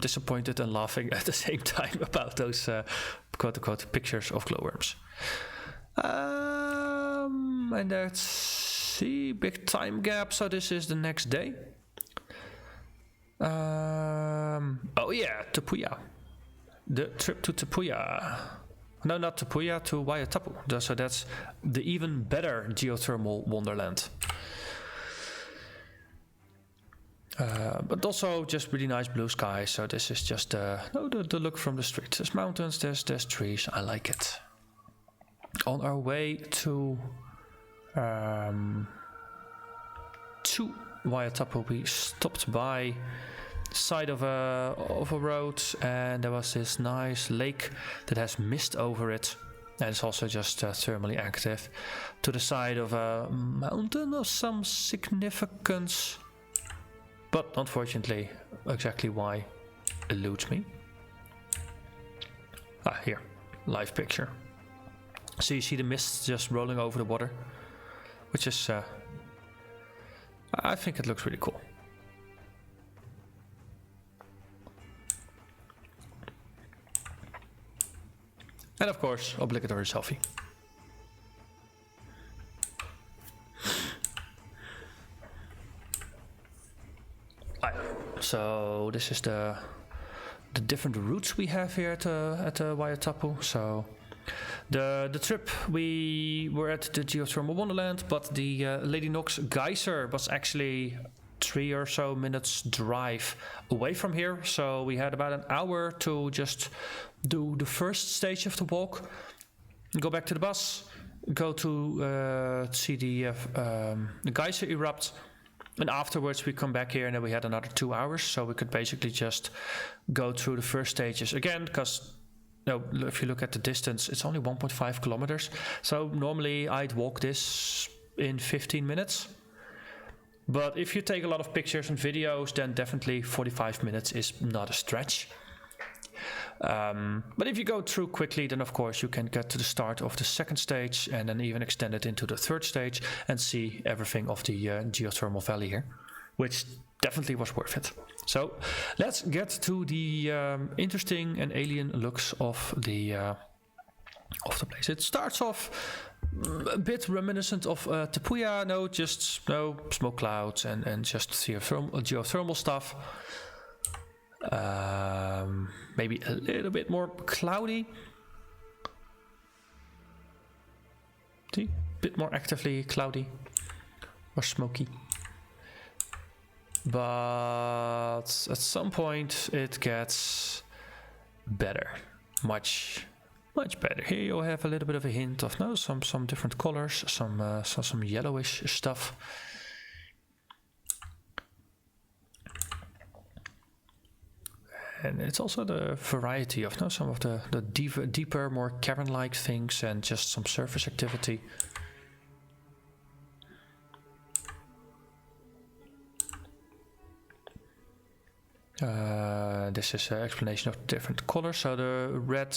disappointed and laughing at the same time about those quote-unquote pictures of glowworms. And let's see, big time gap. So this is the next day. Oh yeah, Tapuya. The trip to Tapuya. No, not Tapuya, to Waiatapu. So that's the even better Geothermal Wonderland. But also just really nice blue sky. So this is just the look from the street. There's mountains, there's trees. I like it. On our way to Waiatapu, we stopped by the side of a road, and there was this nice lake that has mist over it, and it's also just thermally active. To the side of a mountain of some significance, but unfortunately, exactly why eludes me. Ah, here, live picture. So you see the mist just rolling over the water, which is, I think it looks really cool. And of course, obligatory selfie. So this is the different routes we have here at Waiatapu. So the trip, we were at the Geothermal Wonderland, but the Lady Knox geyser was actually 3 or so minutes drive away from here. So we had about an hour to just do the first stage of the walk, go back to the bus, go to see the geyser erupt, and afterwards we come back here, and then we had another 2 hours, so we could basically just go through the first stages again, because if you look at the distance, it's only 1.5 kilometers. So normally I'd walk this in 15 minutes. But if you take a lot of pictures and videos, then definitely 45 minutes is not a stretch. But if you go through quickly, then of course you can get to the start of the second stage and then even extend it into the third stage and see everything of the geothermal valley here, which definitely was worth it. So let's get to the interesting and alien looks of the place. It starts off a bit reminiscent of Tapuya, just smoke clouds and just geothermal stuff. Maybe a little bit more cloudy. See, a bit more actively cloudy or smoky. But at some point it gets better, much better. Here you'll have a little bit of a hint of some different colors, some yellowish stuff. And it's also the variety of some of the deeper, more cavern-like things and just some surface activity. This is an explanation of different colors. So the red,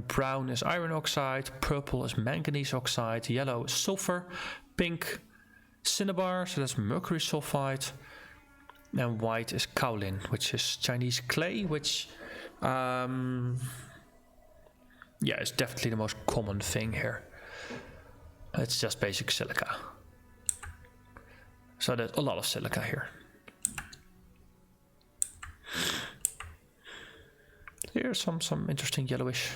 brown is iron oxide, purple is manganese oxide, yellow is sulfur, pink cinnabar, so that's mercury sulfide, and white is kaolin, which is Chinese clay, which is definitely the most common thing here. It's just basic silica. So there's a lot of silica here. Here's some interesting yellowish.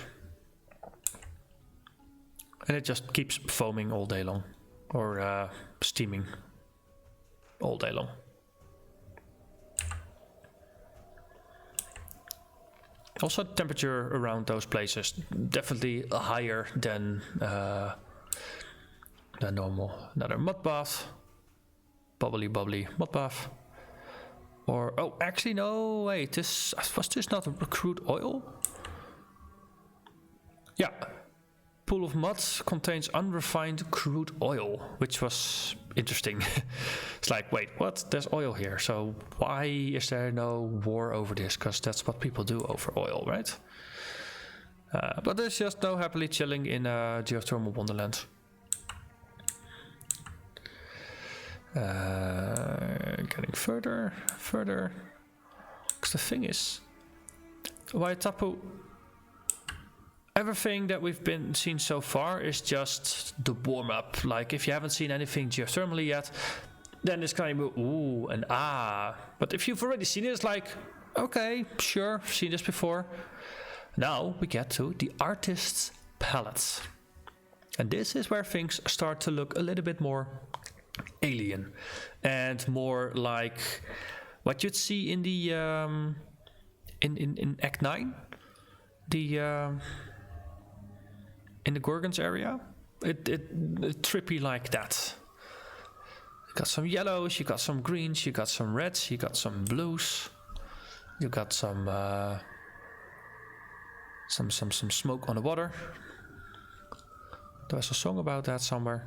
And it just keeps foaming all day long, or steaming all day long. Also, temperature around those places definitely higher than normal. Another mud bath, bubbly mud bath. Or actually no, wait. Was this not a crude oil? Yeah, pool of mud contains unrefined crude oil, which was interesting. It's like, wait, what? There's oil here, so why is there no war over this? Because that's what people do over oil, right? But there's just no happily chilling in Geothermal Wonderland. Getting further. Because the thing is, Waitapu, everything that we've seen so far is just the warm up. Like, if you haven't seen anything geothermally yet, then it's kind of ooh and ah. But if you've already seen it, it's like, okay, sure, I've seen this before. Now we get to the artist's palettes, and this is where things start to look a little bit more alien and more like what you'd see in the in Act 9, the in the Gorgons area. It trippy like that. You got some yellows, you got some greens, you got some reds, you got some blues, you got some smoke on the water. There was a song about that somewhere.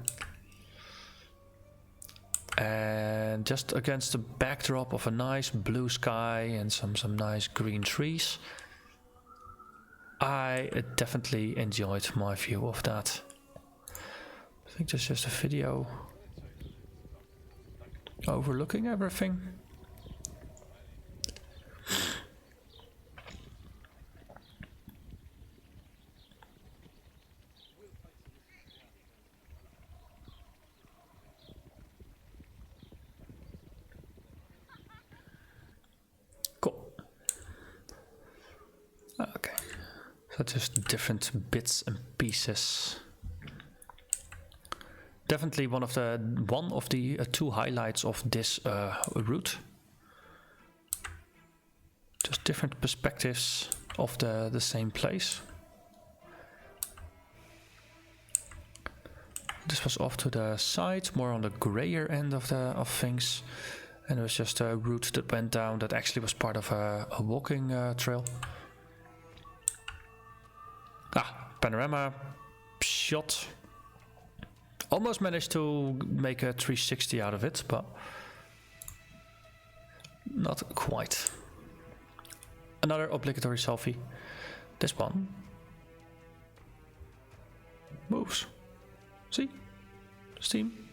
And just against the backdrop of a nice blue sky and some nice green trees, I definitely enjoyed my view of that. I think there's just a video overlooking everything. Okay, so just different bits and pieces. Definitely one of the two highlights of this route. Just different perspectives of the same place. This was off to the side, more on the grayer end of things, and it was just a route that went down that actually was part of a walking trail. Panorama shot. Almost managed to make a 360 out of it, but not quite. Another obligatory selfie. This one moves. See? Steam.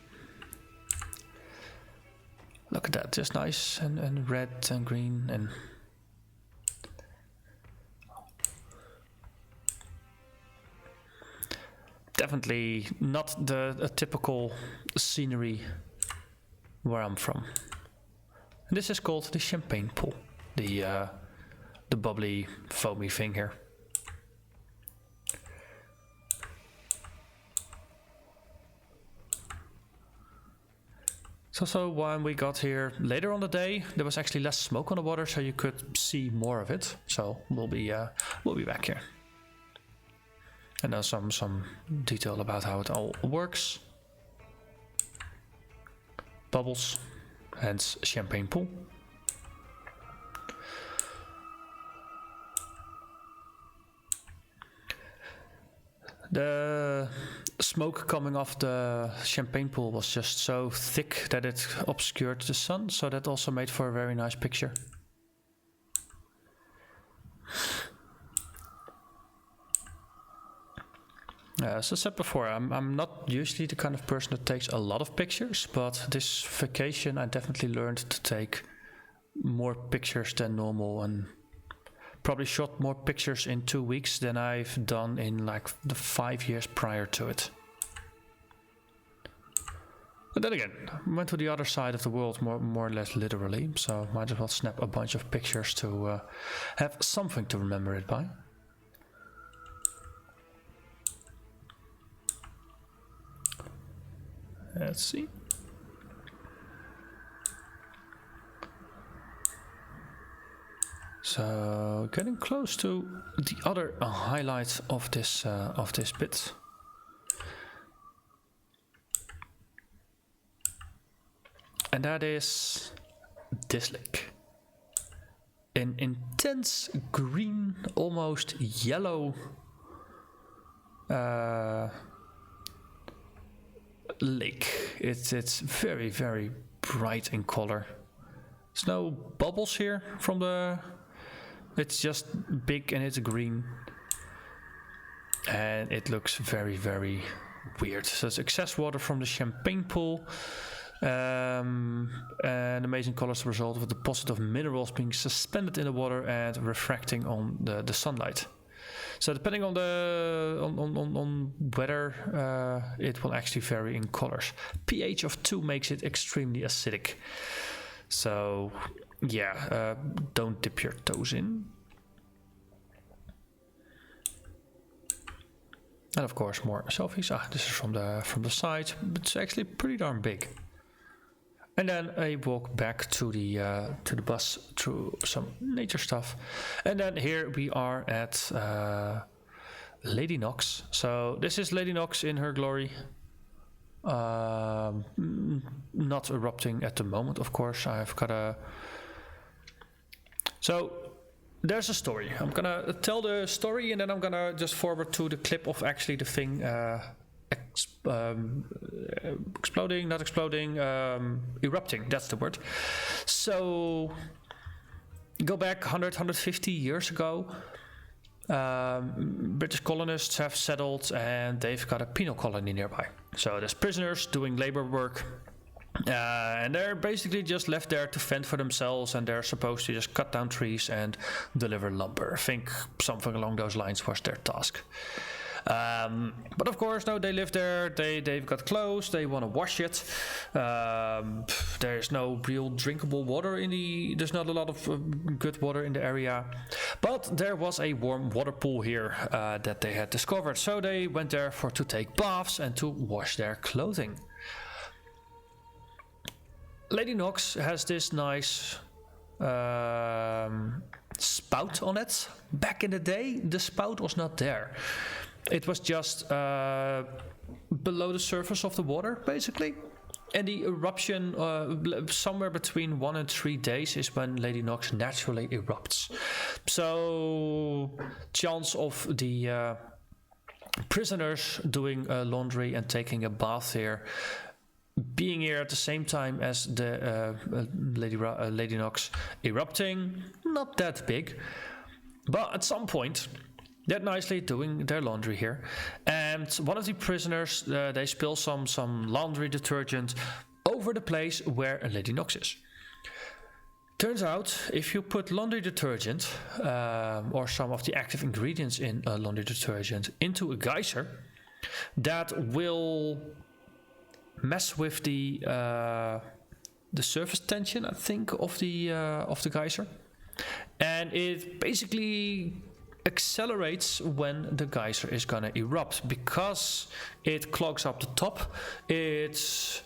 Look at that, just nice and red and green and definitely not the typical scenery where I'm from. And this is called the champagne pool, the bubbly, foamy thing here. So when we got here later on the day, there was actually less smoke on the water, so you could see more of it. So we'll be back here. And now some detail about how it all works. Bubbles, hence champagne pool. The smoke coming off the champagne pool was just so thick that it obscured the sun, so that also made for a very nice picture. As I said before, I'm not usually the kind of person that takes a lot of pictures, but this vacation I definitely learned to take more pictures than normal, and probably shot more pictures in 2 weeks than I've done in like the 5 years prior to it. But then again, I went to the other side of the world more or less literally, so might as well snap a bunch of pictures to have something to remember it by. Let's see. So getting close to the other highlight of this bit. And that is this lake. An intense green, almost yellow lake. It's very, very bright in color. There's no bubbles here from the... It's just big and it's green. And it looks very, very weird. So it's excess water from the champagne pool. And amazing colors as a result of a deposit of minerals being suspended in the water and refracting on the sunlight. So depending on the on weather, it will actually vary in colors. pH of 2 makes it extremely acidic. So yeah, don't dip your toes in. And of course more selfies. This is from the side, but it's actually pretty darn big. And then a walk back to the bus through some nature stuff. And then here we are at Lady Nox. So this is Lady Nox in her glory. Not erupting at the moment, of course. I've got a... So there's a story. I'm gonna tell the story and then I'm gonna just forward to the clip of actually the thing exploding, not exploding, erupting, that's the word. So go back 150 years ago. British colonists have settled and they've got a penal colony nearby. So there's prisoners doing labor work. And they're basically just left there to fend for themselves, and they're supposed to just cut down trees and deliver lumber. I think something along those lines was their task. But of course, no, they live there, they've got clothes, they want to wash it. There's no real drinkable water there's not a lot of good water in the area. But there was a warm water pool here that they had discovered. So they went there to take baths and to wash their clothing. Lady Nox has this nice spout on it. Back in the day, the spout was not there. It was just below the surface of the water, basically. And the eruption, somewhere between 1 and 3 days, is when Lady Nox naturally erupts. So, chance of the prisoners doing laundry and taking a bath here, being here at the same time as the Lady Nox erupting, not that big. But at some point, they're nicely doing their laundry here, and one of the prisoners, they spill some laundry detergent over over the place where Lady Nox is. Turns out, if you put laundry detergent or some of the active ingredients in laundry detergent into a geyser, that will mess with the surface tension, I think, of the geyser, and it basically accelerates when the geyser is gonna erupt because it clogs up the top. It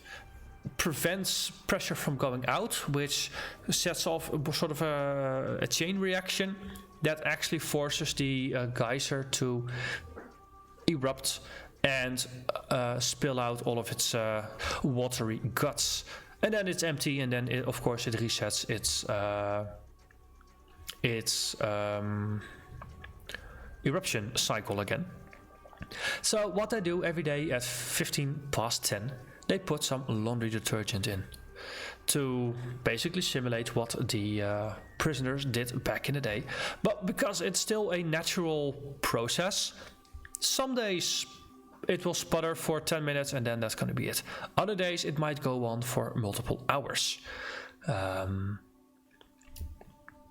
prevents pressure from going out, which sets off a sort of a chain reaction that actually forces the geyser to erupt and spill out all of its watery guts, and then it's empty, and then of course it resets its eruption cycle again. So what I do every day at 10:15, they put some laundry detergent in to basically simulate what the prisoners did back in the day. But because it's still a natural process, some days it will sputter for 10 minutes and then that's going to be it. Other days it might go on for multiple hours.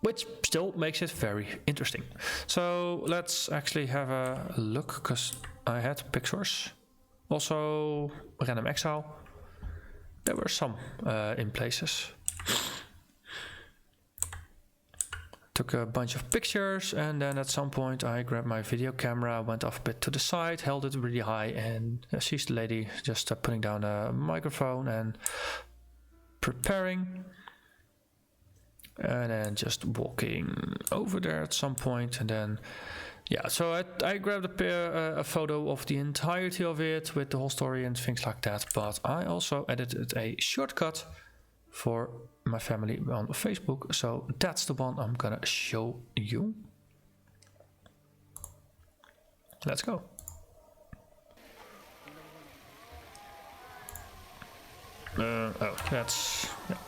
Which still makes it very interesting. So let's actually have a look, because I had pictures. Also, random exile. There were some in places. Took a bunch of pictures, and then at some point I grabbed my video camera, went off a bit to the side, held it really high, and sees the lady just putting down a microphone and preparing. And then just walking over there at some point, and then yeah, so I grabbed a photo of the entirety of it with the whole story and things like that, but I also edited a shortcut for my family on Facebook, so that's the one I'm gonna show you. Let's go. Oh, that's... Yeah.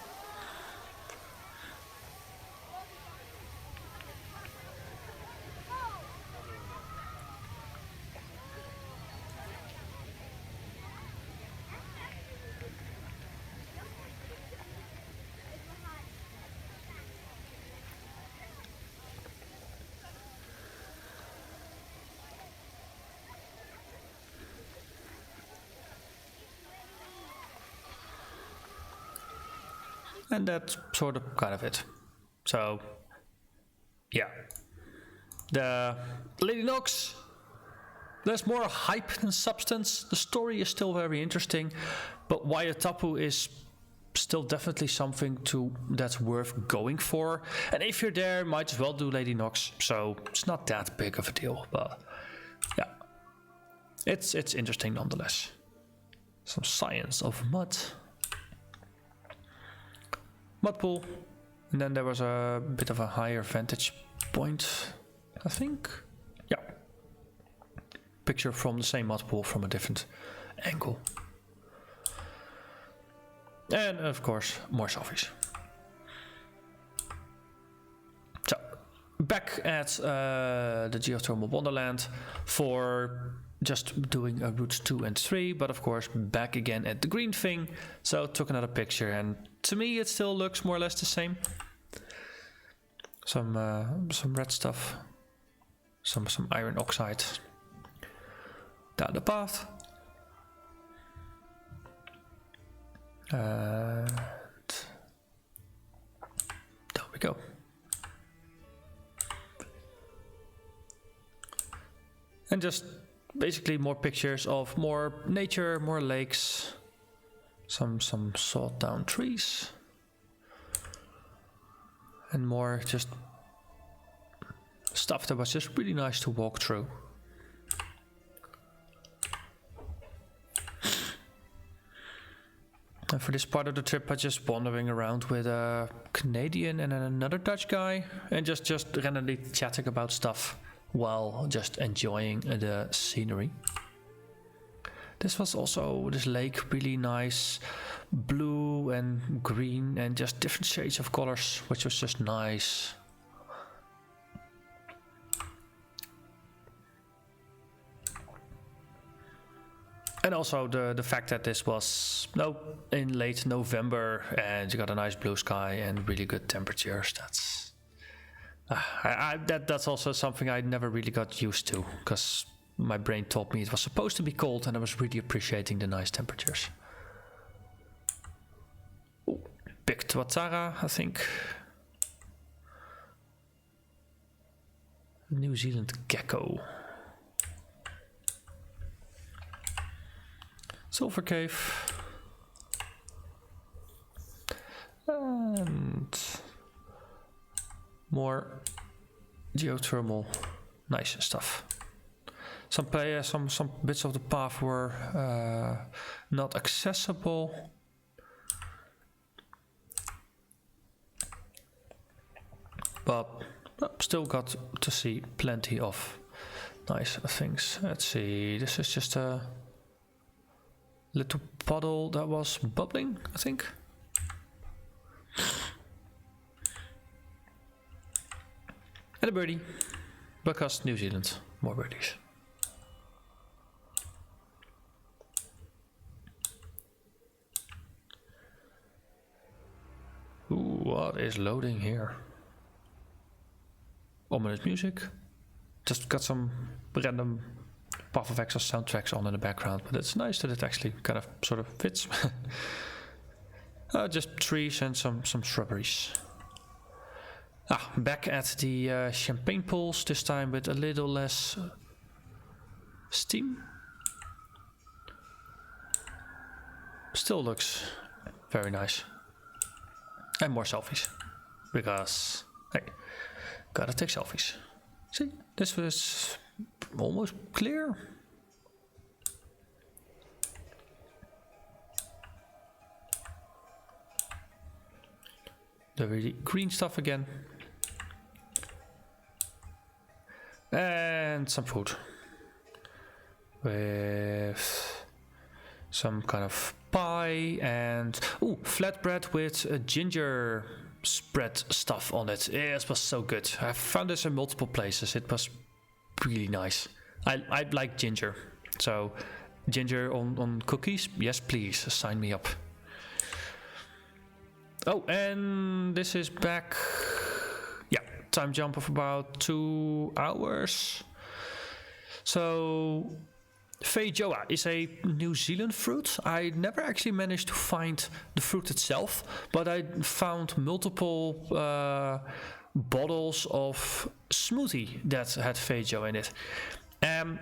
And that's sort of kind of it. So, yeah. The Lady Nox, there's more hype than substance. The story is still very interesting, but Waiatapu is still definitely something that's worth going for. And if you're there, might as well do Lady Nox. So it's not that big of a deal, but yeah, it's interesting nonetheless. Some science of mud. Mud pool, and then there was a bit of a higher vantage point, I think. Yeah. Picture from the same mud pool from a different angle. And of course, more selfies. So, back at the Geothermal Wonderland for just doing routes 2 and 3, but of course back again at the green thing. So took another picture, and to me it still looks more or less the same. Some red stuff, some iron oxide down the path. And there we go. And just basically more pictures of more nature, more lakes, some sawed down trees, and more just stuff that was just really nice to walk through. And for this part of the trip, I just wandering around with a Canadian and another Dutch guy, and just randomly chatting about stuff while just enjoying the scenery. This lake, really nice, blue and green and just different shades of colors, which was just nice. And also the fact that this was in late November and you got a nice blue sky and really good temperatures. That's also something I never really got used to, because my brain told me it was supposed to be cold, and I was really appreciating the nice temperatures. Ooh, big Tuatara, I think. New Zealand gecko. Silver cave. And more geothermal nice stuff. Some bits of the path were not accessible. But still got to see plenty of nice things. Let's see, this is just a little puddle that was bubbling, I think. And a birdie, because New Zealand, more birdies. Ooh, what is loading here? Ominous music. Just got some random Path of Exile soundtracks on in the background, but it's nice that it actually kind of sort of fits. Just trees and some shrubberies. Back at the champagne pools, this time with a little less steam. Still looks very nice. And more selfies, because hey, gotta take selfies. See, this was almost clear. The really green stuff again. And some food. With some kind of pie and flatbread with ginger spread stuff on it. It was so good. I found this in multiple places. It was really nice. I like ginger, so ginger on cookies, yes please, sign me up. Oh, and this is back, time jump of about 2 hours. So Fei Joa is a New Zealand fruit. I never actually managed to find the fruit itself, but I found multiple bottles of smoothie that had Fei Joa in it.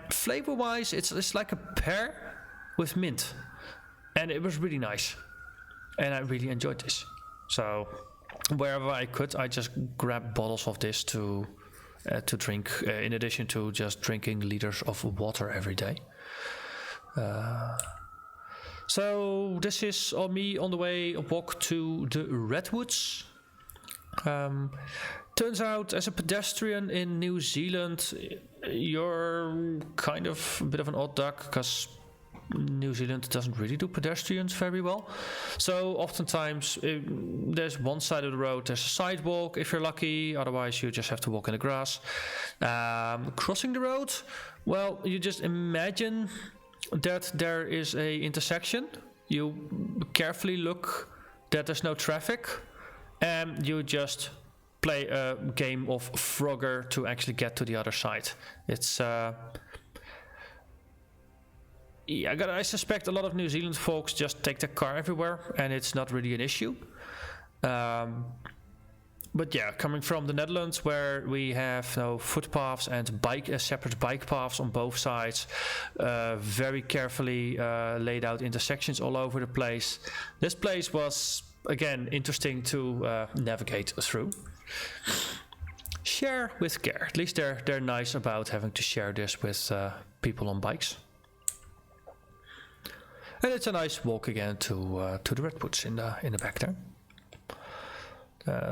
Flavor wise, it's like a pear with mint, and it was really nice, and I really enjoyed this. So wherever I could, I just grabbed bottles of this to drink, in addition to just drinking liters of water every day. So this is me on the way walk to the Redwoods. Turns out, as a pedestrian in New Zealand, you're kind of a bit of an odd duck, because New Zealand doesn't really do pedestrians very well. So oftentimes there's one side of the road, there's a sidewalk if you're lucky, otherwise you just have to walk in the grass. Crossing the road, well, you just imagine that there is a intersection. You carefully look that there's no traffic, and you just play a game of Frogger to actually get to the other side. It's I suspect a lot of New Zealand folks just take their car everywhere, and it's not really an issue. But yeah, coming from the Netherlands, where we have footpaths and separate bike paths on both sides, very carefully laid out intersections all over the place. This place was, again, interesting to navigate through. Share with care. At least they're nice about having to share this with people on bikes. And it's a nice walk again to the Redwoods in the back there.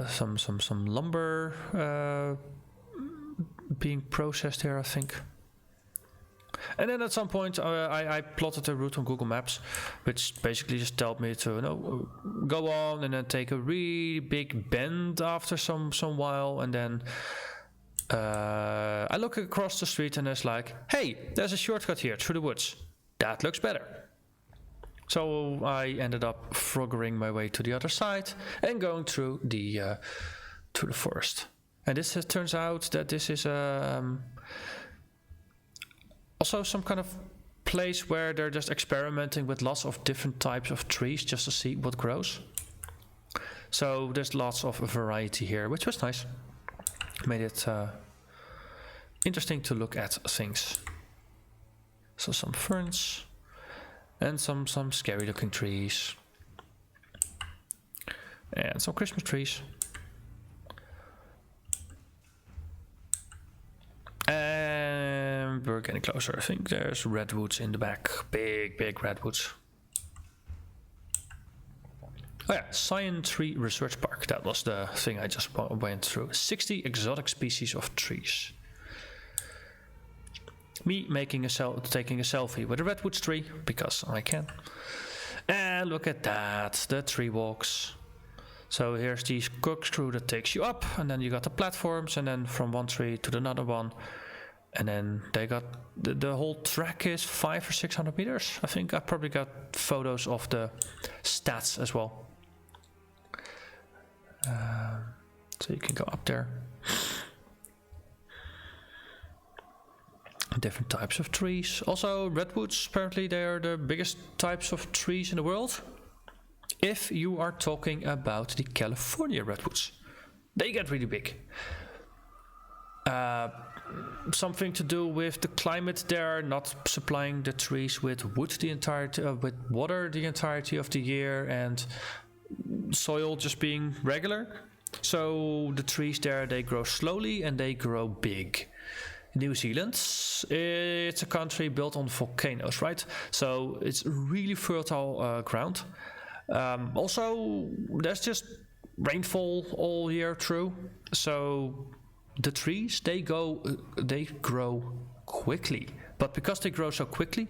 Some lumber being processed here, I think. And then at some point I plotted a route on Google Maps, which basically just told me to go on and then take a really big bend after some while, and then I look across the street and there's like, hey, there's a shortcut here through the woods. that looks better. So I ended up froggering my way to the other side and going through the forest. And this turns out that this is also some kind of place where they're just experimenting with lots of different types of trees just to see what grows. So there's lots of variety here, which was nice. Made it interesting to look at things. So some ferns and some scary looking trees and some Christmas trees. And we're getting closer. I think there's redwoods in the back. Big redwoods. Oh yeah, Science Tree Research Park. That was the thing I just went through. 60 exotic species of trees. Me taking a selfie with a redwood tree, because I can. And look at that, the tree walks. So here's the corkscrew that takes you up, and then you got the platforms, and then from one tree to another one. And then they got, the whole track is 500 or 600 meters. I think I probably got photos of the stats as well. So you can go up there. Different types of trees. Also redwoods, apparently they are the biggest types of trees in the world. If you are talking about the California redwoods, they get really big. Something to do with the climate there, not supplying the trees with wood with water the entirety of the year, and soil just being regular. So the trees there, they grow slowly and they grow big. New Zealand, it's a country built on volcanoes, right? So it's really fertile ground. Also, there's just rainfall all year through. So the trees, they grow quickly. But because they grow so quickly,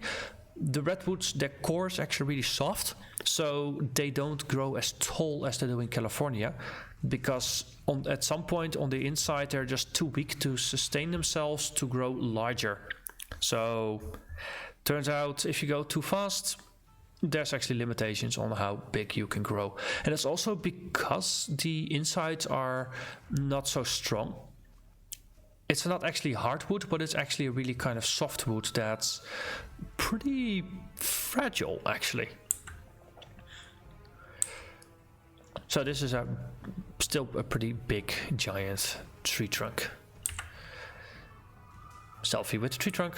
the redwoods, their core is actually really soft. So they don't grow as tall as they do in California. Because at some point on the inside, they're just too weak to sustain themselves to grow larger. So turns out if you go too fast, there's actually limitations on how big you can grow. And it's also because the insides are not so strong. It's not actually hardwood, but it's actually a really kind of soft wood that's pretty fragile, actually. So this is still a pretty big, giant tree trunk. Selfie with the tree trunk.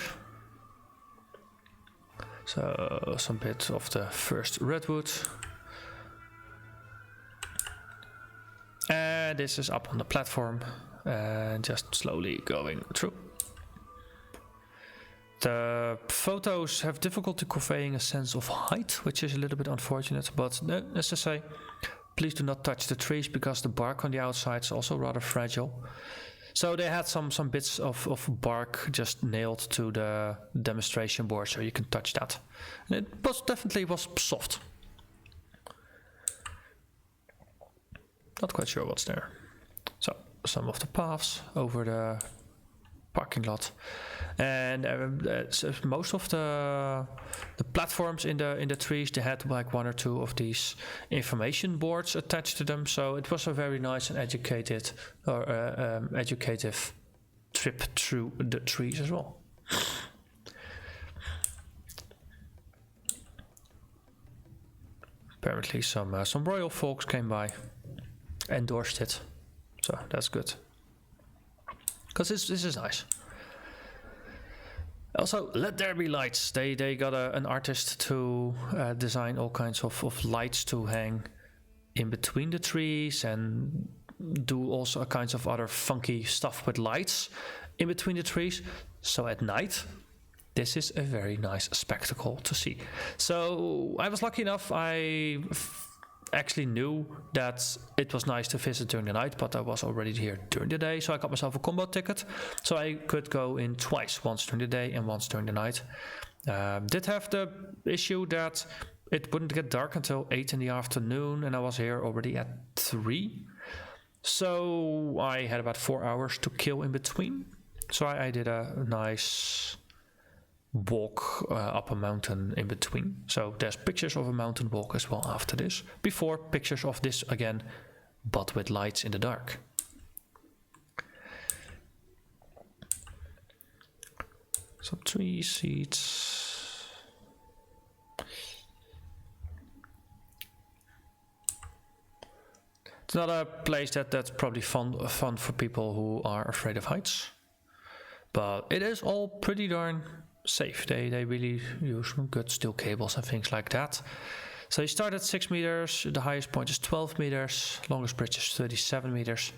So some bit of the first redwood. And this is up on the platform and just slowly going through. The photos have difficulty conveying a sense of height, which is a little bit unfortunate, but as I say, please do not touch the trees because the bark on the outside is also rather fragile. So they had some bits of bark just nailed to the demonstration board, so you can touch that. And it definitely was soft. Not quite sure what's there. So some of the paths over the parking lot, and most of the platforms in the trees, they had like one or two of these information boards attached to them. So it was a very nice and educative trip through the trees as well. Apparently some royal folks came by, endorsed it, so that's good. Because this is nice. Also, let there be lights. They got an artist to design all kinds of lights to hang in between the trees and do also kinds of other funky stuff with lights in between the trees. So at night, this is a very nice spectacle to see. So I was lucky enough, I actually knew that it was nice to visit during the night, but I was already here during the day, so I got myself a combo ticket, so I could go in twice, once during the day and once during the night. Did have the issue that it wouldn't get dark until 8 in the afternoon, and I was here already at 3, so I had about 4 hours to kill in between. So I did a nice walk up a mountain in between. So there's pictures of a mountain walk as well after this, before pictures of this again, but with lights in the dark. Some tree seeds. It's not a place that's probably fun for people who are afraid of heights, but it is all pretty darn safe. They really use some good steel cables and things like that. So you start at 6 meters, the highest point is 12 meters, longest bridge is 37 meters,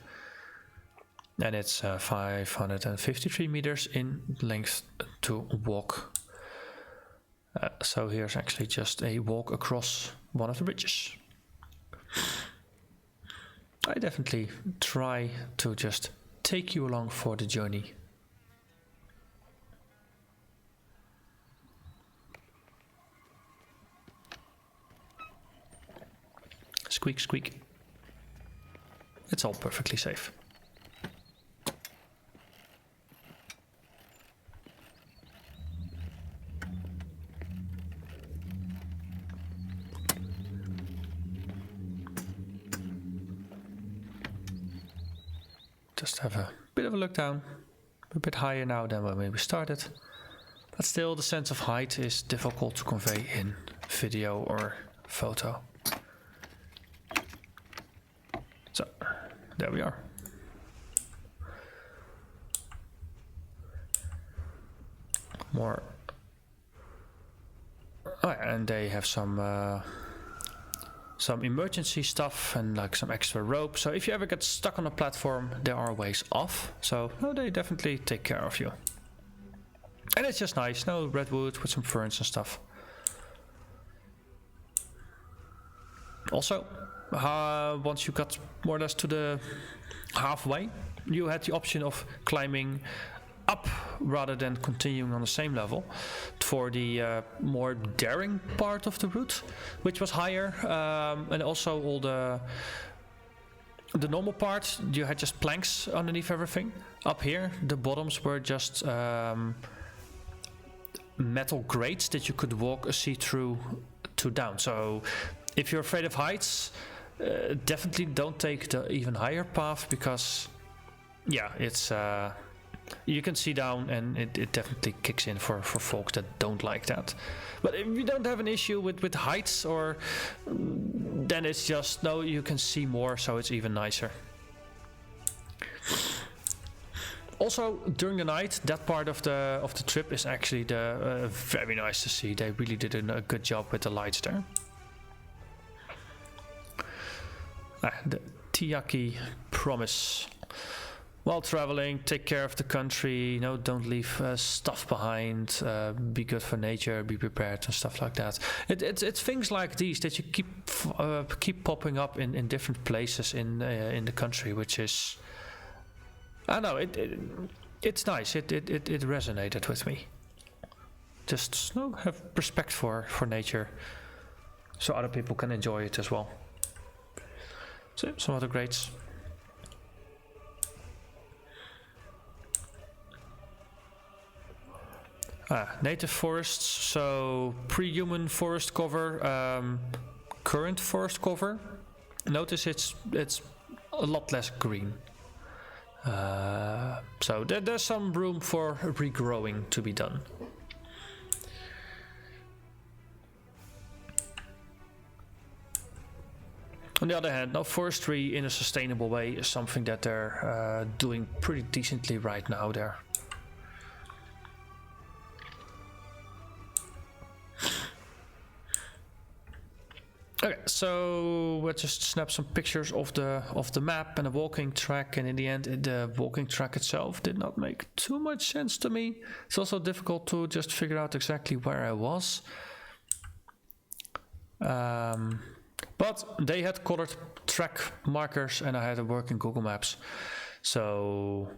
and it's 553 meters in length to walk. So here's actually just a walk across one of the bridges. I definitely try to just take you along for the journey. Squeak, squeak. It's all perfectly safe. Just have a bit of a look down, a bit higher now than when we started, but still the sense of height is difficult to convey in video or photo. So, there we are. More. Oh yeah, and they have some emergency stuff and like some extra rope. So if you ever get stuck on a platform, there are ways off. So they definitely take care of you. And it's just nice. No redwood with some ferns and stuff. Also, once you got more or less to the halfway, you had the option of climbing up rather than continuing on the same level for the more daring part of the route, which was higher, and also all the normal part you had just planks underneath everything. Up here the bottoms were just metal grates that you could walk a see through to down. So if you're afraid of heights, definitely don't take the even higher path, because yeah, it's you can see down, and it definitely kicks in for folks that don't like that. But if you don't have an issue with heights, or then it's just, no, you can see more, so it's even nicer. Also, during the night, that part of the trip is actually very nice to see. They really did a good job with the lights there. The Tiaki promise. While traveling, take care of the country, don't leave stuff behind, be good for nature, be prepared and stuff like that. It's things like these that you keep popping up in different places in the country, which is, I don't know, it's nice. It resonated with me. Just have respect for nature, so other people can enjoy it as well. So some other greats. Native forests, so pre-human forest cover, current forest cover. Notice it's a lot less green. So there's some room for regrowing to be done. On the other hand, now forestry in a sustainable way is something that they're doing pretty decently right now there. Okay, so we'll just snap some pictures of the map and the walking track, and in the end the walking track itself did not make too much sense to me. It's also difficult to just figure out exactly where I was. But they had colored track markers and I had a working Google Maps. So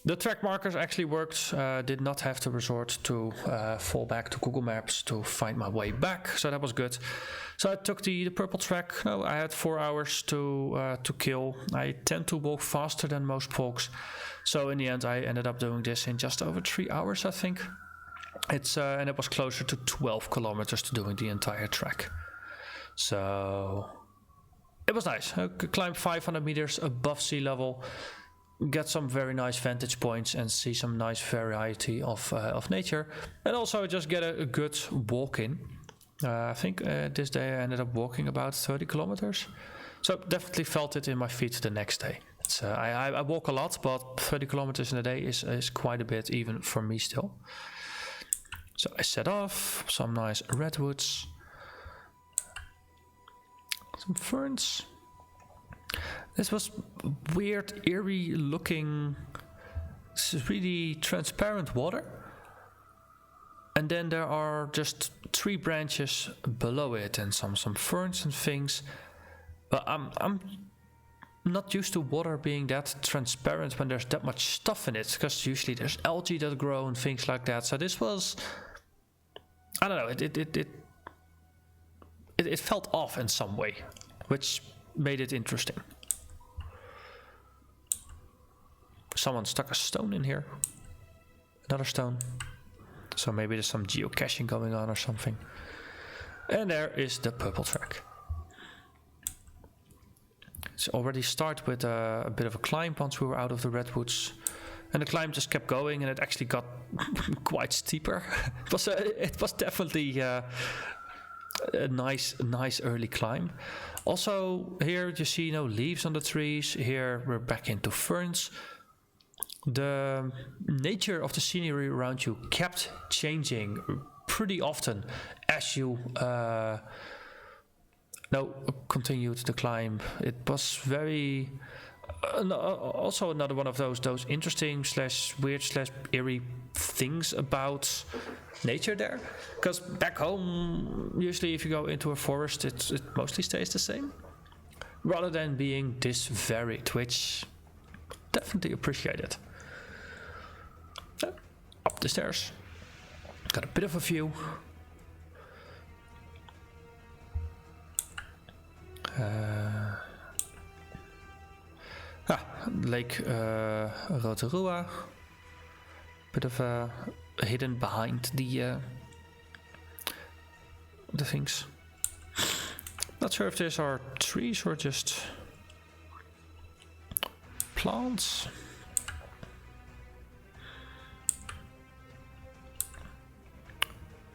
the track markers actually worked, did not have to resort to fall back to Google Maps to find my way back, so that was good. So I took the purple track. I had 4 hours to kill. I tend to walk faster than most folks, so in the end I ended up doing this in just over 3 hours, I think. And it was closer to 12 kilometers to doing the entire trek. So it was nice. I could climb 500 meters above sea level, get some very nice vantage points and see some nice variety of nature, and also just get a good walk in. I think this day I ended up walking about 30 kilometers, so definitely felt it in my feet the next day. I walk a lot, but 30 kilometers in a day is quite a bit even for me still. So I set off, some nice redwoods, some ferns. This was weird, eerie looking, really transparent water. And then there are just tree branches below it and some ferns and things. But I'm not used to water being that transparent when there's that much stuff in it, because usually there's algae that grow and things like that. So this was, I don't know, it felt off in some way, which made it interesting. Someone stuck a stone in here. Another stone. So maybe there's some geocaching going on or something. And there is the purple track. It's already started with a bit of a climb once we were out of the redwoods. And the climb just kept going, and it actually got quite steeper. It was definitely a nice early climb. Also, here you see no leaves on the trees. Here we're back into ferns. The nature of the scenery around you kept changing pretty often as you continued the climb. It was very also another one of those interesting / weird / eerie things about nature there, because back home usually if you go into a forest it mostly stays the same, rather than being this varied, which definitely appreciated. Up the stairs, got a bit of a view. Lake Rotorua, bit of hidden behind the things. Not sure if these are trees or just plants.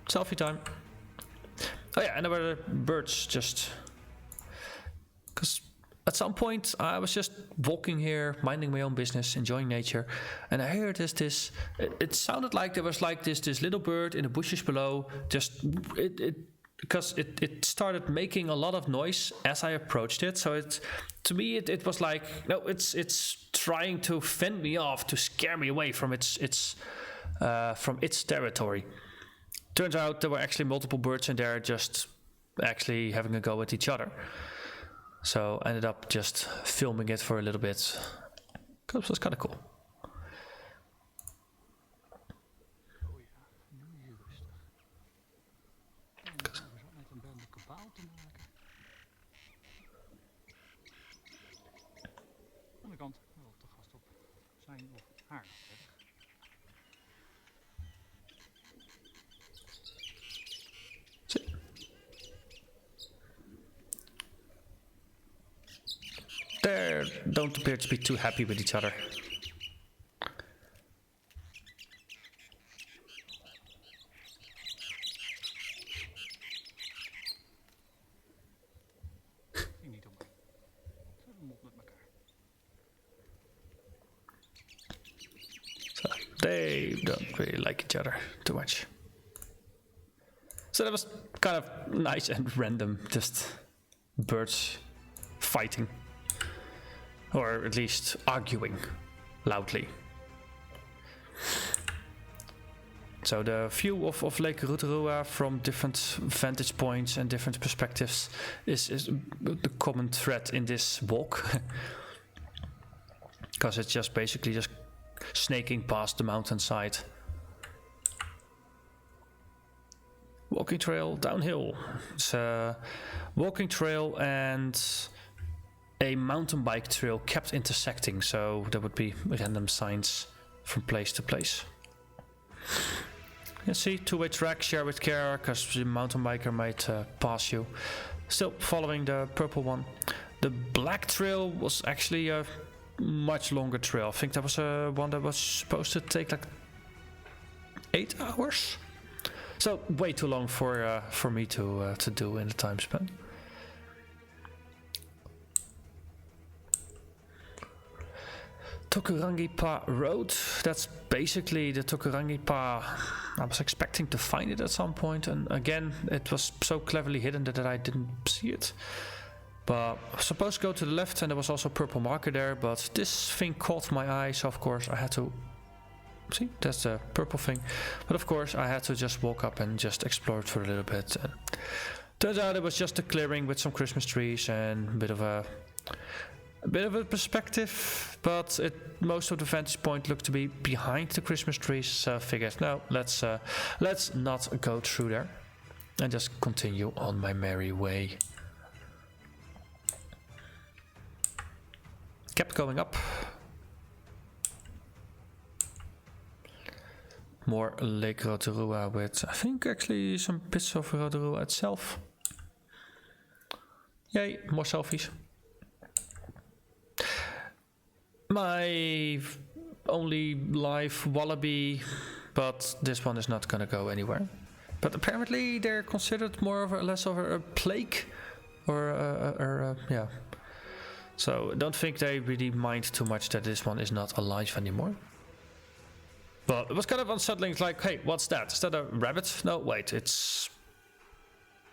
Selfie time. Oh yeah, and there were birds just... Because at some point I was just walking here, minding my own business, enjoying nature, and I heard this. It sounded like there was like this little bird in the bushes below. Just because it started making a lot of noise as I approached it. So to me it was like, no, it's trying to fend me off, to scare me away from its territory. Turns out there were actually multiple birds in there just actually having a go at each other. So I ended up just filming it for a little bit, because it was kind of cool. Aan de kant waarop de gast op zijn of haar zet. They don't appear to be too happy with each other. Niet op. Zet hem op met elkaar. So they don't really like each other too much. So that was kind of nice and random, just birds fighting. Or at least arguing loudly. So the view of Lake Rotorua from different vantage points and different perspectives is the common thread in this walk. Because it's just basically just snaking past the mountainside. Walking trail downhill. It's a walking trail and a mountain bike trail kept intersecting, so there would be random signs from place to place. You see, two-way track, share with care, because the mountain biker might pass you. Still following the purple one. The black trail was actually a much longer trail. I think that was one that was supposed to take like 8 hours. So way too long for me to do in the time span. Tokurangi-pa Road. That's basically the Tokurangi-pa. I was expecting to find it at some point, and again, it was so cleverly hidden that I didn't see it. But I was supposed to go to the left, and there was also a purple marker there, but this thing caught my eye, so of course I had to... See, that's the purple thing. But of course I had to just walk up and just explore it for a little bit. And turns out it was just a clearing with some Christmas trees and a bit of a perspective, but most of the vantage point looked to be behind the Christmas trees, so I figured, no, let's not go through there and just continue on my merry way. Kept going up. More Lake Rotorua with, I think, actually some bits of Rotorua itself. Yay, more selfies. My only live wallaby, but this one is not gonna go anywhere. But apparently they're considered more of less of a plague, or yeah. So I don't think they really mind too much that this one is not alive anymore. But it was kind of unsettling. It's like, hey, what's that? Is that a rabbit? No, wait, it's...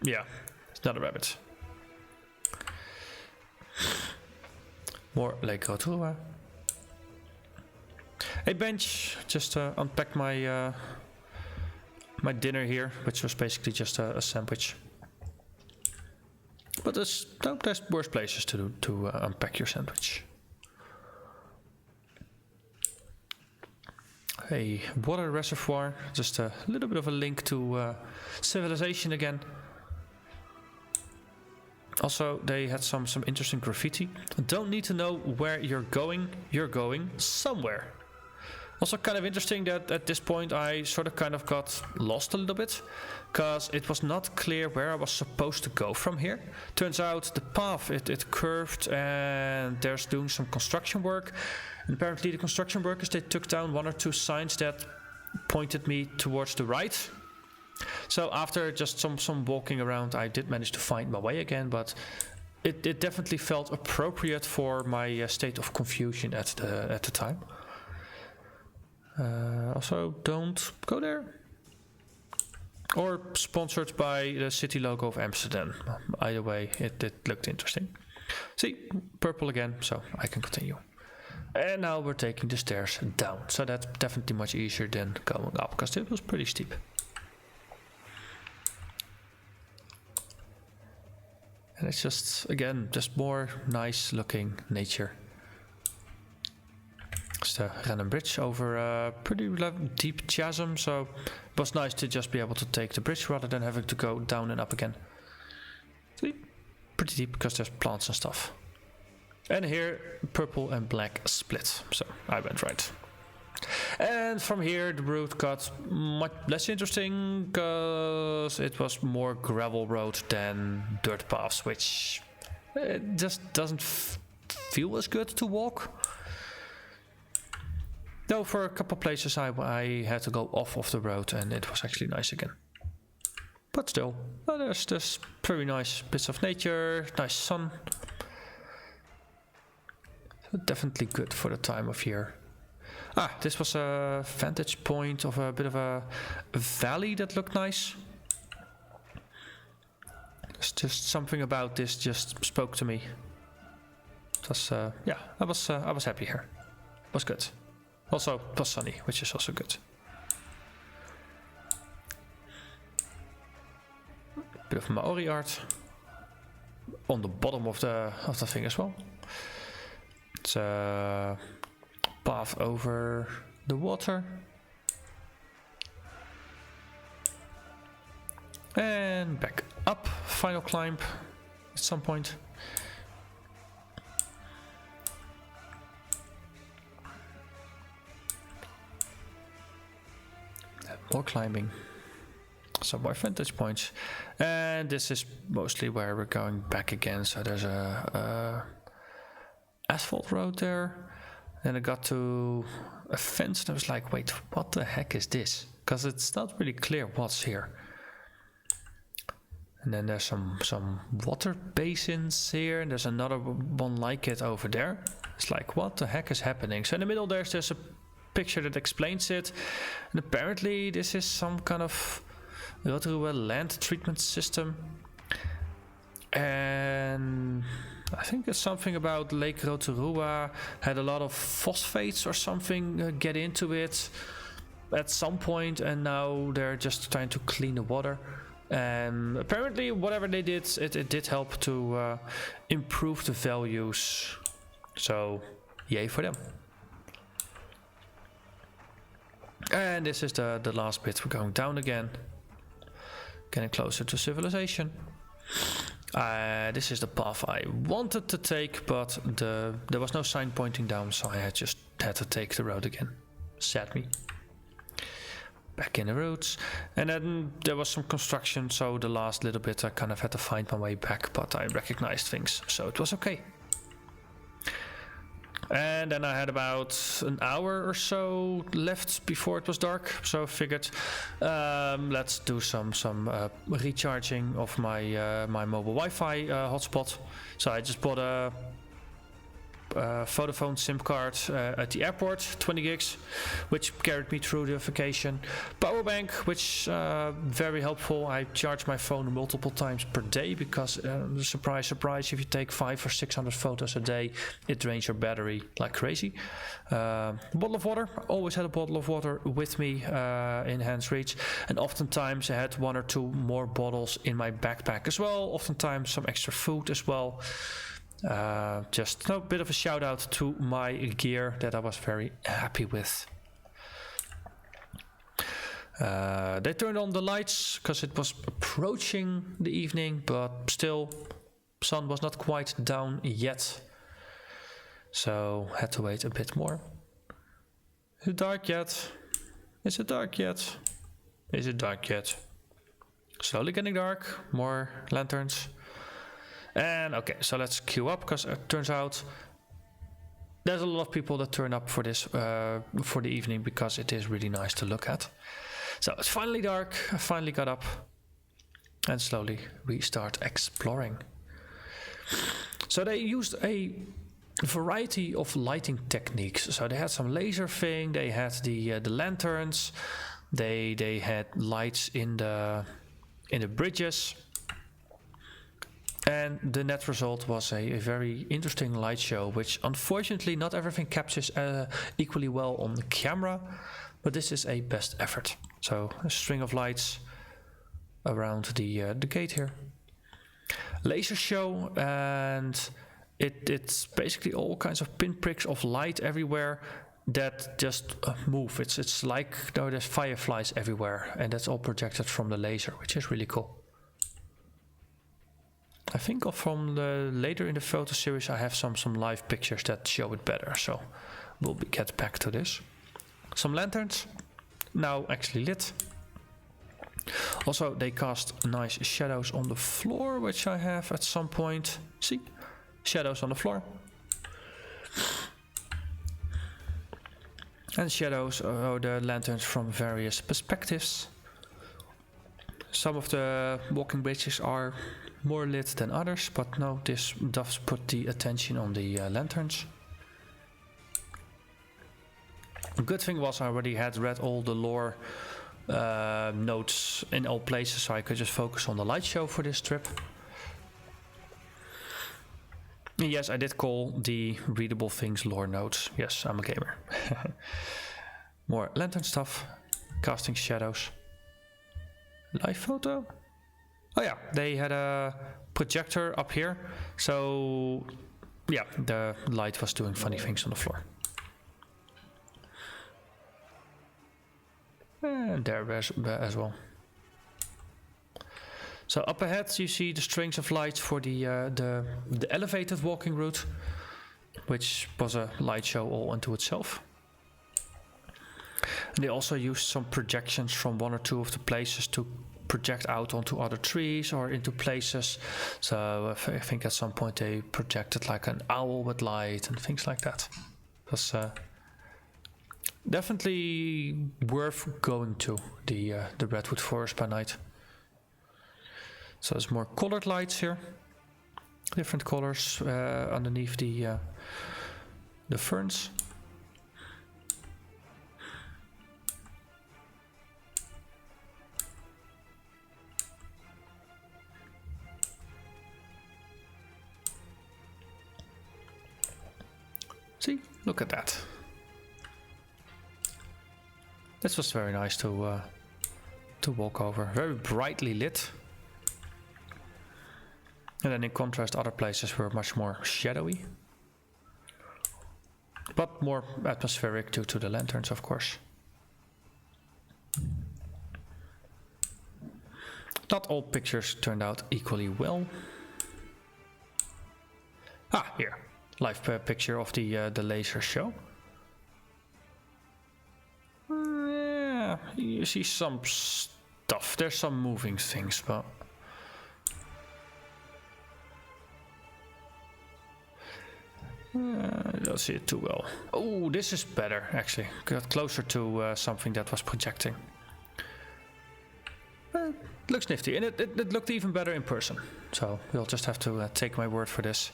Yeah, it's not a rabbit. More Lake Rotorua. A bench, just unpacked my my dinner here, which was basically just a sandwich. But there's worse places to unpack your sandwich. A water reservoir, just a little bit of a link to civilization again. Also, they had some interesting graffiti. Don't need to know where you're going somewhere. Also kind of interesting that at this point I sort of kind of got lost a little bit, because it was not clear where I was supposed to go from here. Turns out the path, it curved, and there's doing some construction work. And apparently the construction workers, they took down 1 or 2 signs that pointed me towards the right. So after just some walking around, I did manage to find my way again, but it definitely felt appropriate for my state of confusion at the time. Also, don't go there. Or sponsored by the city logo of Amsterdam. Either way, it looked interesting. See, purple again, so I can continue. And now we're taking the stairs down. So that's definitely much easier than going up, because it was pretty steep. And it's just, again, just more nice looking nature. Just a random bridge over a pretty deep chasm, so it was nice to just be able to take the bridge rather than having to go down and up again. See? Pretty deep because there's plants and stuff. And here, purple and black split, so I went right. And from here the route got much less interesting because it was more gravel road than dirt paths, which it just doesn't feel as good to walk. Though for a couple places I had to go off of the road and it was actually nice again. But still, there's this very nice bits of nature, nice sun. So definitely good for the time of year. This was a vantage point of a bit of a valley that looked nice. There's just something about this just spoke to me. It was, yeah, I was happy here. It was good. Also, it was sunny, which is also good. Bit of Maori art on the bottom of the thing as well. It's a path over the water. And back up, final climb at some point. wall climbing. Some more vantage points. And this is mostly where we're going back again. So there's a asphalt road there. Then I got to a fence and I was like, wait, what the heck is this? Because it's not really clear what's here. And then there's some water basins here, and there's another one like it over there. It's like, what the heck is happening? So in the middle there's a picture that explains it. And apparently this is some kind of Rotorua land treatment system. And I think it's something about Lake Rotorua had a lot of phosphates or something get into it at some point, and now they're just trying to clean the water. And apparently whatever they did, it did help to improve the values. So yay for them. And this is the last bit. We're going down again, getting closer to civilization. This is the path I wanted to take, but there was no sign pointing down, so I just had to take the road again. Sad me. Back in the roads, and then there was some construction, so the last little bit I kind of had to find my way back, but I recognized things, so it was okay. And then I had about an hour or so left before it was dark, so I figured let's do some recharging of my my mobile Wi-Fi hotspot. So I just bought a Vodafone SIM card at the airport, 20 gigs, which carried me through the vacation. Power bank, which very helpful. I charge my phone multiple times per day because surprise, surprise, if you take 500 or 600 photos a day, it drains your battery like crazy. Bottle of water. I always had a bottle of water with me in hand's reach, and oftentimes I had 1 or 2 more bottles in my backpack as well. Oftentimes some extra food as well. Just a bit of a shout out to my gear that I was very happy with. They turned on the lights because it was approaching the evening, but still sun was not quite down yet, so had to wait a bit more. Is it dark yet? Is it dark yet? Is it dark yet? Slowly getting dark, more lanterns. And okay, so let's queue up, because it turns out there's a lot of people that turn up for this for the evening, because it is really nice to look at. So it's finally dark. I finally got up, and slowly we start exploring. So they used a variety of lighting techniques. So they had some laser thing. They had the lanterns. They had lights in the bridges. And the net result was a very interesting light show, which unfortunately not everything captures equally well on the camera, but this is a best effort. So a string of lights around the gate here. Laser show, and it's basically all kinds of pinpricks of light everywhere that just move. It's like there's fireflies everywhere, and that's all projected from the laser, which is really cool. I think from later in the photo series I have some live pictures that show it better, so we'll get back to this. Some lanterns, now actually lit. Also they cast nice shadows on the floor, which I have at some point. See? Shadows on the floor. And shadows are the lanterns from various perspectives. Some of the walking bridges are more lit than others, but no, this does put the attention on the lanterns. A good thing was I already had read all the lore notes in all places, so I could just focus on the light show for this trip. And yes, I did call the readable things lore notes. Yes, I'm a gamer. More lantern stuff, casting shadows. Live photo? Oh yeah, they had a projector up here, so yeah, the light was doing funny things on the floor. And there as well. So up ahead you see the strings of lights for the elevated walking route, which was a light show all unto itself. And they also used some projections from one or two of the places to project out onto other trees or into places. So I think at some point they projected like an owl with light and things like that. It was definitely worth going to the Redwood Forest by night. So there's more colored lights here, different colors underneath the ferns. See, look at that. This was very nice to walk over. Very brightly lit. And then in contrast, other places were much more shadowy. But more atmospheric due to the lanterns, of course. Not all pictures turned out equally well. Ah, here. Live picture of the laser show. Yeah, you see some stuff. There's some moving things, but I don't see it too well. Oh, this is better actually. Got closer to something that was projecting. Looks nifty, and it looked even better in person. So we'll just have to take my word for this.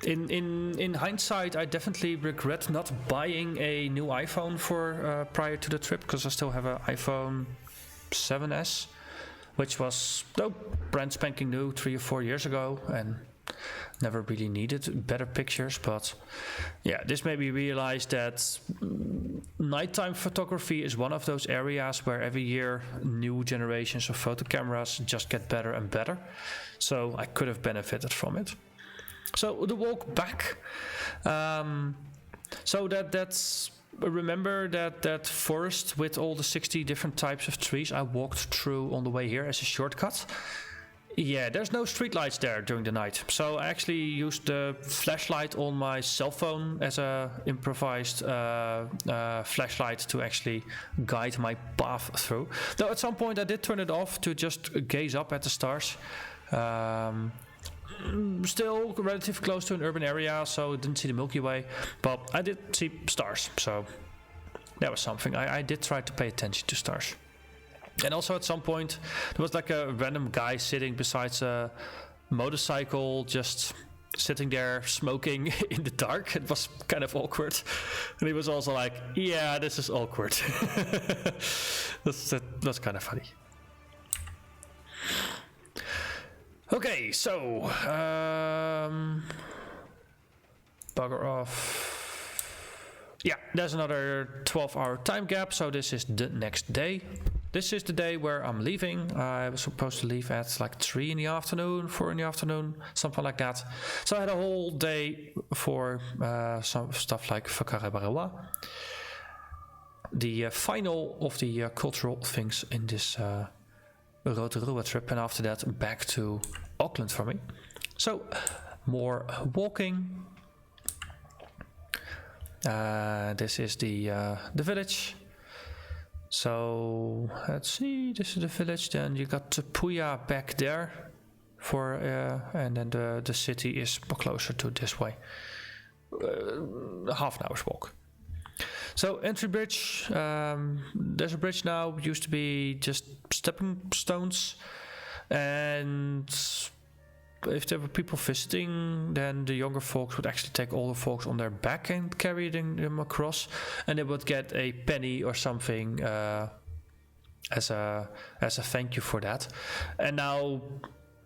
In hindsight, I definitely regret not buying a new iPhone for prior to the trip, because I still have an iPhone 7s, which was brand spanking new 3 or 4 years ago, and never really needed better pictures. But yeah, this made me realize that nighttime photography is one of those areas where every year new generations of photo cameras just get better and better. So I could have benefited from it. So the walk back, so that's remember that forest with all the 60 different types of trees I walked through on the way here as a shortcut. Yeah, there's no street lights there during the night, so I actually used the flashlight on my cell phone as a improvised flashlight to actually guide my path through. Though at some point I did turn it off to just gaze up at the stars. Still relatively close to an urban area, so I didn't see the Milky Way, but I did see stars, so that was something. I did try to pay attention to stars. And also at some point there was like a random guy sitting beside a motorcycle, just sitting there smoking in the dark. It was kind of awkward, and he was also like, yeah, this is awkward. That's kind of funny. Okay, so bugger off. Yeah, there's another 12-hour time gap, so this is the next day. This is the day where I'm leaving. I was supposed to leave at like 3 in the afternoon, 4 in the afternoon, something like that. So I had a whole day for some stuff like Whakarebarawa. The final of the cultural things in this Rotorua trip, and after that back to Auckland for me. So more walking. This is the village. So let's see, this is the village. Then you got the Puya back there for and then the city is closer to this way. Half an hour's walk. So entry bridge, there's a bridge now, used to be just stepping stones, and if there were people visiting, then the younger folks would actually take older folks on their back and carry them across, and they would get a penny or something as a thank you for that. And now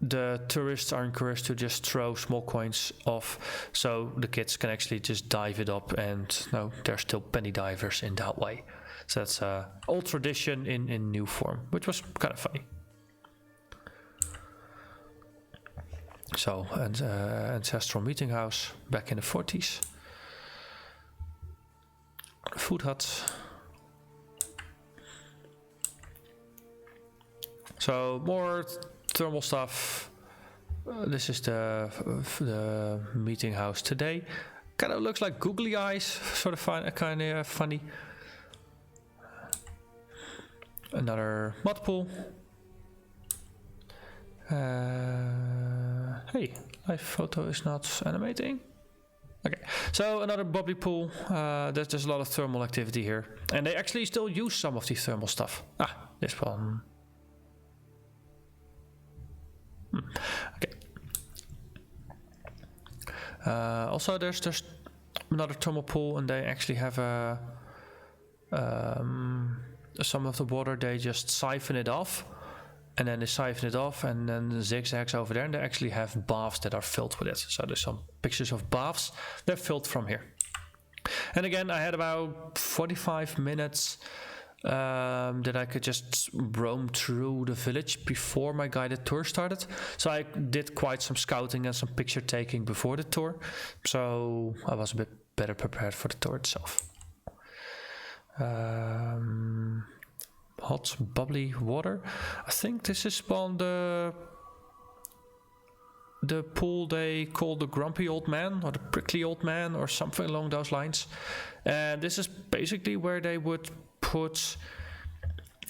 the tourists are encouraged to just throw small coins off, so the kids can actually just dive it up, and no, they're still penny divers in that way. So that's old tradition in new form, which was kind of funny. So, and ancestral meeting house back in the 40s. Food hut. So more thermal stuff. This is the meeting house today. kind of looks like googly eyes, sort of kind of funny. Another mud pool. Hey, my photo is not animating. Okay, so another bubbly pool. There's a lot of thermal activity here, and they actually still use some of the thermal stuff. Ah, this one. Okay. Also, there's another thermal pool, and they actually have some of the water. They just siphon it off. And then they siphon it off, and then the zigzags over there, and they actually have baths that are filled with it. So there's some pictures of baths. They're filled from here. And again, I had about 45 minutes that I could just roam through the village before my guided tour started. So I did quite some scouting and some picture taking before the tour. So I was a bit better prepared for the tour itself. Hot bubbly water. I think this is one the pool they call the grumpy old man or the prickly old man or something along those lines. And this is basically where they would put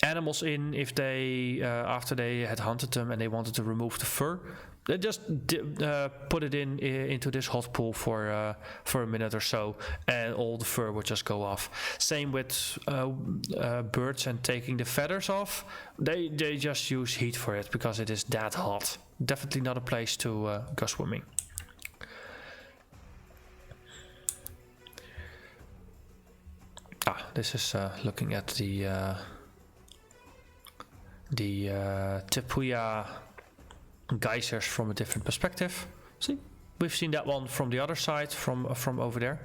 animals in if they after they had hunted them and they wanted to remove the fur. They just put it into this hot pool for a minute or so, and all the fur would just go off. Same with birds and taking the feathers off. They just use heat for it because it is that hot. Definitely not a place to go swimming. This is looking at the Tepuya geysers from a different perspective. See, we've seen that one from the other side, from over there.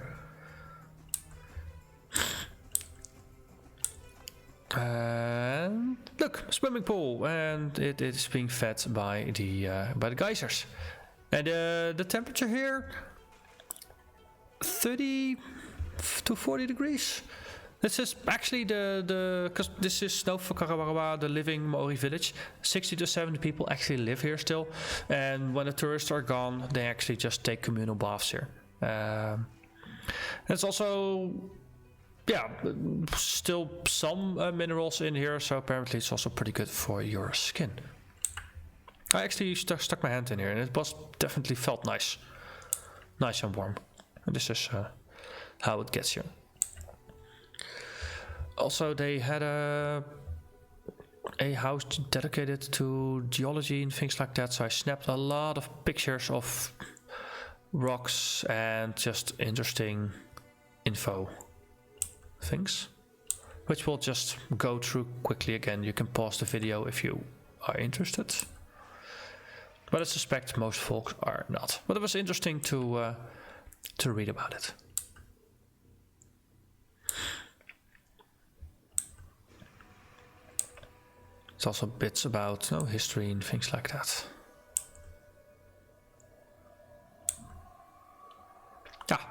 And look, swimming pool, and it is being fed by the geysers. And the temperature here, 30 to 40 degrees. This is actually because this is Snowwhakarawa, the living Maori village. 60 to 70 people actually live here still. And when the tourists are gone, they actually just take communal baths here. It's also, yeah, still some minerals in here. So apparently it's also pretty good for your skin. I actually stuck my hand in here and it was definitely felt nice. Nice and warm. And this is how it gets here. Also, they had a house dedicated to geology and things like that. So I snapped a lot of pictures of rocks and just interesting info things, which we'll just go through quickly again. You can pause the video if you are interested. But I suspect most folks are not. But it was interesting to read about it. It's also bits about history and things like that.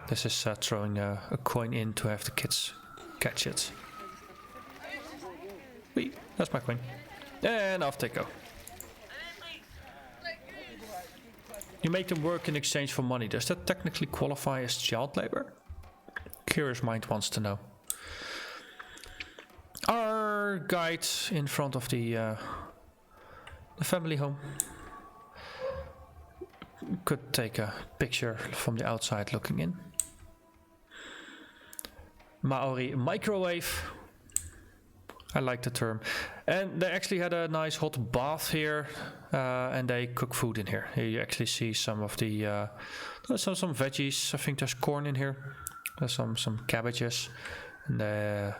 This is throwing a coin in to have the kids catch it. Wee, that's my coin. And off they go. You make them work in exchange for money. Does that technically qualify as child labor? Curious mind wants to know. Our guide in front of the family home could take a picture from the outside looking in. Maori microwave. I like the term. And they actually had a nice hot bath here, and they cook food in here. Here you actually see some of the some veggies. I think there's corn in here. There's some cabbages, and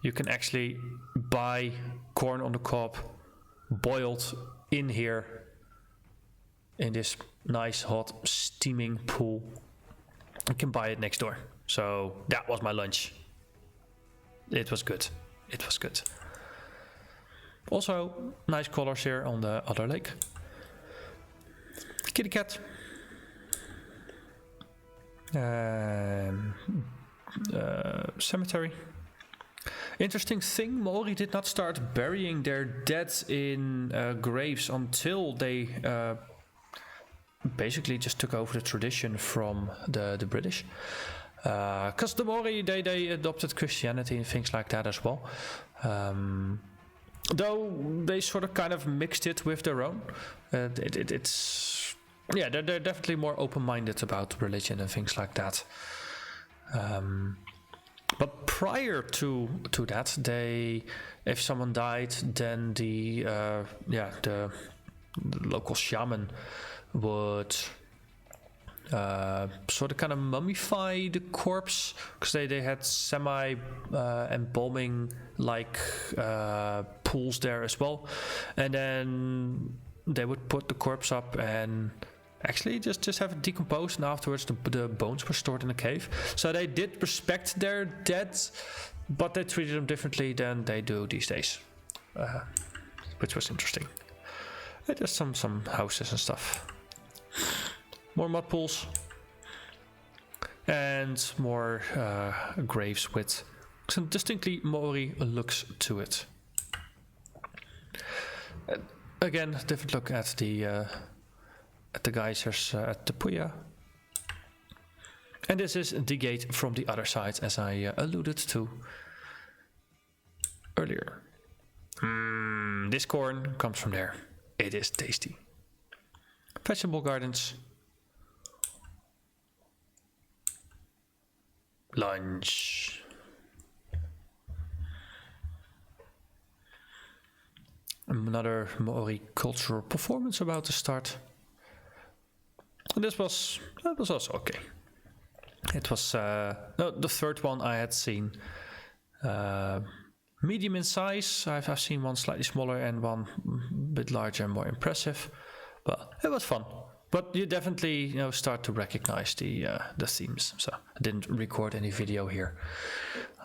you can actually buy corn on the cob, boiled in here, in this nice hot steaming pool. You can buy it next door. So that was my lunch. It was good. It was good. Also, nice colors here on the other lake. Kitty cat. Cemetery. Interesting thing, Maori did not start burying their dead in graves until they basically just took over the tradition from the British. Because the Maori, they adopted Christianity and things like that as well. Though they sort of kind of mixed it with their own. It's yeah, they're definitely more open-minded about religion and things like that. But prior to that, if someone died, then the local shaman would sort of kind of mummify the corpse, because they had semi embalming like pools there as well, and then they would put the corpse up and actually just have it decomposed, and afterwards the bones were stored in a cave. So they did respect their dead, but they treated them differently than they do these days, which was interesting. Just some houses and stuff. More mud pools. And more graves with some distinctly Maori looks to it. Again, different look at the geysers at the Puya. And this is the gate from the other side, as I alluded to earlier. This corn comes from there. It is tasty. Vegetable gardens. Lunch. Another Maori cultural performance about to start. And that was also okay. It was the third one I had seen. Medium in size. I've seen one slightly smaller and one a bit larger and more impressive. But it was fun. But you definitely start to recognize the themes. So I didn't record any video here.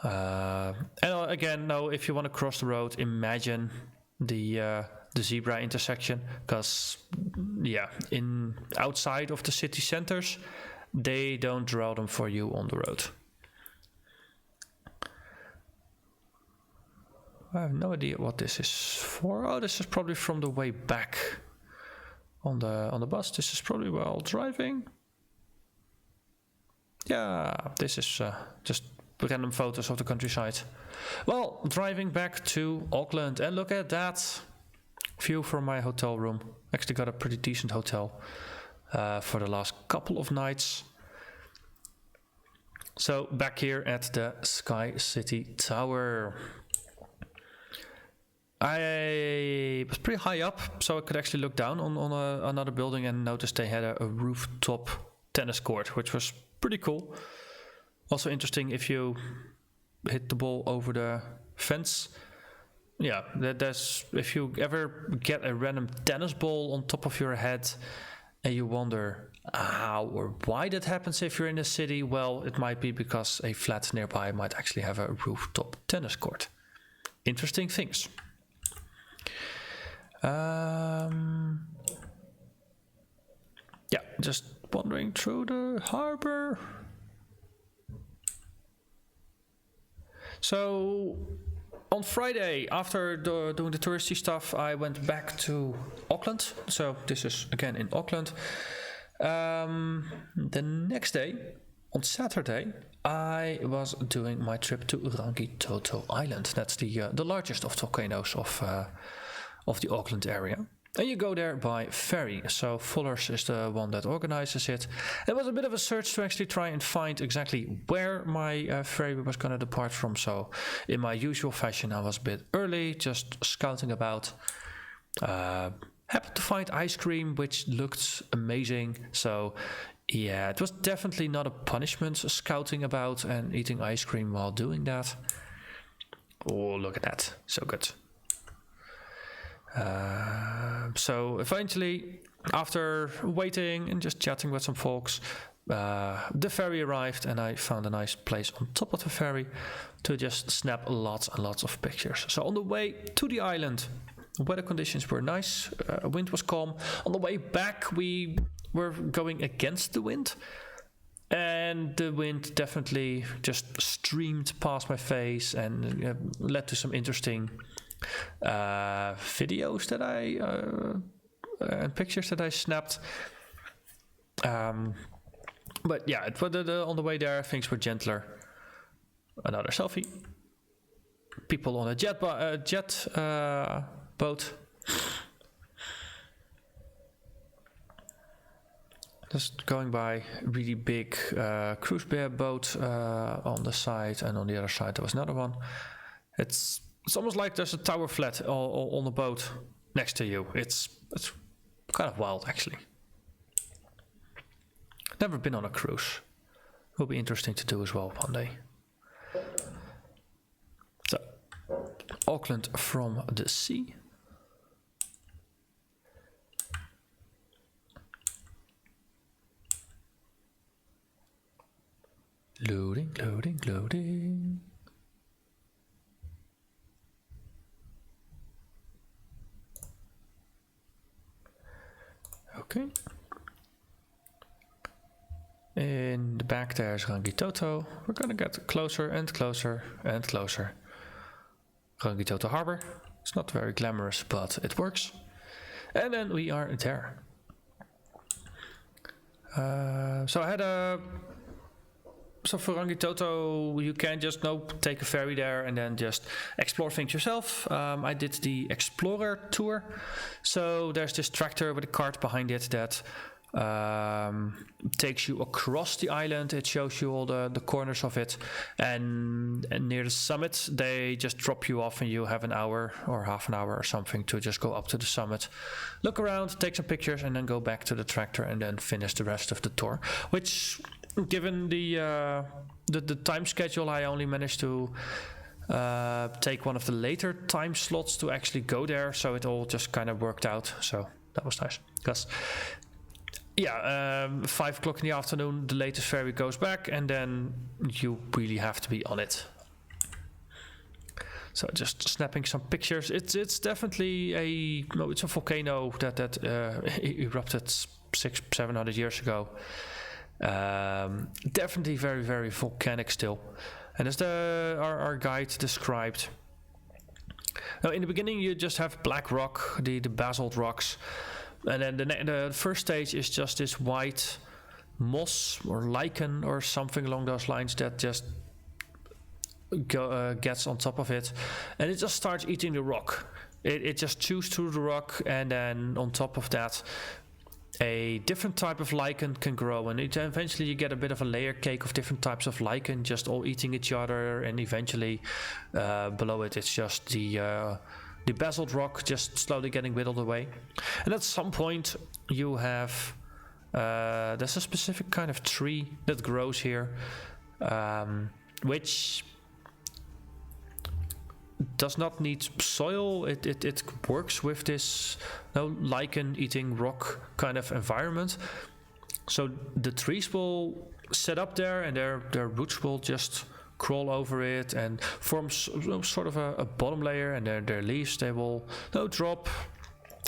And again, now if you want to cross the road, imagine the zebra intersection, because outside of the city centers, they don't draw them for you on the road. I have no idea what this is for. Oh, this is probably from the way back on the bus. This is probably while driving. Yeah, this is just random photos of the countryside. Well, driving back to Auckland, and look at that view from my hotel room. Actually got a pretty decent hotel for the last couple of nights. So back here at the Sky City Tower. I was pretty high up, so I could actually look down on another building and noticed they had a rooftop tennis court, which was pretty cool. Also interesting if you hit the ball over the fence. Yeah, there's if you ever get a random tennis ball on top of your head and you wonder how or why that happens if you're in a city, well, it might be because a flat nearby might actually have a rooftop tennis court. Interesting things. Yeah, just wandering through the harbor. So on Friday, after doing the touristy stuff, I went back to Auckland. So this is again in Auckland. The next day, on Saturday, I was doing my trip to Rangitoto Island. That's the largest of volcanoes of the Auckland area. And you go there by ferry. So Fuller's is the one that organizes it. It was a bit of a search to actually try and find exactly where my ferry was going to depart from. So in my usual fashion, I was a bit early, just scouting about. Happened to find ice cream, which looked amazing. So yeah, it was definitely not a punishment scouting about and eating ice cream while doing that. Oh, look at that. So good. So eventually, after waiting and just chatting with some folks, the ferry arrived and I found a nice place on top of the ferry to just snap lots and lots of pictures. So on the way to the island, weather conditions were nice, wind was calm. On the way back, we were going against the wind, and the wind definitely just streamed past my face and led to some interesting videos that and pictures that I snapped. But yeah, on the way there, things were gentler. Another selfie. People on a jet boat. Just going by, really big cruise boat on the side, and on the other side there was another one. It's almost like there's a tower flat on the boat next to you. It's kind of wild, actually. Never been on a cruise. Will be interesting to do as well one day. So, Auckland from the sea. Loading, loading, loading. Okay. In the back there's Rangitoto. We're gonna get closer and closer and closer. Rangitoto Harbor. It's not very glamorous, but it works. And then we are there. So I had a... So for Rangitoto, you can just take a ferry there and then just explore things yourself. I did the Explorer Tour. So there's this tractor with a cart behind it that takes you across the island. It shows you all the corners of it. And near the summit, they just drop you off and you have an hour or half an hour or something to just go up to the summit, look around, take some pictures, and then go back to the tractor and then finish the rest of the tour. Which... Given the time schedule, I only managed to take one of the later time slots to actually go there, so it all just kind of worked out. So that was nice. Because, yeah, 5 o'clock in the afternoon, the latest ferry goes back, and then you really have to be on it. So just snapping some pictures. It's definitely it's a volcano that erupted 600-700 years ago. Definitely very, very volcanic still, and as our guide described, now in the beginning you just have black rock, the basalt rocks, and then the first stage is just this white moss or lichen or something along those lines that just gets on top of it, and it just starts eating the rock. It just chews through the rock, and then on top of that a different type of lichen can grow, and eventually you get a bit of a layer cake of different types of lichen just all eating each other, and eventually below it's just the basalt rock just slowly getting whittled away. And at some point you have there's a specific kind of tree that grows here, which does not need soil. It works with this lichen eating rock kind of environment. So the trees will set up there, and their roots will just crawl over it and form sort of a bottom layer, and their leaves, they will drop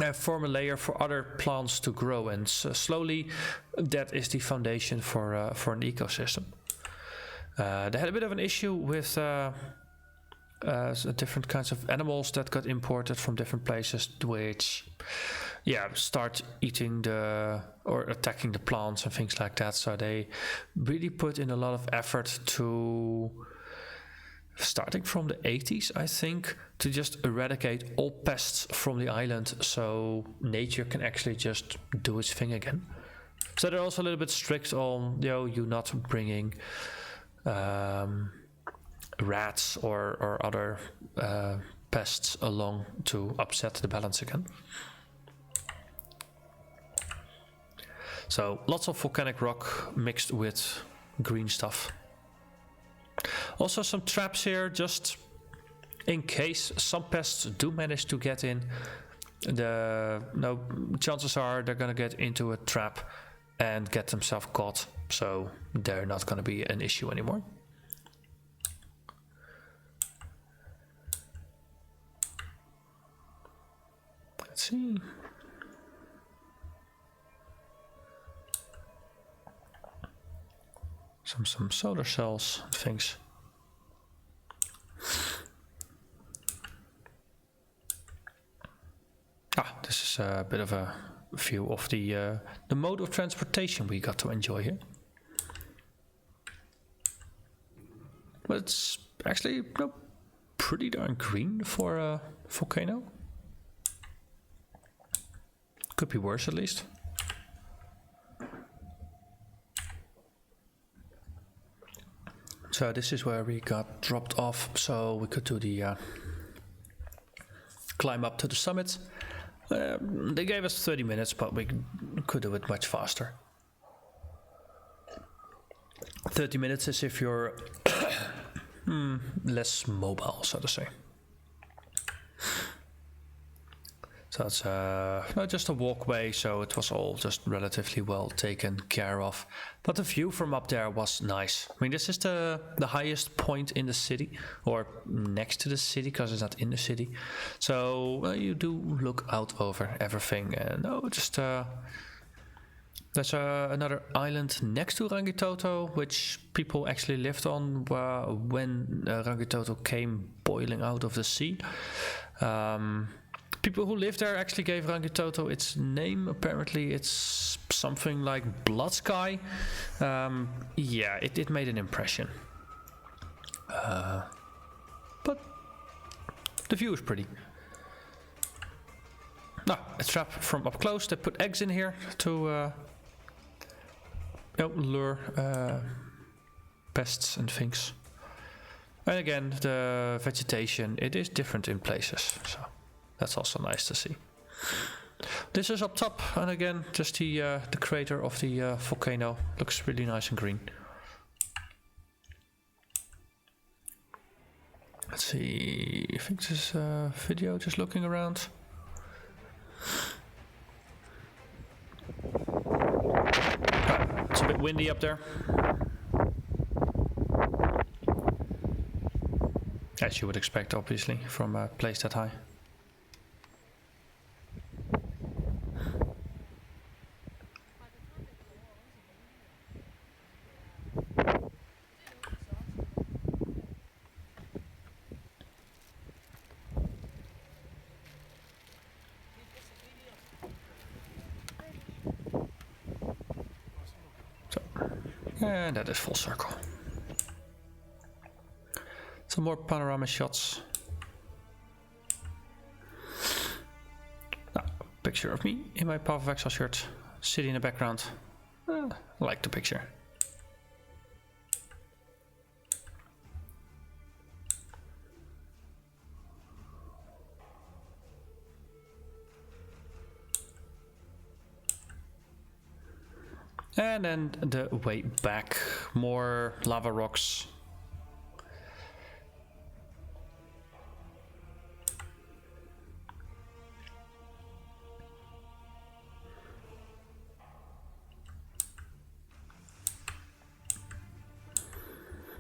and form a layer for other plants to grow, and slowly that is the foundation for an ecosystem. They had a bit of an issue with different kinds of animals that got imported from different places, which start eating or attacking the plants and things like that. So they really put in a lot of effort to, starting from the 80s I think, to just eradicate all pests from the island so nature can actually just do its thing again. So they're also a little bit strict on you not bringing rats or other pests along to upset the balance again. So lots of volcanic rock mixed with green stuff. Also some traps here, just in case some pests do manage to get in. Chances are they're gonna get into a trap and get themselves caught, so they're not gonna be an issue anymore. Let's see. Some solar cells and things. This is a bit of a view of the mode of transportation we got to enjoy here. But it's actually pretty darn green for a volcano. Could be worse at least. So this is where we got dropped off, so we could do the climb up to the summit. They gave us 30 minutes, but we could do it much faster. 30 minutes is if you're less mobile, so to say. So it's just a walkway, so it was all just relatively well taken care of. But the view from up there was nice. I mean, this is the highest point in the city, or next to the city, because it's not in the city. So you do look out over everything. And there's another island next to Rangitoto, which people actually lived on when Rangitoto came boiling out of the sea. People who lived there actually gave Rangitoto its name. Apparently it's something like Blood Sky. Yeah, it made an impression. But the view is pretty. Now, a trap from up close. They put eggs in here to lure pests and things. And again, the vegetation, it is different in places. So that's also nice to see. This is up top, and again, just the crater of the volcano. Looks really nice and green. Let's see, I think this is a video just looking around. It's a bit windy up there. As you would expect, obviously, from a place that high. And that is full circle. Some more panorama shots. Picture of me in my Path of Exile shirt, city in the background. I like the picture. And then the way back, more lava rocks.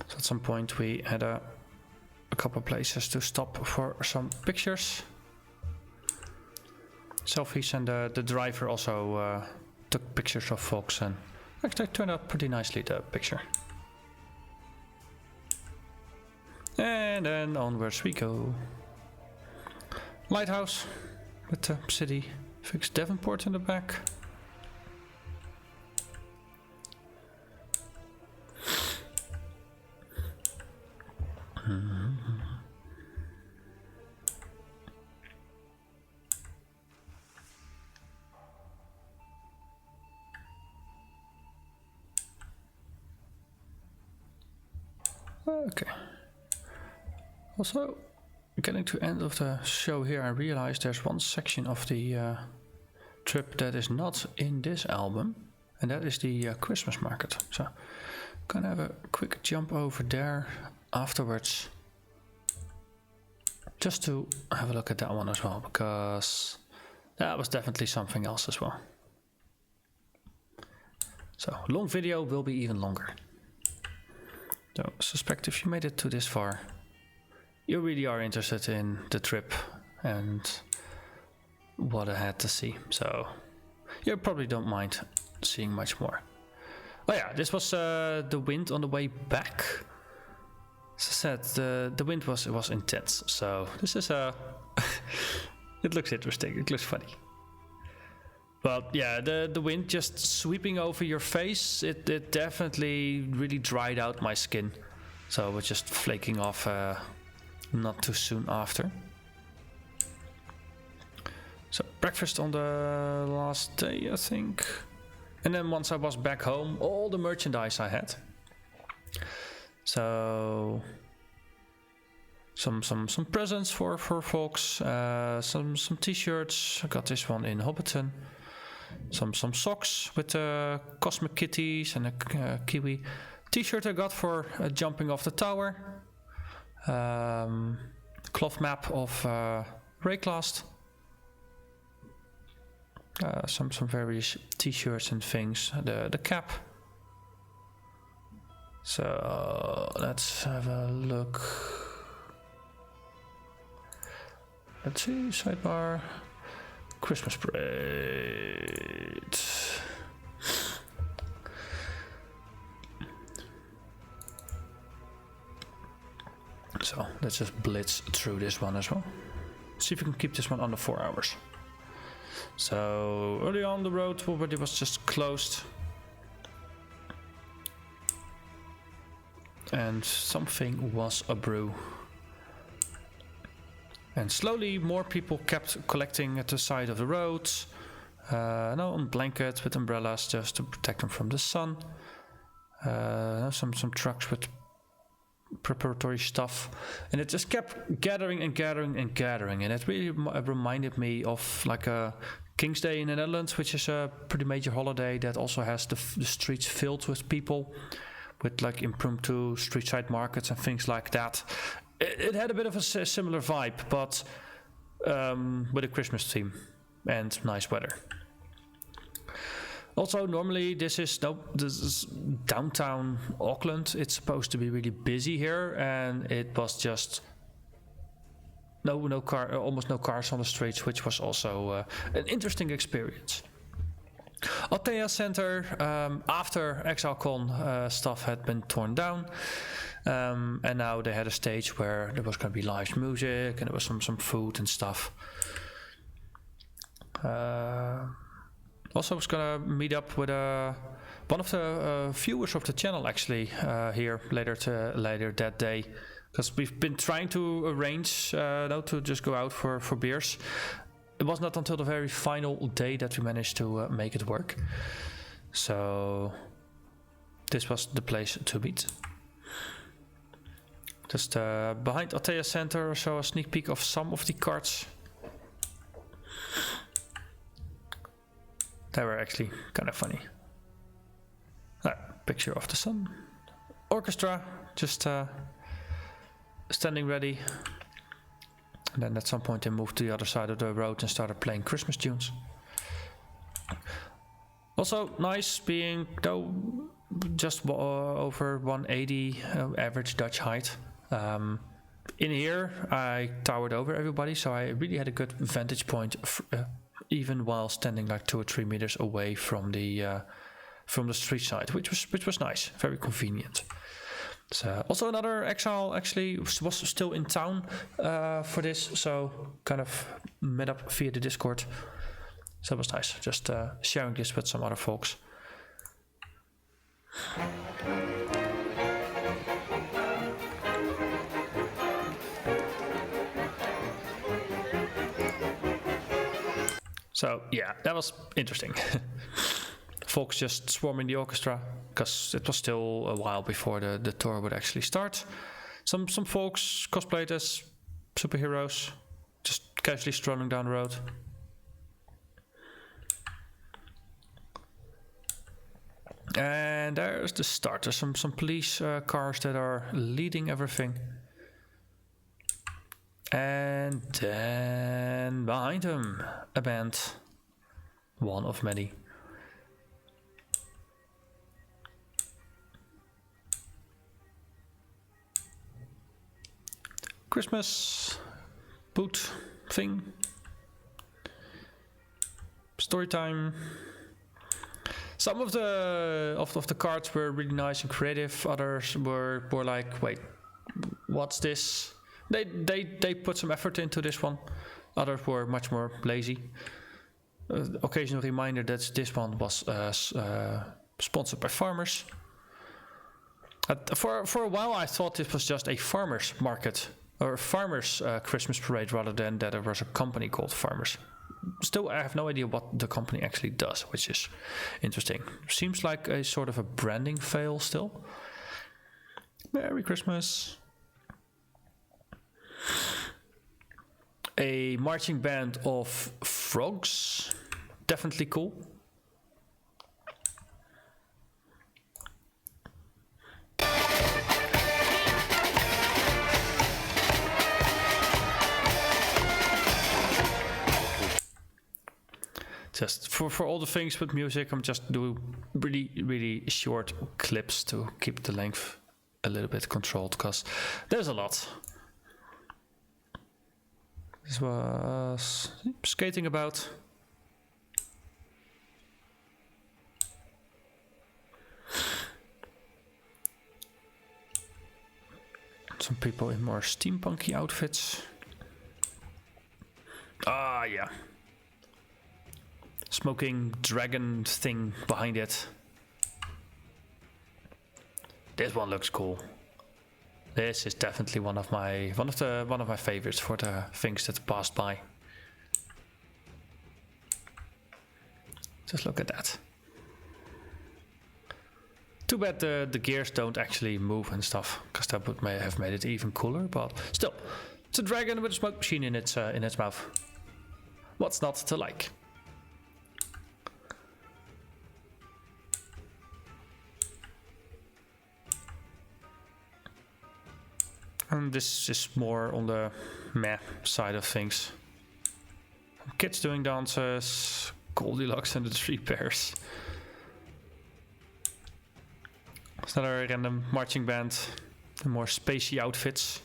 So at some point we had a couple places to stop for some pictures. Selfies, and the driver also took pictures of folks, and actually turned out pretty nicely, the picture. And then onwards we go. Lighthouse with the city, fixed Devonport in the back. Okay. Also, getting to the end of the show here, I realized there's one section of the trip that is not in this album, and that is the Christmas market. So, gonna have a quick jump over there afterwards, just to have a look at that one as well, because that was definitely something else as well. So, long video will be even longer. So, suspect if you made it to this far, you really are interested in the trip and what I had to see. So, you probably don't mind seeing much more. Oh yeah, this was the wind on the way back. As I said, the wind was intense. So, this is it looks interesting. It looks funny. Well, yeah, the wind just sweeping over your face, it definitely really dried out my skin. So it was just flaking off not too soon after. So breakfast on the last day, I think. And then once I was back home, all the merchandise I had. So some presents for folks, some t-shirts. I got this one in Hobbiton. Some socks with cosmic kitties and a kiwi t-shirt I got for jumping off the tower. Cloth map of Rayclast. Some various t-shirts and things. The cap. So let's have a look. Let's see, sidebar. Christmas parade. So let's just blitz through this one as well. See if we can keep this one under 4 hours. So early on the road already was just closed. And something was a brew. And slowly more people kept collecting at the side of the roads. On blankets with umbrellas just to protect them from the sun. Some trucks with preparatory stuff. And it just kept gathering and gathering and gathering. And it really reminded me of like a King's Day in the Netherlands, which is a pretty major holiday that also has the streets filled with people. With like impromptu street side markets and things like that. It had a bit of a similar vibe, but with a Christmas theme and nice weather. Also, normally this is downtown Auckland. It's supposed to be really busy here, and it was just almost no cars on the streets, which was also an interesting experience. Atea Center, after Exilecon stuff had been torn down, and now they had a stage where there was going to be live music and there was some food and stuff. Also was going to meet up with one of the viewers of the channel actually here later that day, because we've been trying to arrange to just go out for beers. It was not until the very final day that we managed to make it work. So this was the place to meet. Just behind Atea Center, so a sneak peek of some of the carts. They were actually kind of funny. Picture of the sun. Orchestra, just standing ready. And then at some point they moved to the other side of the road and started playing Christmas tunes. Also nice being just over 180 average Dutch height. In here I towered over everybody, so I really had a good vantage point even while standing like 2 or 3 meters away from the street side, which was nice, very convenient. So also another Exile actually was still in town for this, so kind of met up via the Discord. So it was nice, just sharing this with some other folks. So yeah, that was interesting. Folks just swarming the orchestra, because it was still a while before the tour would actually start. Some folks cosplayed as superheroes, just casually strolling down the road. And there's the start. There's some police cars that are leading everything. And then behind him, a band. One of many. Christmas boot thing. Story time. Some of the cards were really nice and creative. Others were like, wait, what's this? They put some effort into this one. Others were much more lazy. Occasional reminder that this one was sponsored by farmers. For a while I thought this was just a farmers market or farmers Christmas parade rather than that there was a company called Farmers. Still, I have no idea what the company actually does, which is interesting. Seems like a sort of a branding fail still. Merry Christmas. A marching band of frogs. Definitely cool. Just for all the things with music, I'm just doing really short clips to keep the length a little bit controlled, because there's a lot. This was skating about. Some people in more steampunky outfits. Ah, yeah. Smoking dragon thing behind it. This one looks cool. This is definitely one of my favorites for the things that passed by. Just look at that. Too bad the gears don't actually move and stuff, because that would may have made it even cooler. But still, it's a dragon with a smoke machine in its mouth. What's not to like? And this is more on the meh side of things. Kids doing dances, Goldilocks and the Three Bears. It's another random marching band, the more spacey outfits.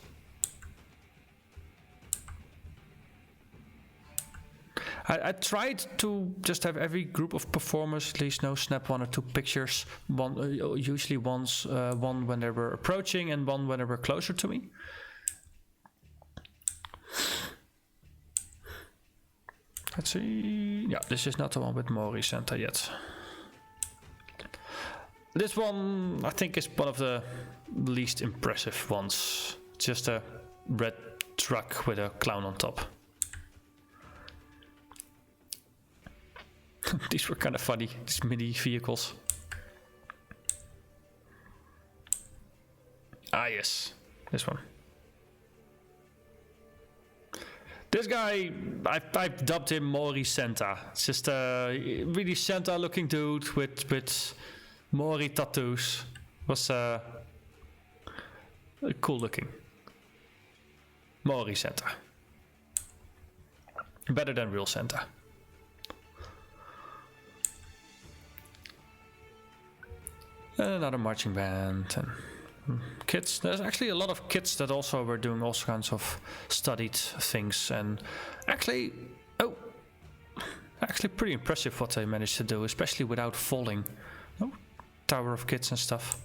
I tried to just have every group of performers at least snap one or two pictures. Usually one when they were approaching and one when they were closer to me. Let's see. Yeah, this is not the one with Mori Center yet. This one I think is one of the least impressive ones. Just a red truck with a clown on top. These were kind of funny, these mini vehicles. Ah yes, this one. This guy, I've dubbed him Mori Santa. It's just a really Santa looking dude with Mori tattoos. Was cool looking. Mori Santa. Better than real Santa. And another marching band and kids. There's actually a lot of kids that also were doing all kinds of studied things, and actually pretty impressive what they managed to do, especially without falling. Oh, Tower of Kids and stuff.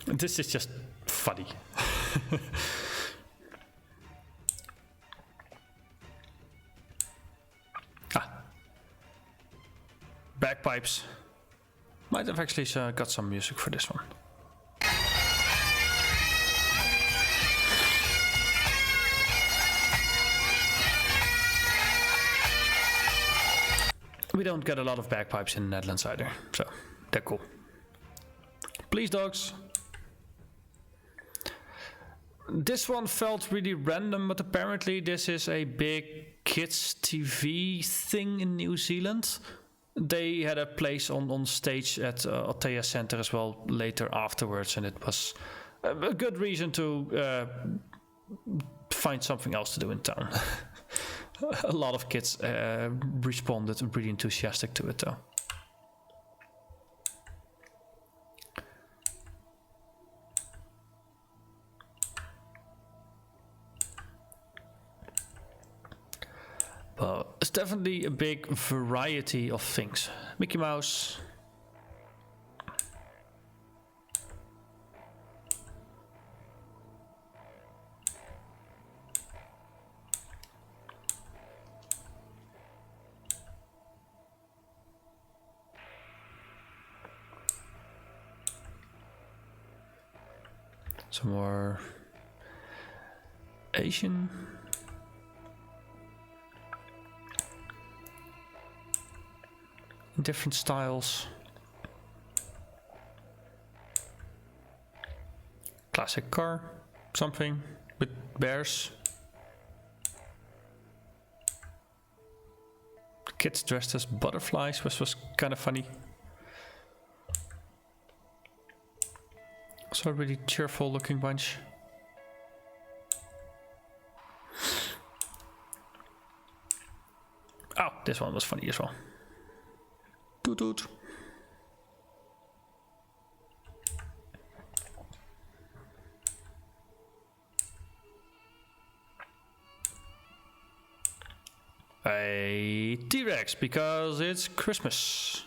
This is just funny. Bagpipes. Might have actually got some music for this one. We don't get a lot of bagpipes in the Netherlands either, so they're cool. Please, dogs. This one felt really random, but apparently this is a big kids TV thing in New Zealand. They had a place on stage at Atea Center as well later afterwards, and it was a good reason to find something else to do in town. A lot of kids responded really enthusiastic to it though. But it's definitely a big variety of things. Mickey Mouse. Some more Asian. Different styles. Classic car, something with bears. Kids dressed as butterflies, which was kind of funny. Also a really cheerful looking bunch. Oh, this one was funny as well. Toot toot. A T-Rex because it's Christmas.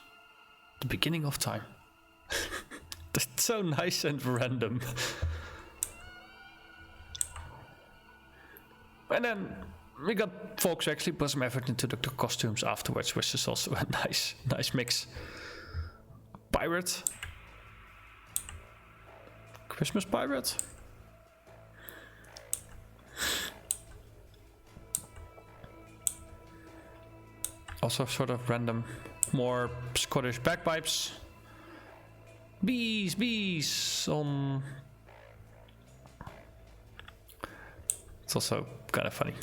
The beginning of time. That's so nice and random. And then we got folks who actually put some effort into the costumes afterwards, which is also a nice mix. Pirate. Christmas pirate. Also sort of random, more Scottish bagpipes. Bees on. It's also kind of funny.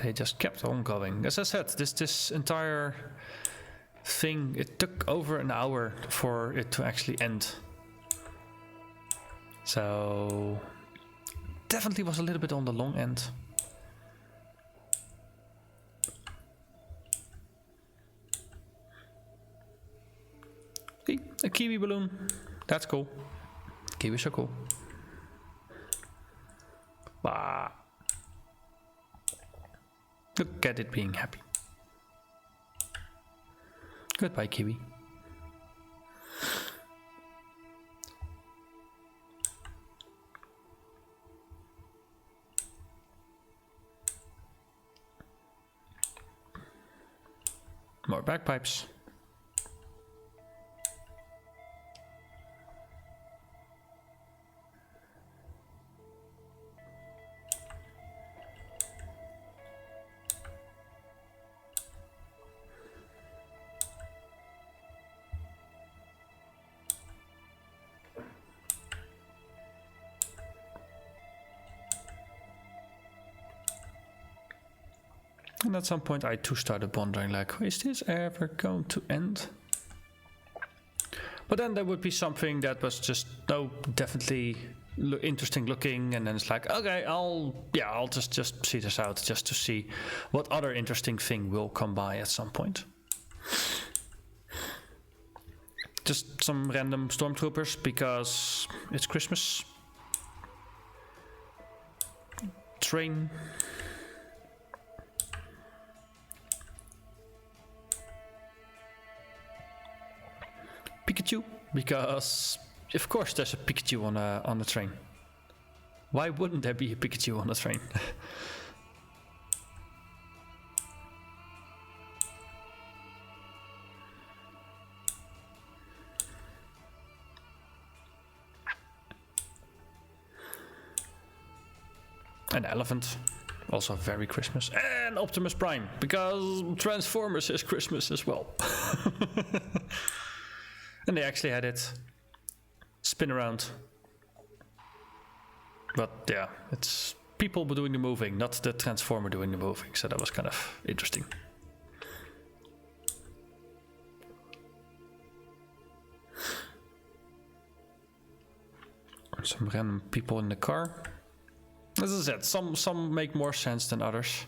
They just kept on going. As I said, this entire thing, it took over an hour for it to actually end. So definitely was a little bit on the long end. See, a kiwi balloon. That's cool. Kiwis are cool. Wow. Look at it being happy. Goodbye, kiwi. More bagpipes. And at some point I too started wondering, like, is this ever going to end? But then there would be something that was just definitely interesting looking, and then it's like, okay, I'll just see this out just to see what other interesting thing will come by at some point. Just some random stormtroopers because it's Christmas. Train. Pikachu, because of course there's a Pikachu on a train. Why wouldn't there be a Pikachu on a train? An elephant, also very Christmas. And Optimus Prime, because Transformers is Christmas as well. And they actually had it spin around. But yeah, it's people doing the moving, not the Transformer doing the moving. So that was kind of interesting. Some random people in the car. As I said, some make more sense than others.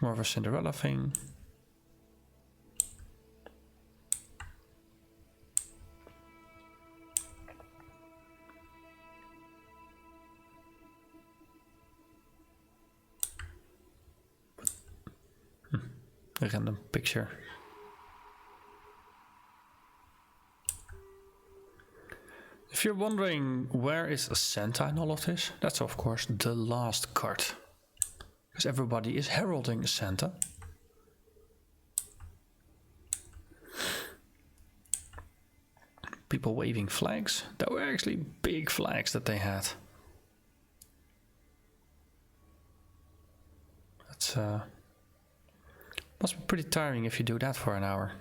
More of a Cinderella thing. A random picture. If you're wondering where is Santa in all of this, that's of course the last card. Because everybody is heralding Santa. people waving flags. There were actually big flags that they had. That's must be pretty tiring if you do that for an hour.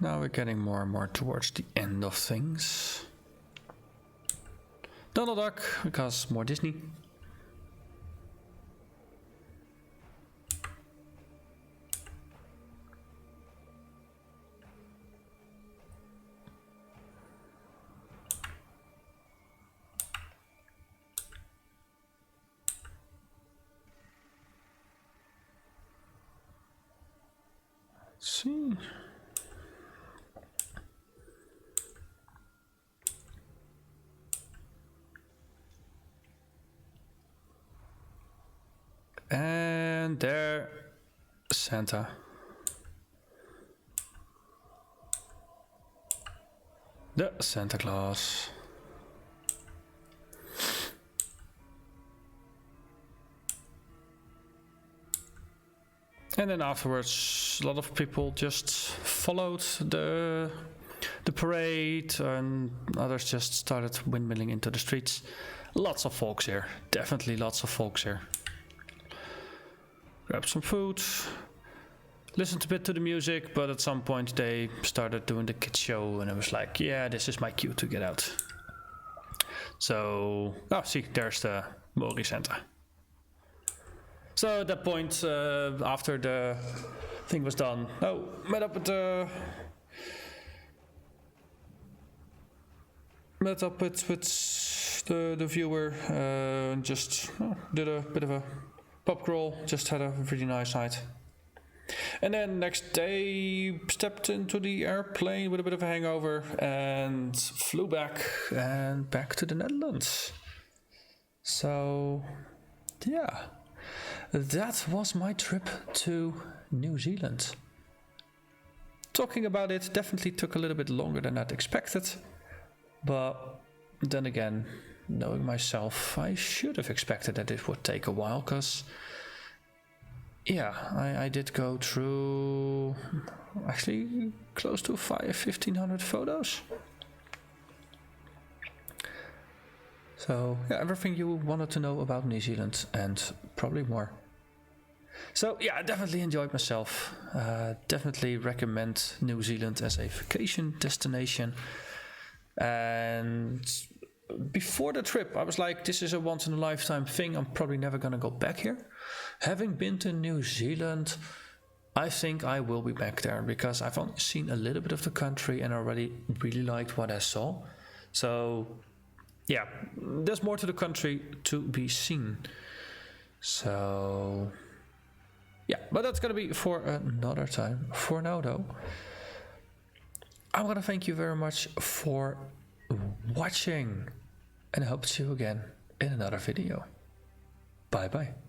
Now we're getting more and more towards the end of things. Donald Duck, because more Disney. Let's see. And there, Santa. The Santa Claus. And then afterwards, a lot of people just followed the parade, and others just started windmilling into the streets. Lots of folks here, definitely lots of folks here. Grab some food, listened a bit to the music, but at some point they started doing the kids show, and I was like, yeah, this is my cue to get out. So, oh, see, there's the Mori Santa. So at that point, after the thing was done, met up with the viewer, and just did a bit of a pub crawl, just had a really nice night. And then next day, stepped into the airplane with a bit of a hangover and flew back to the Netherlands. So, yeah, that was my trip to New Zealand. Talking about it definitely took a little bit longer than I'd expected, but then again, knowing myself, I should have expected that it would take a while, because yeah, I did go through actually close to 1,500 photos. So yeah, everything you wanted to know about New Zealand and probably more. So yeah, I definitely enjoyed myself. Definitely recommend New Zealand as a vacation destination. And before the trip, I was like, this is a once in a lifetime thing. I'm probably never gonna go back here. Having been to New Zealand, I think I will be back there, because I've only seen a little bit of the country and already really liked what I saw. So yeah, there's more to the country to be seen. So yeah, but that's gonna be for another time. For now though, I want to thank you very much for watching, and I hope to see you again in another video. Bye bye.